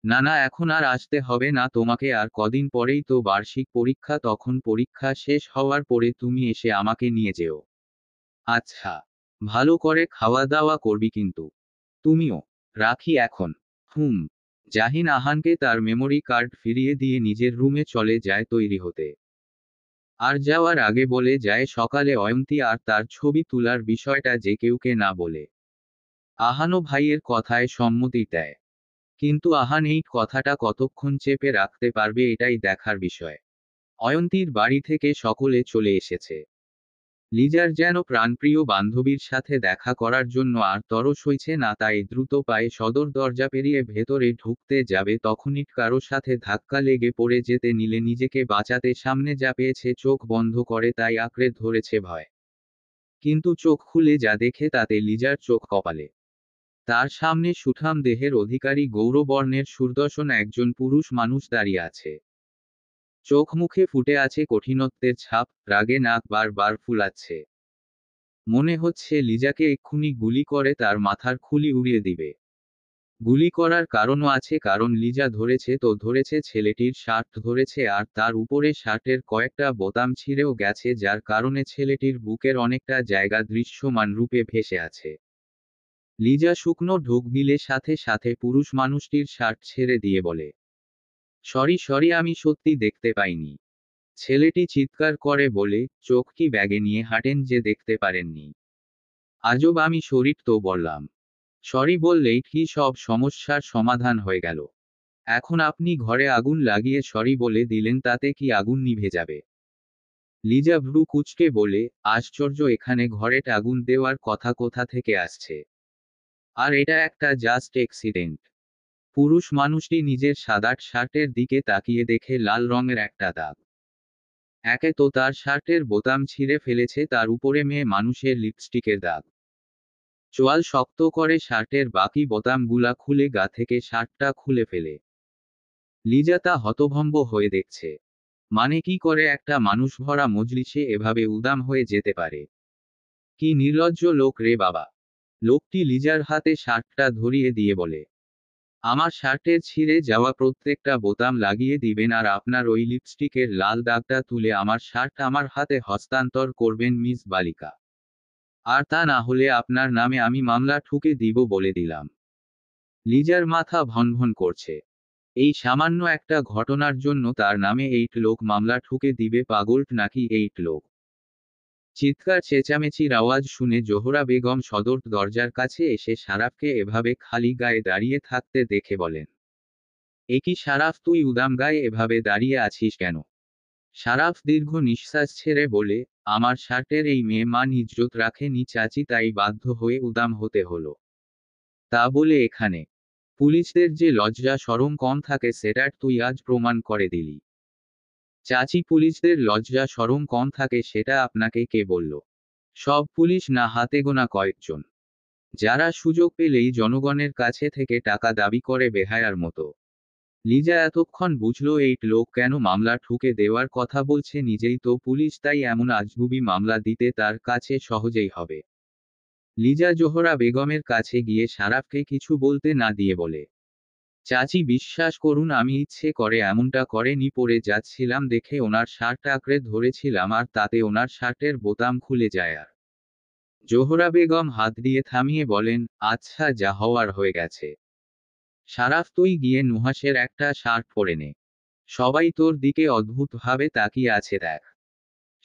না না, এখন আর আসতে হবে না তোমাকে, আর কদিন পরেই তো বার্ষিক পরীক্ষা, তখন পরীক্ষা শেষ হওয়ার পরে তুমি এসে আমাকে নিয়ে যেও। আচ্ছা। ভালো করে খাওয়া দাওয়া করবি কিন্তু। তুমিও। রাখি এখন। হুম। জাহিন আহানকে তার মেমোরি কার্ড ফিরিয়ে দিয়ে নিজের রুমে চলে যায় তৈরি হতে। আর যাওয়ার আগে বলে যায় সকালে অয়ন্তী আর তার ছবি তোলার বিষয়টা যে কেউকে না বলে। আহানও ভাইয়ের কথায় সম্মতি দেয়। কিন্তু আহান এই কথাটা কতক্ষণ চেপে রাখতে পারবে এটাই দেখার বিষয়। অয়ন্তীর বাড়ি থেকে সকলে চলে এসেছে। লিজার যেন প্রাণপ্রিয় বান্ধবীর সাথে দেখা করার জন্য আর তরস হইছে না, তাই দ্রুত পায়ে সদর দরজা পেরিয়ে ভেতরে ঢুকতে যাবে তখনই কারো সাথে ধাক্কা লেগে পড়ে যেতে নিলে নিজেকে বাঁচাতে সামনে যা পেয়েছে চোখ বন্ধ করে তাই আঁকড়ে ধরেছে ভয়। কিন্তু চোখ খুলে যা দেখে তাতে লিজার চোখ কপালে। তার সামনে সুঠাম দেহের অধিকারী গৌরবর্ণের সুদর্শন একজন পুরুষ মানুষ দাঁড়িয়ে আছে। চোখ মুখে ফুটে আছে কঠিনত্বের ছাপ, রাগে নাক বার ফুলাচ্ছে। মনে হচ্ছে লিজাকে এক্ষুনি গুলি করে তার মাথার খুলি উড়িয়ে দিবে। গুলি করার কারণও আছে, কারণ লিজা ধরেছে ছেলেটির শার্ট ধরেছে, আর তার উপরে শার্টের কয়েকটা বোতাম ছিঁড়েও গেছে, যার কারণে ছেলেটির বুকের অনেকটা জায়গা দৃশ্যমান রূপে ভেসে আছে। লিজা শুকনো ঢোক গিলে সাথে সাথে পুরুষ মানুষটির শার্ট ছেড়ে দিয়ে বলে, সরি সরি, আমি সত্যি দেখতে পাইনি। ছেলেটি চিৎকার করে বলে, চোখ কি ব্যাগে নিয়ে হাঁটেন যে দেখতে পারেননি? আজব, আমি শরীর তো বললাম। সরি বললেই কি সব সমস্যার সমাধান হয়ে গেল? এখন আপনি ঘরে আগুন লাগিয়ে সরি বলে দিলেন, তাতে কি আগুন নিভে যাবে? লিজা ভ্রু কুঁচকে বলে, আশ্চর্য, এখানে ঘরে আগুন দেওয়ার কথা কোথা থেকে আসছে? আর এটা একটা জাস্ট অ্যাক্সিডেন্ট। পুরুষ মানুষটি নিজের সাদা শার্টের দিকে তাকিয়ে দেখে লাল রঙের একটা দাগ। একে তো তার শার্টের বোতাম ছিঁড়ে ফেলেছে, তার উপরে মেয়ে মানুষের লিপস্টিকের দাগ। চোয়াল শক্ত করে শার্টের বাকি বোতামগুলা খুলে গা থেকে শার্টটা খুলে ফেলে। লিজা তা হতভম্ব হয়ে দেখছে। মানে কি করে একটা মানুষ ভরা মজলিসে এভাবে উদাম হয়ে যেতে পারে? কি নির্লজ্জ লোক রে বাবা! লোকটি লিজার হাতে শার্টটা ধরিয়ে দিয়ে বলে, আমার শার্টের ছিঁড়ে যাওয়া প্রত্যেকটা বোতাম লাগিয়ে দিবেন, আর আপনার ওই লিপস্টিকের লাল দাগটা তুলে আমার শার্ট আমার হাতে হস্তান্তর করবেন মিস বালিকা। আর তা না হলে আপনার নামে আমি মামলা ঠুকে দিব বলে দিলাম। লিজার মাথা ভনভন করছে। এই সামান্য একটা ঘটনার জন্য তার নামে 8 লোক মামলা ঠুকে দিবে, পাগল নাকি 8 লোক? চিৎকার চেঁচামেচির আওয়াজ শুনে জোহরা বেগম সদর দরজার কাছে এসে সারাফকে এভাবে খালি গায়ে দাঁড়িয়ে থাকতে দেখে বলেন, এ কি সারাফ, তুই উদাম গায়ে এভাবে দাঁড়িয়ে আছিস কেন? সারাফ দীর্ঘ নিঃশ্বাস ছেড়ে বলে, আমার শার্টের এই মেয়ে মান ইজ্জত রাখেনি চাচি, তাই বাধ্য হয়ে উদাম হতে হলো। তা বলে এখানে পুলিশদের যে লজ্জা শরম কম থাকে সেটার তুই আজ প্রমাণ করে দিলি। চাচি, পুলিশদের লজ্জা শরম কম থাকে সেটা আপনাকে কে বলল? সব পুলিশ না, হাতে গোনা কয়েকজন, যারা সুযোগ পেলেই জনগণের কাছে থেকে টাকা দাবি করে বেহায়ার মতো। লিজা এতক্ষণ বুঝল 8 লোক কেন মামলা ঠুকে দেওয়ার কথা বলছে, নিজেই তো পুলিশ, তাই এমন আজগুবি মামলা দিতে তার কাছে সহজেই হবে। লিজা জোহরা বেগমের কাছে গিয়ে সারাফকে কিছু বলতে না দিয়ে বলে, চাচি বিশ্বাস করুন, আমি ইচ্ছে করে এমনটা করেনি, পড়ে যাচ্ছিলাম দেখে ওনার শার্ট আঁকড়ে ধরেছিলাম আর তাতে ওনার শার্টের বোতাম খুলে যায়। আর জোহরা বেগম হাত দিয়ে থামিয়ে বলেন, আচ্ছা, যা হওয়ার হয়ে গেছে। সারাফ, তুই গিয়ে নুহাসের একটা শার্ট পরে নে। সবাই তোর দিকে অদ্ভুতভাবে তাকিয়ে আছে দেখ।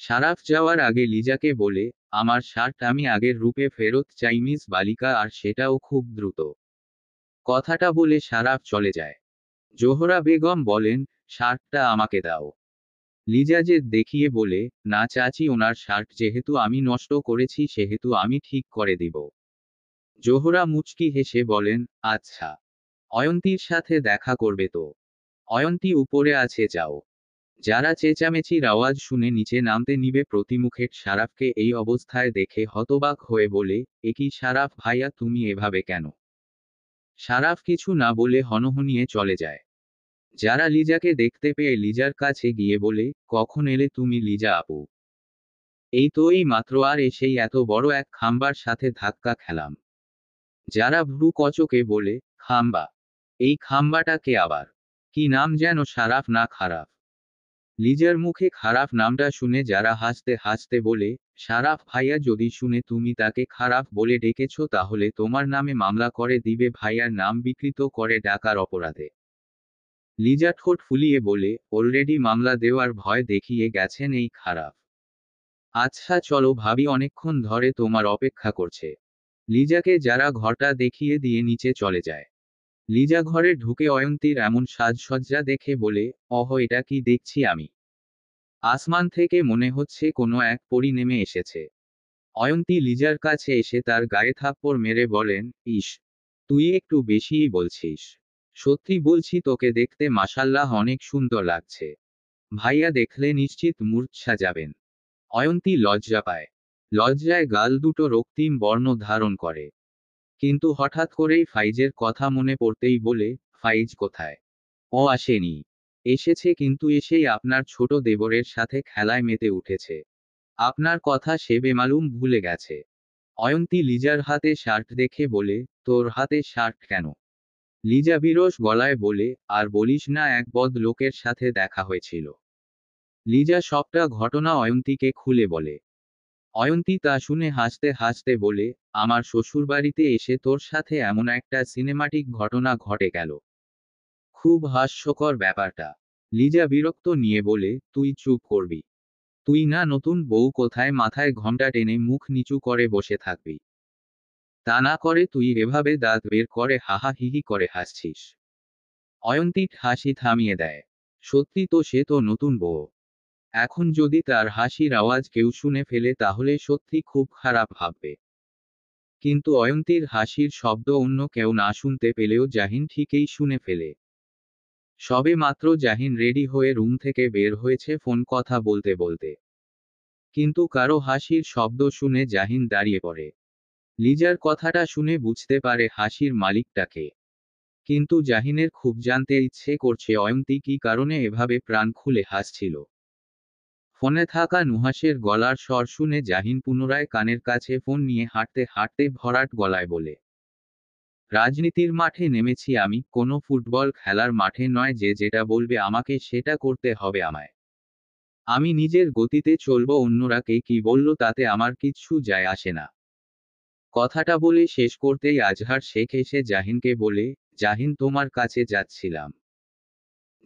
সারাফ যাওয়ার আগে লিজাকে বলে, আমার শার্ট আমি আগের রূপে ফেরত চাই মিস বালিকা, আর সেটাও খুব দ্রুত। কথাটা বলে সারাফ চলে যায়। জোহরা বেগম বলেন, শার্টটা আমাকে দাও। লিজা জেদ দেখিয়ে বলে, না চাচি, ওনার শার্ট যেহেতু আমি নষ্ট করেছি সেহেতু আমি ঠিক করে দিব। জোহরা মুচকি হেসে বলেন, আচ্ছা। অয়ন্তীর সাথে দেখা করবে তো? অয়ন্তী উপরে আছে, যাও। যারা চেঁচামেচির আওয়াজ শুনে নিচে নামতে নিবে প্রতিমুখের সারাফকে এই অবস্থায় দেখে হতবাক হয়ে বলে, এ কি সারাফ ভাইয়া, তুমি এভাবে কেন? সারাফ কিছু না বলে হনহনিয়ে চলে যায়। যারা লিজাকে দেখতে পেয়ে লিজার কাছে গিয়ে বলে, কখন এলে তুমি লিজা আপু? এই তো এই মাত্র, আর এসেই এত বড় এক খাম্বার সাথে ধাক্কা খেলাম। যারা ভ্রু কচকে বলে, খাম্বা? এই খাম্বাটা কে আবার? কি নাম যেন, সারাফ না খারাপ? লিজার মুখে খারাপ নামটা শুনে যারা হাসতে হাসতে বলে, সারাফ ভাইয়া, যদি শুনে তুমি তাকে খারাপ বলে ডেকেছ তাহলে তোমার নামে মামলা করে দিবে ভাইয়ার নাম বিকৃত করে ডাকার অপরাধে। লিজা ঠোঁট ফুলিয়ে বলে, অলরেডি মামলা দেওয়ার ভয় দেখিয়ে গেছেন এই খারাপ। আচ্ছা চলো ভাবি, অনেকক্ষণ ধরে তোমার অপেক্ষা করছে। লিজাকে যারা ঘরটা দেখিয়ে দিয়ে নিচে চলে যায়। লিজা ঘরে ঢুকে অয়ন্তীর এমন সাজসজ্জা দেখে বলে, অহ, এটা কি দেখছি আমি? আসমান থেকে মনে হচ্ছে কোনো এক পরী নেমে এসেছে। অয়ন্তী লিজার কাছে এসে তার গায়ে থাপ্পড় মেরে বলেন, ইস, তুই একটু বেশিই বলছিস। সত্যি বলছি, তোকে দেখতে মাশাল্লাহ অনেক সুন্দর লাগছে। ভাইয়া দেখলে নিশ্চিত মূর্ছা যাবেন। অয়ন্তী লজ্জা পায়। লজ্জায় গাল দুটো রক্তিম বর্ণ ধারণ করে। কিন্তু হঠাৎ করেই ফাইজের কথা মনে পড়তেই বলে, ফাইজ কোথায়? ও আসেনি? এসেছে, কিন্তু এসেই আপনার ছোট দেবরের সাথে খেলায় মেতে উঠেছে। আপনার কথা সে বেমালুম ভুলে গেছে। অয়ন্তী লিজার হাতে শার্ট দেখে বলে, তোর হাতে শার্ট কেন? লিজা বিরস গলায় বলে, আর বলিস না, এক বদ লোকের সাথে দেখা হয়েছিল। লিজা সবটা ঘটনা অয়ন্তীকে খুলে বলে। অয়ন্তী তা শুনে হাসতে হাসতে বলে, আমার শ্বশুরবাড়িতে এসে তোর সাথে এমন একটা সিনেমাটিক ঘটনা ঘটে গেল। খুব হাস্যকর ব্যাপারটা। লিজা বিরক্ত নিয়ে বলে, তুই চুপ করবি? তুই না নতুন বউ, কোথায় মাথায় ঘোমটা টেনে মুখ নিচু করে বসে থাকবি? তা না করে তুই এভাবে দাঁত বের করে হাহা হিহি করে হাসছিস। অয়ন্তী হাসি থামিয়ে দেয়। সত্যি তো, সে তো নতুন বউ। এখন যদি তার হাসির আওয়াজ কেউ শুনে ফেলে তাহলে সত্যি খুব খারাপ ভাববে। কিন্তু অয়ন্তীর হাসির শব্দ অন্য কেউ না শুনতে পেলেও জাহিন ঠিকই শুনে ফেলে। সবে মাত্র জাহিন রেডি হয়ে রুম থেকে বের হয়েছে ফোন কথা বলতে বলতে। কিন্তু কারো হাসির শব্দ শুনে জাহিন দাঁড়িয়ে পড়ে। লিজার কথাটা শুনে বুঝতে পারে হাসির মালিকটাকে। কিন্তু জাহিনের খুব জানতে ইচ্ছে করছে অয়ন্তী কি কারণে এভাবে প্রাণ খুলে হাসছিল। ফোনে থাকা নুহাসের গলার স্বর শুনে জাহিন পুনরায় কানের কাছে ফোন নিয়ে হাঁটতে হাঁটতে ভরাট গলায় বলে, রাজনীতির মাঠে নেমেছি আমি, কোনো ফুটবল খেলার মাঠে নয় যে যেটা বলবে আমাকে সেটা করতে হবে আমায়। আমি নিজের গতিতে চলবো, অন্যরা কে কি বলল তাতে আমার কিচ্ছু যায় আসে না। কথাটা বলে শেষ করতেই আজহার শেখ এসে জাহিনকে বলে, জাহিন তোমার কাছে যাচ্ছিলাম।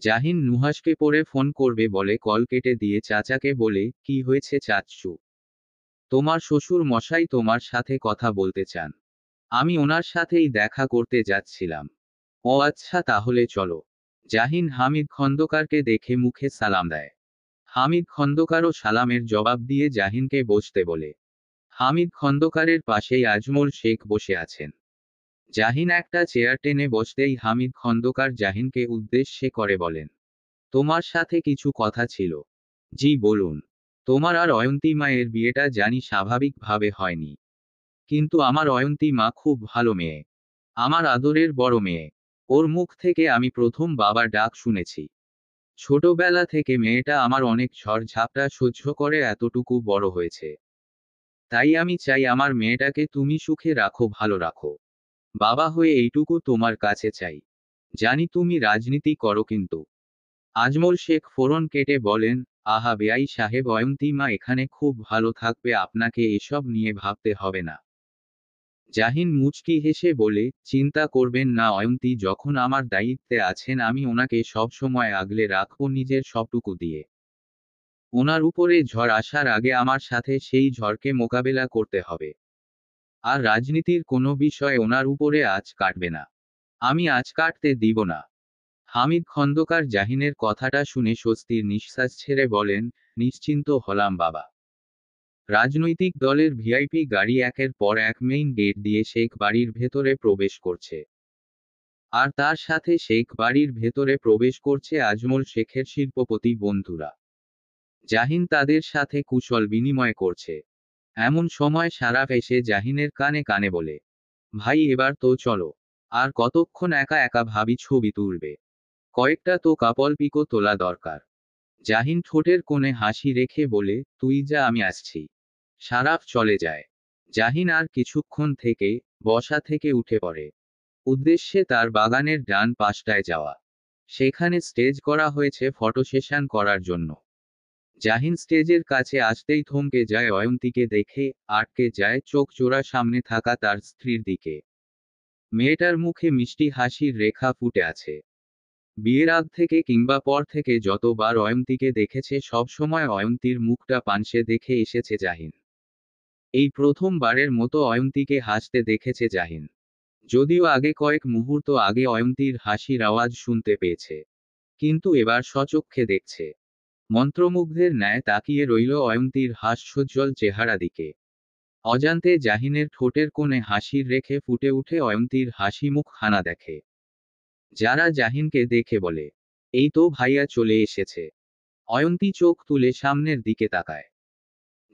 জাহিন নুহাসকে পরে ফোন করবে বলে কল কেটে দিয়ে চাচাকে বলে, কি হয়েছে চাচ্চু? তোমার শ্বশুর মশাই তোমার সাথে কথা বলতে চান। আমি ওনার সাথেই দেখা করতে যাচ্ছিলাম। ও আচ্ছা তাহলে চলো। জাহিন হামিদ খন্দকারকে দেখে মুখে সালাম দেয়। হামিদ খন্দকারও সালামের জবাব দিয়ে জাহিনকে বসতে বলে। হামিদ খন্দকারের পাশেই আজমল শেখ বসে আছেন। জাহিন একটা চেয়ার টেনে বসতেই হামিদ খন্দকার জাহিনকে উদ্দেশ্যে করে বলেন, তোমার সাথে কিছু কথা ছিল। জি বলুন। তোমার আর অয়ন্তী মায়ের বিয়েটা জানি স্বাভাবিকভাবে হয়নি, কিন্তু আমার অয়ন্তী মা খুব ভালো মেয়ে। আমার আদরের বড় মেয়ে। ওর মুখ থেকে আমি প্রথম বাবার ডাক শুনেছি। ছোটবেলা থেকে মেয়েটা আমার অনেক ঝড় ঝাপটা সহ্য করে এতটুকু বড় হয়েছে। তাই আমি চাই আমার মেয়েটাকে তুমি সুখে রাখো, ভালো রাখো। বাবা হয়ে এইটুকু তোমার কাছে চাই। জানি তুমি রাজনীতি করো, কিন্তু। আজমল শেখ ফোরন কেটে বলেন, আহা বেয়াই সাহেব, অয়ন্তী মা এখানে খুব ভালো থাকবে, আপনাকে এসব নিয়ে ভাবতে হবে না। জাহিন মুচকি হেসে বলে, চিন্তা করবেন না, অয়ন্তী যখন আমার দায়িত্বে আছেন আমি ওনাকে সব সময় আগলে রাখবো নিজের সবটুকু দিয়ে। ওনার উপরে ঝড় আসার আগে আমার সাথে সেই ঝড়কে মোকাবেলা করতে হবে। আর রাজনীতির কোনো বিষয় ওনার উপরে আঁচ কাটবে না। আমি আঁচ কাটতে দিব না। হামিদ খন্দকার জাহিনের কথাটা শুনে স্বস্তির নিঃশ্বাস ছেড়ে বলেন, নিশ্চিন্ত হলাম বাবা। রাজনৈতিক দলের ভিআইপি গাড়ি একের পর এক মেইন গেট দিয়ে শেখ বাড়ির ভেতরে প্রবেশ করছে। আর তার সাথে শেখ বাড়ির ভেতরে প্রবেশ করছে আজমল শেখের শিল্পপতি বন্ধুরা। জাহিন তাদের সাথে কুশল বিনিময় করছে। এমন সময় সারাফ এসে জাহিনের কানে কানে বলে, ভাই এবার তো চলো। আর কতক্ষণ একা একা ভাবি ছবি তুলবে? কয়েকটা তো কাপল পিকো তোলা দরকার। জাহিন ঠোঁটের কোণে হাসি রেখে বলে, তুই যা, আমি আসছি। সারাফ চলে যায়। জাহিন আর কিছুক্ষণ থেকে বসা থেকে উঠে পড়ে। উদ্দেশ্যে তার বাগানের ডান পাশটায় যাওয়া। সেখানে স্টেজ করা হয়েছে ফটো সেশন করার জন্য। জাহিন স্টেজের কাছে আসতেই থমকে যায় অয়ন্তীকে দেখে, আটকে যায় চোখ জোড়া সামনে থাকা তার স্ত্রীর দিকে। মেয়েটার মুখে মিষ্টি হাসির রেখা ফুটে আছে। বিয়ের আগ থেকে কিংবা পর থেকে যতবার অয়ন্তীকে দেখেছে সবসময় অয়ন্তীর মুখটা পানসে দেখে এসেছে জাহিন। এই প্রথমবারের মতো অয়ন্তীকে হাসতে দেখেছে জাহিন। যদিও আগে কয়েক মুহূর্ত আগে অয়ন্তীর হাসির আওয়াজ শুনতে পেয়েছে, কিন্তু এবার স্বচক্ষে দেখছে। মন্ত্রমুগ্ধের ন্যায় তাকিয়ে রইল অয়ন্তীর হাস্যোজ্জ্বল চেহারা দিকে। অজান্তে জাহিনের ঠোঁটের কোণে হাসির রেখে ফুটে উঠে অয়ন্তীর হাসি মুখ খানা দেখে। যারা জাহিনকে দেখে বলে, এই তো ভাইয়া চলে এসেছে। অয়ন্তী চোখ তুলে সামনের দিকে তাকায়।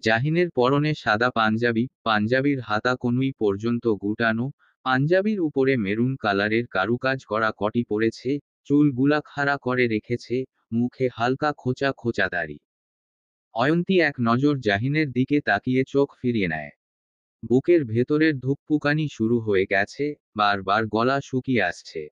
জাহিনের পরনে সাদা পাঞ্জাবি, পাঞ্জাবির হাতা কনুই পর্যন্ত গুটানো, পাঞ্জাবির উপরে মেরুন কালারের কারুকাজ করা কটি পরেছে, চুলগুলা খাড়া করে রেখেছে, মুখে হালকা খোঁচা খোঁচা দাড়ি। অয়ন্তী এক নজর জাহিনের দিকে তাকিয়ে চোখ ফিরিয়ে নেয়। বুকের ভেতরের ধুকপুকানি শুরু হয়ে গেছে, বারবার গলা শুকিয়ে আসছে।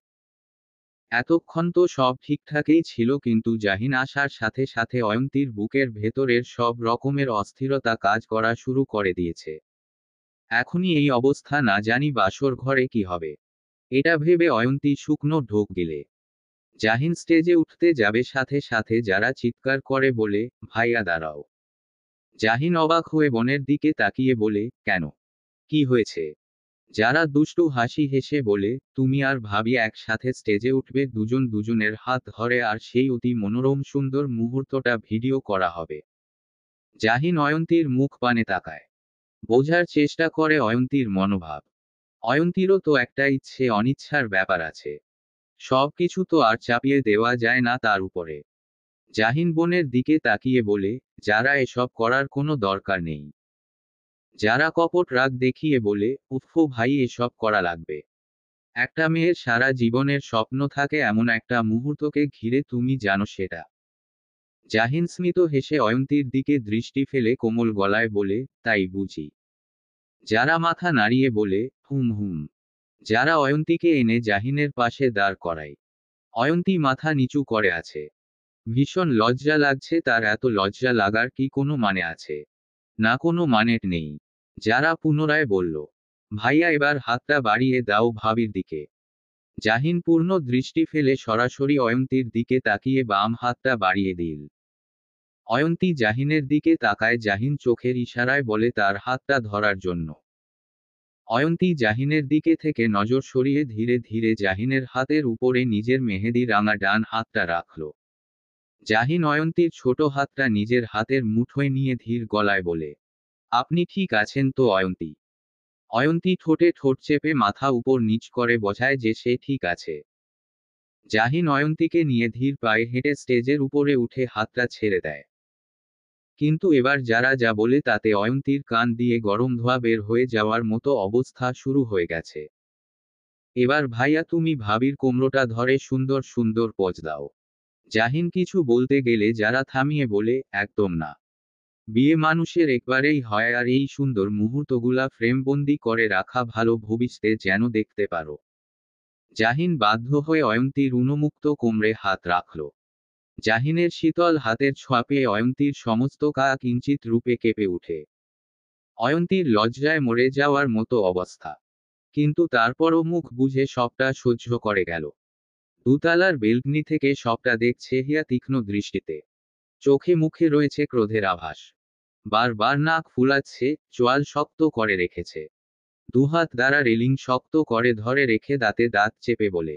এতক্ষণ তো সব ঠিকঠাকই ছিল, কিন্তু জাহিন আসার সাথে সাথে অয়ন্তীর বুকের ভেতরের সব রকমের অস্থিরতা কাজ করা শুরু করে দিয়েছে। এখনই এই অবস্থা, না জানি বাসর ঘরে কি হবে। এটা ভেবে অয়ন্তী শুকনো ঢোক গিলে জাহিন স্টেজে উঠতে যাবে, সাথে সাথে যারা চিৎকার করে বলে, ভাইয়া দাঁড়াও। জাহিন অবাক হয়ে বোনের দিকে তাকিয়ে বলে, কেন? কি হয়েছে? যারা দুষ্টু হাসি হেসে বলে, তুমি আর ভাবি একসাথে স্টেজে উঠবে, দুজন দুজনের হাত ধরে, আর সেই অতি মনোরম সুন্দর মুহূর্তটা ভিডিও করা হবে। জাহিন অয়ন্তীর মুখ পানে তাকায়। বোঝার চেষ্টা করে অয়ন্তীর মনোভাব। অয়ন্তীরও তো একটা ইচ্ছে অনিচ্ছার ব্যাপার আছে। সবকিছু তো আর চাপিয়ে দেওয়া যায় না তার উপরে। জাহিন বোনের দিকে তাকিয়ে বলে, যারা এসব করার কোনো দরকার নেই। যারা কপট রাগ দেখিয়ে বলে, উফো ভাই এসব করা লাগবে। একটা মেয়ের সারা জীবনের স্বপ্ন থাকে এমন একটা মুহূর্তকে ঘিরে, তুমি জানো সেটা। জাহিন স্মিত হেসে অয়ন্তীর দিকে দৃষ্টি ফেলে কোমল গলায় বলে, তাই বুঝি? যারা মাথা নাড়িয়ে বলে, হুম হুম। যারা অয়ন্তীকে এনে জাহিনের পাশে দাঁড় করায়। অয়ন্তী মাথা নিচু করে আছে। ভীষণ লজ্জা লাগছে তার। এত লজ্জা লাগার কি কোনো মানে আছে? না, কোনো মানে নেই। যারা পুনরায় বলল, ভাইয়া এবার হাতটা বাড়িয়ে দাও ভাবির দিকে। জাহিন পূর্ণ দৃষ্টি ফেলে সরাসরি অয়ন্তীর দিকে তাকিয়ে বাম হাতটা বাড়িয়ে দিল। অয়ন্তী জাহিনের দিকে তাকায়, জাহিন চোখের ইশারায় বলে তার হাতটা ধরার জন্য। অয়ন্তী জাহিনের দিকে থেকে নজর সরিয়ে ধীরে ধীরে জাহিনের হাতের উপরে নিজের মেহেদি রাঙা ডান হাতটা রাখল। জাহিন অয়ন্তীর ছোট হাতটা নিজের হাতের মুঠোয় নিয়ে ধীর গলায় বলে, আপনি ঠিক আছেন তো অয়ন্তী? অয়ন্তী ঠোঁটে ঠোঁট চেপে মাথা উপর নিচ করে বোঝায় যে সে ঠিক আছে। জাহিন অয়ন্তীকে নিয়ে ধীর পায়ে হেঁটে স্টেজের উপরে উঠে হাতটা ছেড়ে দেয়। কিন্তু এবার যারা যা বলে তাতে অয়ন্তীর কান দিয়ে গরম ধোঁয়া বের হয়ে যাওয়ার মতো অবস্থা শুরু হয়ে গেছে। এবার ভাইয়া তুমি ভাবির কোমরটা ধরে সুন্দর সুন্দর পোজ দাও। জাহিন কিছু বলতে গেলে যারা থামিয়ে বলে, একদম না। বিয়ে মানুষের একবারেই হয়, আর এই সুন্দর মুহূর্তগুলা ফ্রেমবন্দি করে রাখা ভালো, ভবিষ্যতে যেন দেখতে পারো। জাহিন বাধ্য হয়ে অয়ন্তীর উন্মুক্ত কোমরে হাত রাখল। জাহিনের শীতল হাতের ছোঁয়া পেয়ে অয়ন্তীর সমস্ত গা কিঞ্চিত রূপে কেঁপে উঠে। অয়ন্তীর লজ্জায় মরে যাওয়ার মতো অবস্থা। কিন্তু তারপরও মুখ বুঝে সবটা সহ্য করে গেল। দোতলার বেলকনি থেকে সবটা দেখছে হিয়া তীক্ষ্ণ দৃষ্টিতে। চোখে মুখে রয়েছে ক্রোধের আভাস। বারবার নাক ফুলাচ্ছে, চোয়াল শক্ত করে রেখেছে। দুহাত দ্বারা রেলিং শক্ত করে ধরে রেখে দাঁতে দাঁত চেপে বলে,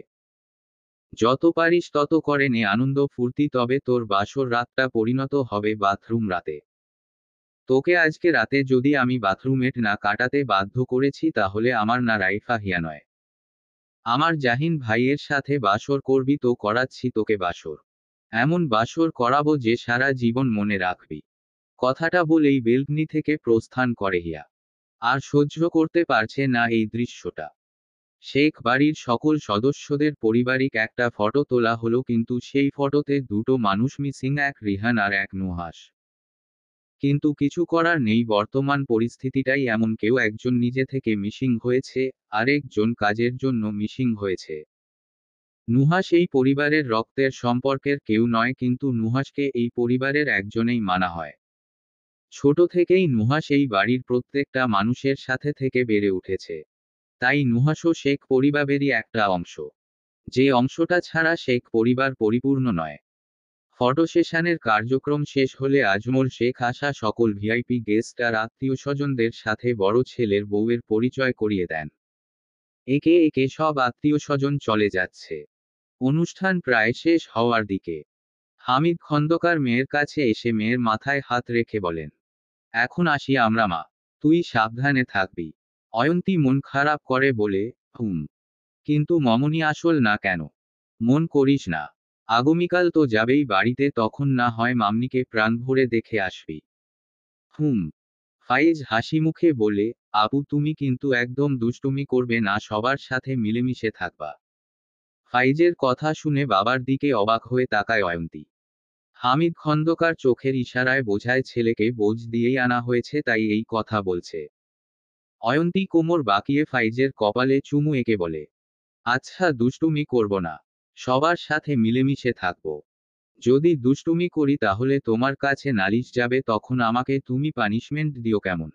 যত পারিস তত করে নে আনন্দ ফুর্তি, তবে তোর বাসর রাতটা পরিণত হবে বাথরুম রাতে। তোকে আজকে রাতে যদি আমি বাথরুমেট না কাটাতে বাধ্য করেছি তাহলে আমার না রাইফা হিয়া নয়। আমার জাহিন ভাইয়ের সাথে বাসর করবি তো করাচ্ছি তোকে বাসর। এমন বাসর করাবো যে সারা জীবন মনে রাখবি। কথাটা বলেই বেলকনি থেকে প্রস্থান করে হিয়া। আর সহ্য করতে পারছে না এই দৃশ্যটা। শেখ বাড়ির সকল সদস্যদের পারিবারিক একটা ফটো তোলা হলো, কিন্তু সেই ফটোতে দুটো মানুষ মিসিং, এক রিহান আর এক নুহাস। কিন্তু কিছু করার নেই, বর্তমান পরিস্থিতিটাই এমন, কেউ একজন নিজে থেকে মিসিং হয়েছে, আরেকজন কাজের জন্য মিসিং হয়েছে। নুহাস এই পরিবারের রক্তের সম্পর্কের কেউ নয়, কিন্তু নুহাসকে এই পরিবারের একজনেই মানা হয়। ছোট থেকেই নুহাস এই বাড়ির প্রত্যেকটা মানুষের সাথে থেকে বেড়ে উঠেছে। তাই নুহাসও শেখ পরিবারেরই একটা অংশ। যে অংশটা ছাড়া শেখ পরিবার পরিপূর্ণ নয়। ফটো সেশনের কার্যক্রম শেষ হলে আজমল শেখ আসা সকল ভিআইপি গেস্ট আর আত্মীয়স্বজনদের সাথে বড় ছেলের বউয়ের পরিচয় করিয়ে দেন। একে একে সব আত্মীয়স্বজন চলে যাচ্ছে। অনুষ্ঠান প্রায় শেষ হওয়ার দিকে। হামিদ খন্দকার মেয়ের কাছে এসে মেয়ের মাথায় হাত রেখে বলেন, এখন আসি আমরা মা, তুই সাবধানে থাকবি। অয়ন্তী মন খারাপ করে বলে, কিন্তু মমনি আসল না কেন? মন করিস না, আগামীকাল তো যাবেই বাড়িতে, তখন না হয় মামনিকে প্রাণ ভরে দেখে আসবি। ফাইজ হাসি মুখে বলে, আপু তুমি কিন্তু একদম দুষ্টুমি করবে না, সবার সাথে মিলেমিশে থাকবা। ফাইজের কথা শুনে বাবার দিকে অবাক হয়ে তাকায় অয়ন্তী। হামিদ খন্দকার চোখের ইশারায় বোঝায় ছেলেকে বোঝ দিয়েই আনা হয়েছে, তাই এই কথা বলছে। অয়ন্তী কোমর বাঁকিয়ে ফাইজের কপালে চুমু এঁকে বলে, আচ্ছা দুষ্টুমি করব না, সবার সাথে মিলেমিশে থাকব। যদি দুষ্টুমি করি তাহলে তোমার কাছে নালিশ যাবে, তখন আমাকে তুমি পানিশমেন্ট দিও কেমন?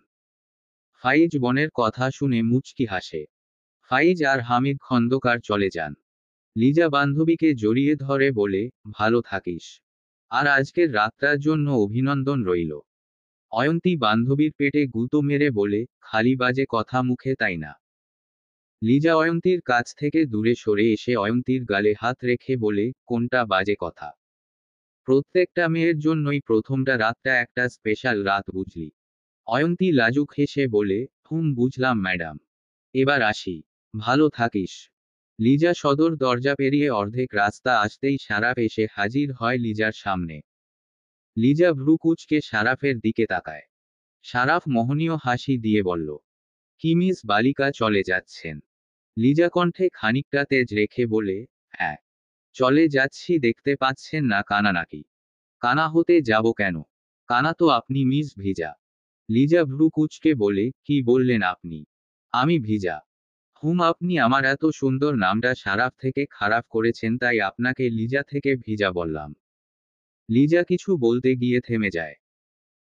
ফাইজ বোনের কথা শুনে মুচকি হাসে। ফাইজ আর হামিদ খন্দকার চলে যান। লিজা বান্ধবীকে জড়িয়ে ধরে বলে, ভালো থাকিস। আর আজকের রাতটার জন্য অভিনন্দন রইল। অয়ন্তী বান্ধবীর পেটে গুঁতো মেরে বলে, খালি বাজে কথা মুখে তাই না? লিজা অয়ন্তীর কাছ থেকে দূরে সরে এসে অয়ন্তীর গালে হাত রেখে বলে, কোনটা বাজে কথা? প্রত্যেকটা মেয়ের জন্যই প্রথমটা রাতটা একটা স্পেশাল রাত বুঝলি। অয়ন্তী লাজুক হেসে বলে, বুঝলাম ম্যাডাম। এবার আসি। ভালো থাকিস। লিজা সদর দরজা পেরিয়ে অর্ধেক রাস্তা আসতেই সারাফ এসে হাজির হয় লিজার সামনে। লিজা ভ্রু কুঁচকে সারাফের দিকে তাকায়। সারাফ মোহনীয় হাসি দিয়ে বলল, কি মিস বালিকা চলে যাচ্ছেন? লিজা কণ্ঠে খানিকটা তেজ রেখে বলে, হ্যাঁ, চলে যাচ্ছি। দেখতে পাচ্ছেন না কানা নাকি? কানা হতে যাব কেন? কানা তো আপনি মিস ভিজা। লিজা ভ্রু কুঁচকে বলে, কি বললেন আপনি? আমি ভিজা? আপনি আমার এত সুন্দর নামটা সারাফ থেকে খারাপ করেছেন, তাই আপনাকে লিজা থেকে ভিজা বললাম। লিজা কিছু বলতে গিয়ে থেমে যায়।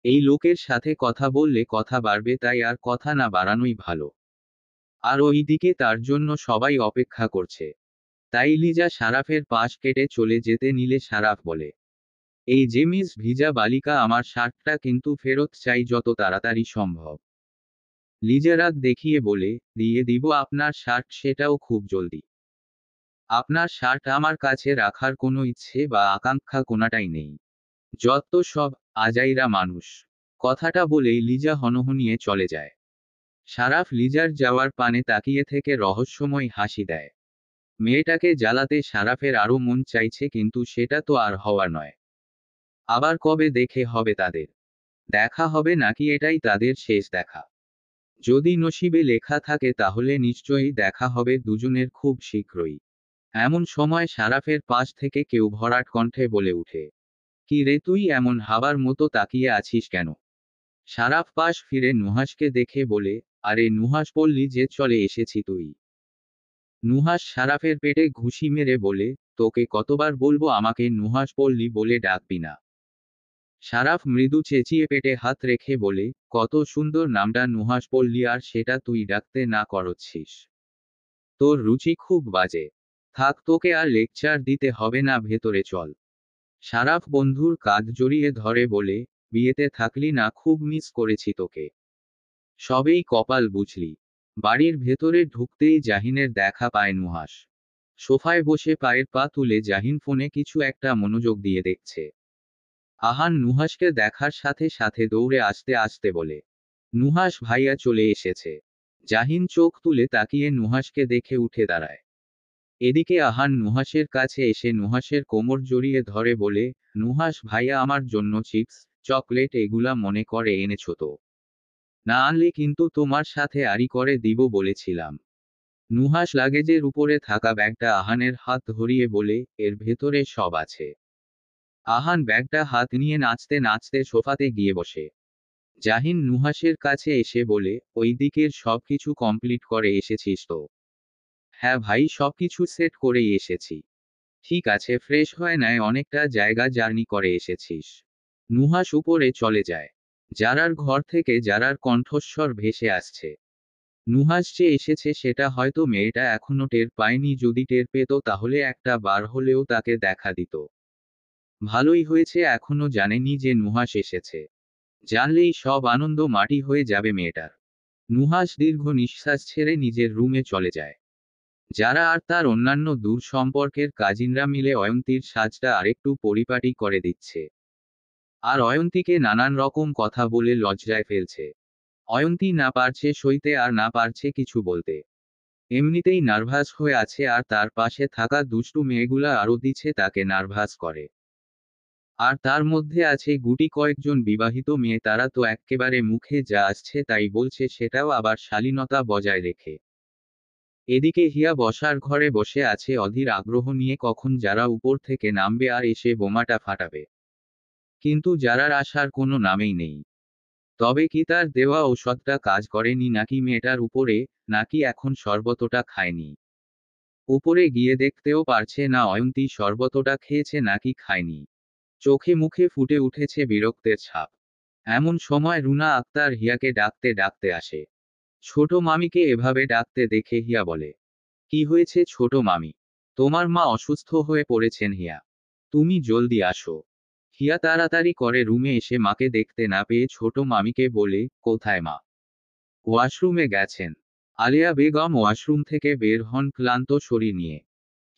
এই লোকের সাথে কথা বললে কথা বাড়বে, তাই আর কথা না বাড়ানোই ভালো। আর ওইদিকে তার জন্য সবাই অপেক্ষা করছে। তাই লিজা সারাফের পাশ কেটে চলে যেতে নিলে সারাফ বলে, এই যে মিস ভিজা বালিকা, আমার শার্টটা কিন্তু ফেরত চাই যত তাড়াতাড়ি সম্ভব। লিজা রাগ দেখিয়ে বলে, দিয়ে দিব আপনার শার্ট, সেটাও খুব জলদি। আপনার শার্ট আমার কাছে রাখার কোনো ইচ্ছে বা আকাঙ্ক্ষা কোনাটাই নেই। যত সব আজাইরা মানুষ। কথাটা বলেই লিজা হনহনিয়ে চলে যায়। সারাফ লিজার যাওয়ার পানে তাকিয়ে থেকে রহস্যময় হাসি দেয়। মেয়েটাকে জ্বালাতে সারাফের আরো মন চাইছে, কিন্তু সেটা তো আর হওয়ার নয়। আবার কবে দেখে হবে তাদের? দেখা হবে নাকি এটাই তাদের শেষ দেখা? যদি নসিবে লেখা থাকে তাহলে নিশ্চয়ই দেখা হবে দুজনের খুব শীঘ্রই। এমন সময় সারাফের পাশ থেকে কেউ ভরাট কণ্ঠে বলে উঠে, কি রে তুই এমন হাবার মতো তাকিয়ে আছিস কেন? সারাফ পাশ ফিরে নুহাসকে দেখে বলে, আরে নুহাস, বললি যে চলে এসেছি তুই। নুহাস সারাফের পেটে ঘুষি মেরে বলে, তোকে কতবার বলবো আমাকে নুহাস পল্লী বলে ডাকবি না। সারাফ মৃদু চেঁচিয়ে পেটে হাত রেখে বলে, কত সুন্দর নামটা নুহাস পল্লী, আর সেটা তুই ডাকতে না করছিস। তোর রুচি খুব বাজে। থাক, তোকে আর লেকচার দিতে হবে না, ভেতরে চল। সারাফ বন্ধুর কাঁধ জড়িয়ে ধরে বলে, বিয়েতে থাকলি না, খুব মিস করেছি তোকে। সবেই কপাল বুঝলি। বাড়ির ভেতরে ঢুকতেই জাহিনের দেখা পায় নুহাস। সোফায় বসে পায়ের পা তুলে জাহিন ফোনে কিছু একটা মনোযোগ দিয়ে দেখছে। আহান নুহাসকে দেখার সাথে সাথে দৌড়ে আসতে আসতে বলে, নুহাস ভাইয়া চলে এসেছে। জাহিন চোখ তুলে তাকিয়ে নুহাসকে দেখে উঠে দাঁড়ায়। এদিকে আহান নুহাসের কাছে এসে নুহাসের কোমর জড়িয়ে ধরে বলে, নুহাস ভাইয়া, আমার জন্য চিপস, চকলেট এগুলা মনে করে এনেছো তো? না আনলে কিন্তু তোমার সাথে আড়ি করে দিব বলেছিলাম। নুহাস লাগেজের উপরে থাকা ব্যাগটা আহানের হাত ধরিয়ে বলে, এর ভেতরে সব আছে। আহান ব্যাগটা হাত নিয়ে নাচতে নাচতে সোফাতে গিয়ে বসে। জাহিন নুহাসের কাছে এসে বলে, ওই দিকের সবকিছু কমপ্লিট করে এসেছিস তো? হ্যাঁ ভাই, সবকিছু সেট করেই এসেছি। ঠিক আছে, ফ্রেশ হয়ে নেয়, অনেকটা জায়গা জার্নি করে এসেছিস। নুহাস উপরে চলে যায়। জারার ঘর থেকে জারার কণ্ঠস্বর ভেসে আসছে। নুহাস যে এসেছে সেটা হয়তো মেয়েটা এখনো টের পায়নি, যদি টের পেত তাহলে একটা বার হলেও তাকে দেখা দিত। ভালোই হয়েছে এখনো জানেনি যে নুহাস এসেছে। জানলেই সব আনন্দ মাটি হয়ে যাবে মেয়েটার। নুহাস দীর্ঘ নিঃশ্বাস ছেড়ে নিজের রুমে চলে যায়। যারা আর তার অন্যান্য দূর সম্পর্কের কাজিনরা মিলে অয়ন্তীর সাজটা আরেকটু পরিপাটি করে দিচ্ছে। আর অয়ন্তীকে নানান রকম কথা বলে লজ্জায় ফেলছে। অয়ন্তী না পারছে সইতে আর না পারছে কিছু বলতে। এমনিতেই নার্ভাস হয়ে আছে, আর তার পাশে থাকা দুষ্টু মেয়েগুলা আরও দিচ্ছে তাকে নার্ভাস করে। আর তার মধ্যে আছে গুটি কয়েকজন বিবাহিত মেয়ে, তারা তো এক্কেবারে মুখে যা আসছে তাই বলছে, সেটাও আবার শালীনতা বজায় রেখে। এদিকে হিয়া বসার ঘরে বসে আছে অধীর আগ্রহ নিয়ে, কখন যারা উপর থেকে নামবে আর এসে বোমাটা ফাটাবে। কিন্তু যারার আসার কোনো নামেই নেই। তবে কি তার দেওয়া ঔষধটা কাজ করেনি নাকি মেয়েটার উপরে, নাকি এখন শরবতটা খায়নি? উপরে গিয়ে দেখতেও পারছে না অয়ন্তী শরবতটা খেয়েছে নাকি খায়নি। চোখে মুখে ফুটে উঠেছে বিরক্তের ছাপ। এমন সময় রুনা আক্তার হিয়াকে ডাকতে ডাকতে আসে। ছোট মামিকে এভাবে ডাকতে দেখে হিয়া বলে, কি হয়েছে ছোট মামি? তোমার মা অসুস্থ হয়ে পড়েছেন হিয়া। তুমি জলদি আসো। হিয়া তাড়াতাড়ি করে রুমে এসে মাকে দেখতে না পেয়ে ছোট মামিকে বলে, কোথায় মা? ওয়াশরুমে গেছেন। আলিয়া বেগম ওয়াশরুম থেকে বের হন ক্লান্ত শরীর নিয়ে।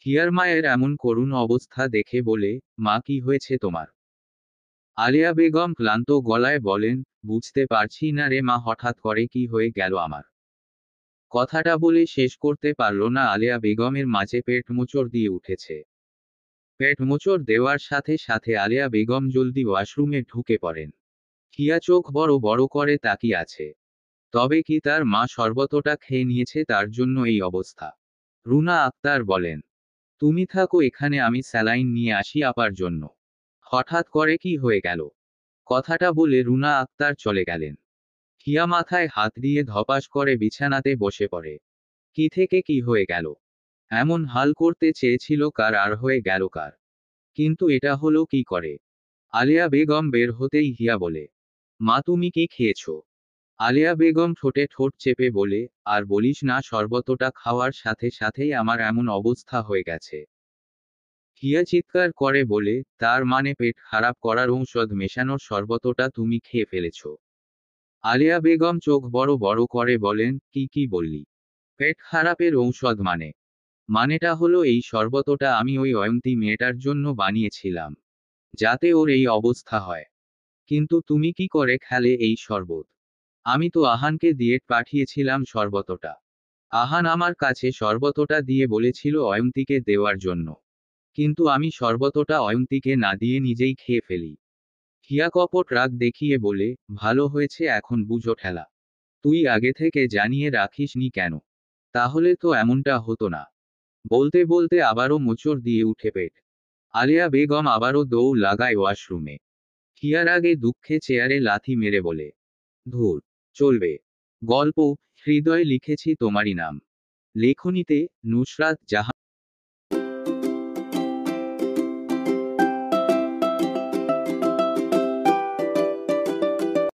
হিয়ার মায়ের এমন করুণ অবস্থা দেখে বলে, মা কি হয়েছে তোমার? আলিয়া বেগম ক্লান্ত গলায় বলেন, বুঝতে পারছি না রে মা, হঠাৎ করে কি হয়ে গেল আমার। কথাটা বলে শেষ করতে পারল না আলিয়া বেগমের, মাঝে পেট মোচড় দিয়ে উঠেছে। পেট মোচড় দেওয়ার সাথে সাথে আলিয়া বেগম জলদি ওয়াশরুমে ঢুকে পড়েন। হিয়া চোখ বড় বড় করে তাকিয়ে আছে। তবে কি তার মা শরবতটা খেয়ে নিয়েছে তার জন্য এই অবস্থা? রুনা আক্তার বলেন, তুমি থাকো এখানে, আমি স্যালাইন নিয়ে আসি আপার জন্য। হঠাৎ করে কি হয়ে গেল? কথাটা বলে রুনা আক্তার চলে গেলেন। হিয়া মাথায় হাত দিয়ে ধপাস করে বিছানাতে বসে পড়ে। কি থেকে কি হয়ে গেল? এমন হাল করতে চেয়েছিল কার, আর হয়ে গেল কার? কিন্তু এটা হলো কি করে? আলিয়া বেগম বের হতেই হিয়া বলে, মা তুমি কি খেয়েছো? আলিয়া বেগম ঠোঁটে ঠোঁট চেপে বলে, আর বলিস না, শরবতটা খাওয়ার সাথে সাথেই আমার এমন অবস্থা হয়ে গেছে। হিয়া চিৎকার করে বলে, তার মানে পেট খারাপ করার ঔষধ মেশানোর শরবতটা তুমি খেয়ে ফেলেছ? আলিয়া বেগম চোখ বড় বড় করে বলেন, কি বললি? পেট খারাপের ঔষধ মানে? মানেটা হলো এই শরবতটা আমি ওই অয়ন্তী মেয়েটার জন্য বানিয়েছিলাম, যাতে ওর এই অবস্থা হয়। কিন্তু তুমি কি করে খেলে এই শরবত? আমি তো আহানকে দিয়ে পাঠিয়েছিলাম শরবতটা। আহান আমার কাছে শরবতটা দিয়ে বলেছিল অয়ন্তীকে দেওয়ার জন্য। কিন্তু আমি শরবতটা অয়ন্তীকে না দিয়ে নিজেই খেয়ে ফেলি। হিয়া কপট রাগ দেখিয়ে বলে, ভালো হয়েছে এখন বুঝো ঠেলা। তুই আগে থেকে জানিয়ে রাখিসনি কেন? তাহলে তো এমনটা হতো না। বলতে বলতে আবারও মোচড় দিয়ে উঠে পেট। আলিয়া বেগম আবারও দৌড় লাগায় ওয়াশরুমে। হিয়ার আগে দুঃখে চেয়ারে লাথি মেরে বলে, ধুর, চলবে। গল্প হৃদয়ে লিখেছি তোমারই নাম। লেখনীতে নুসরাত জাহান।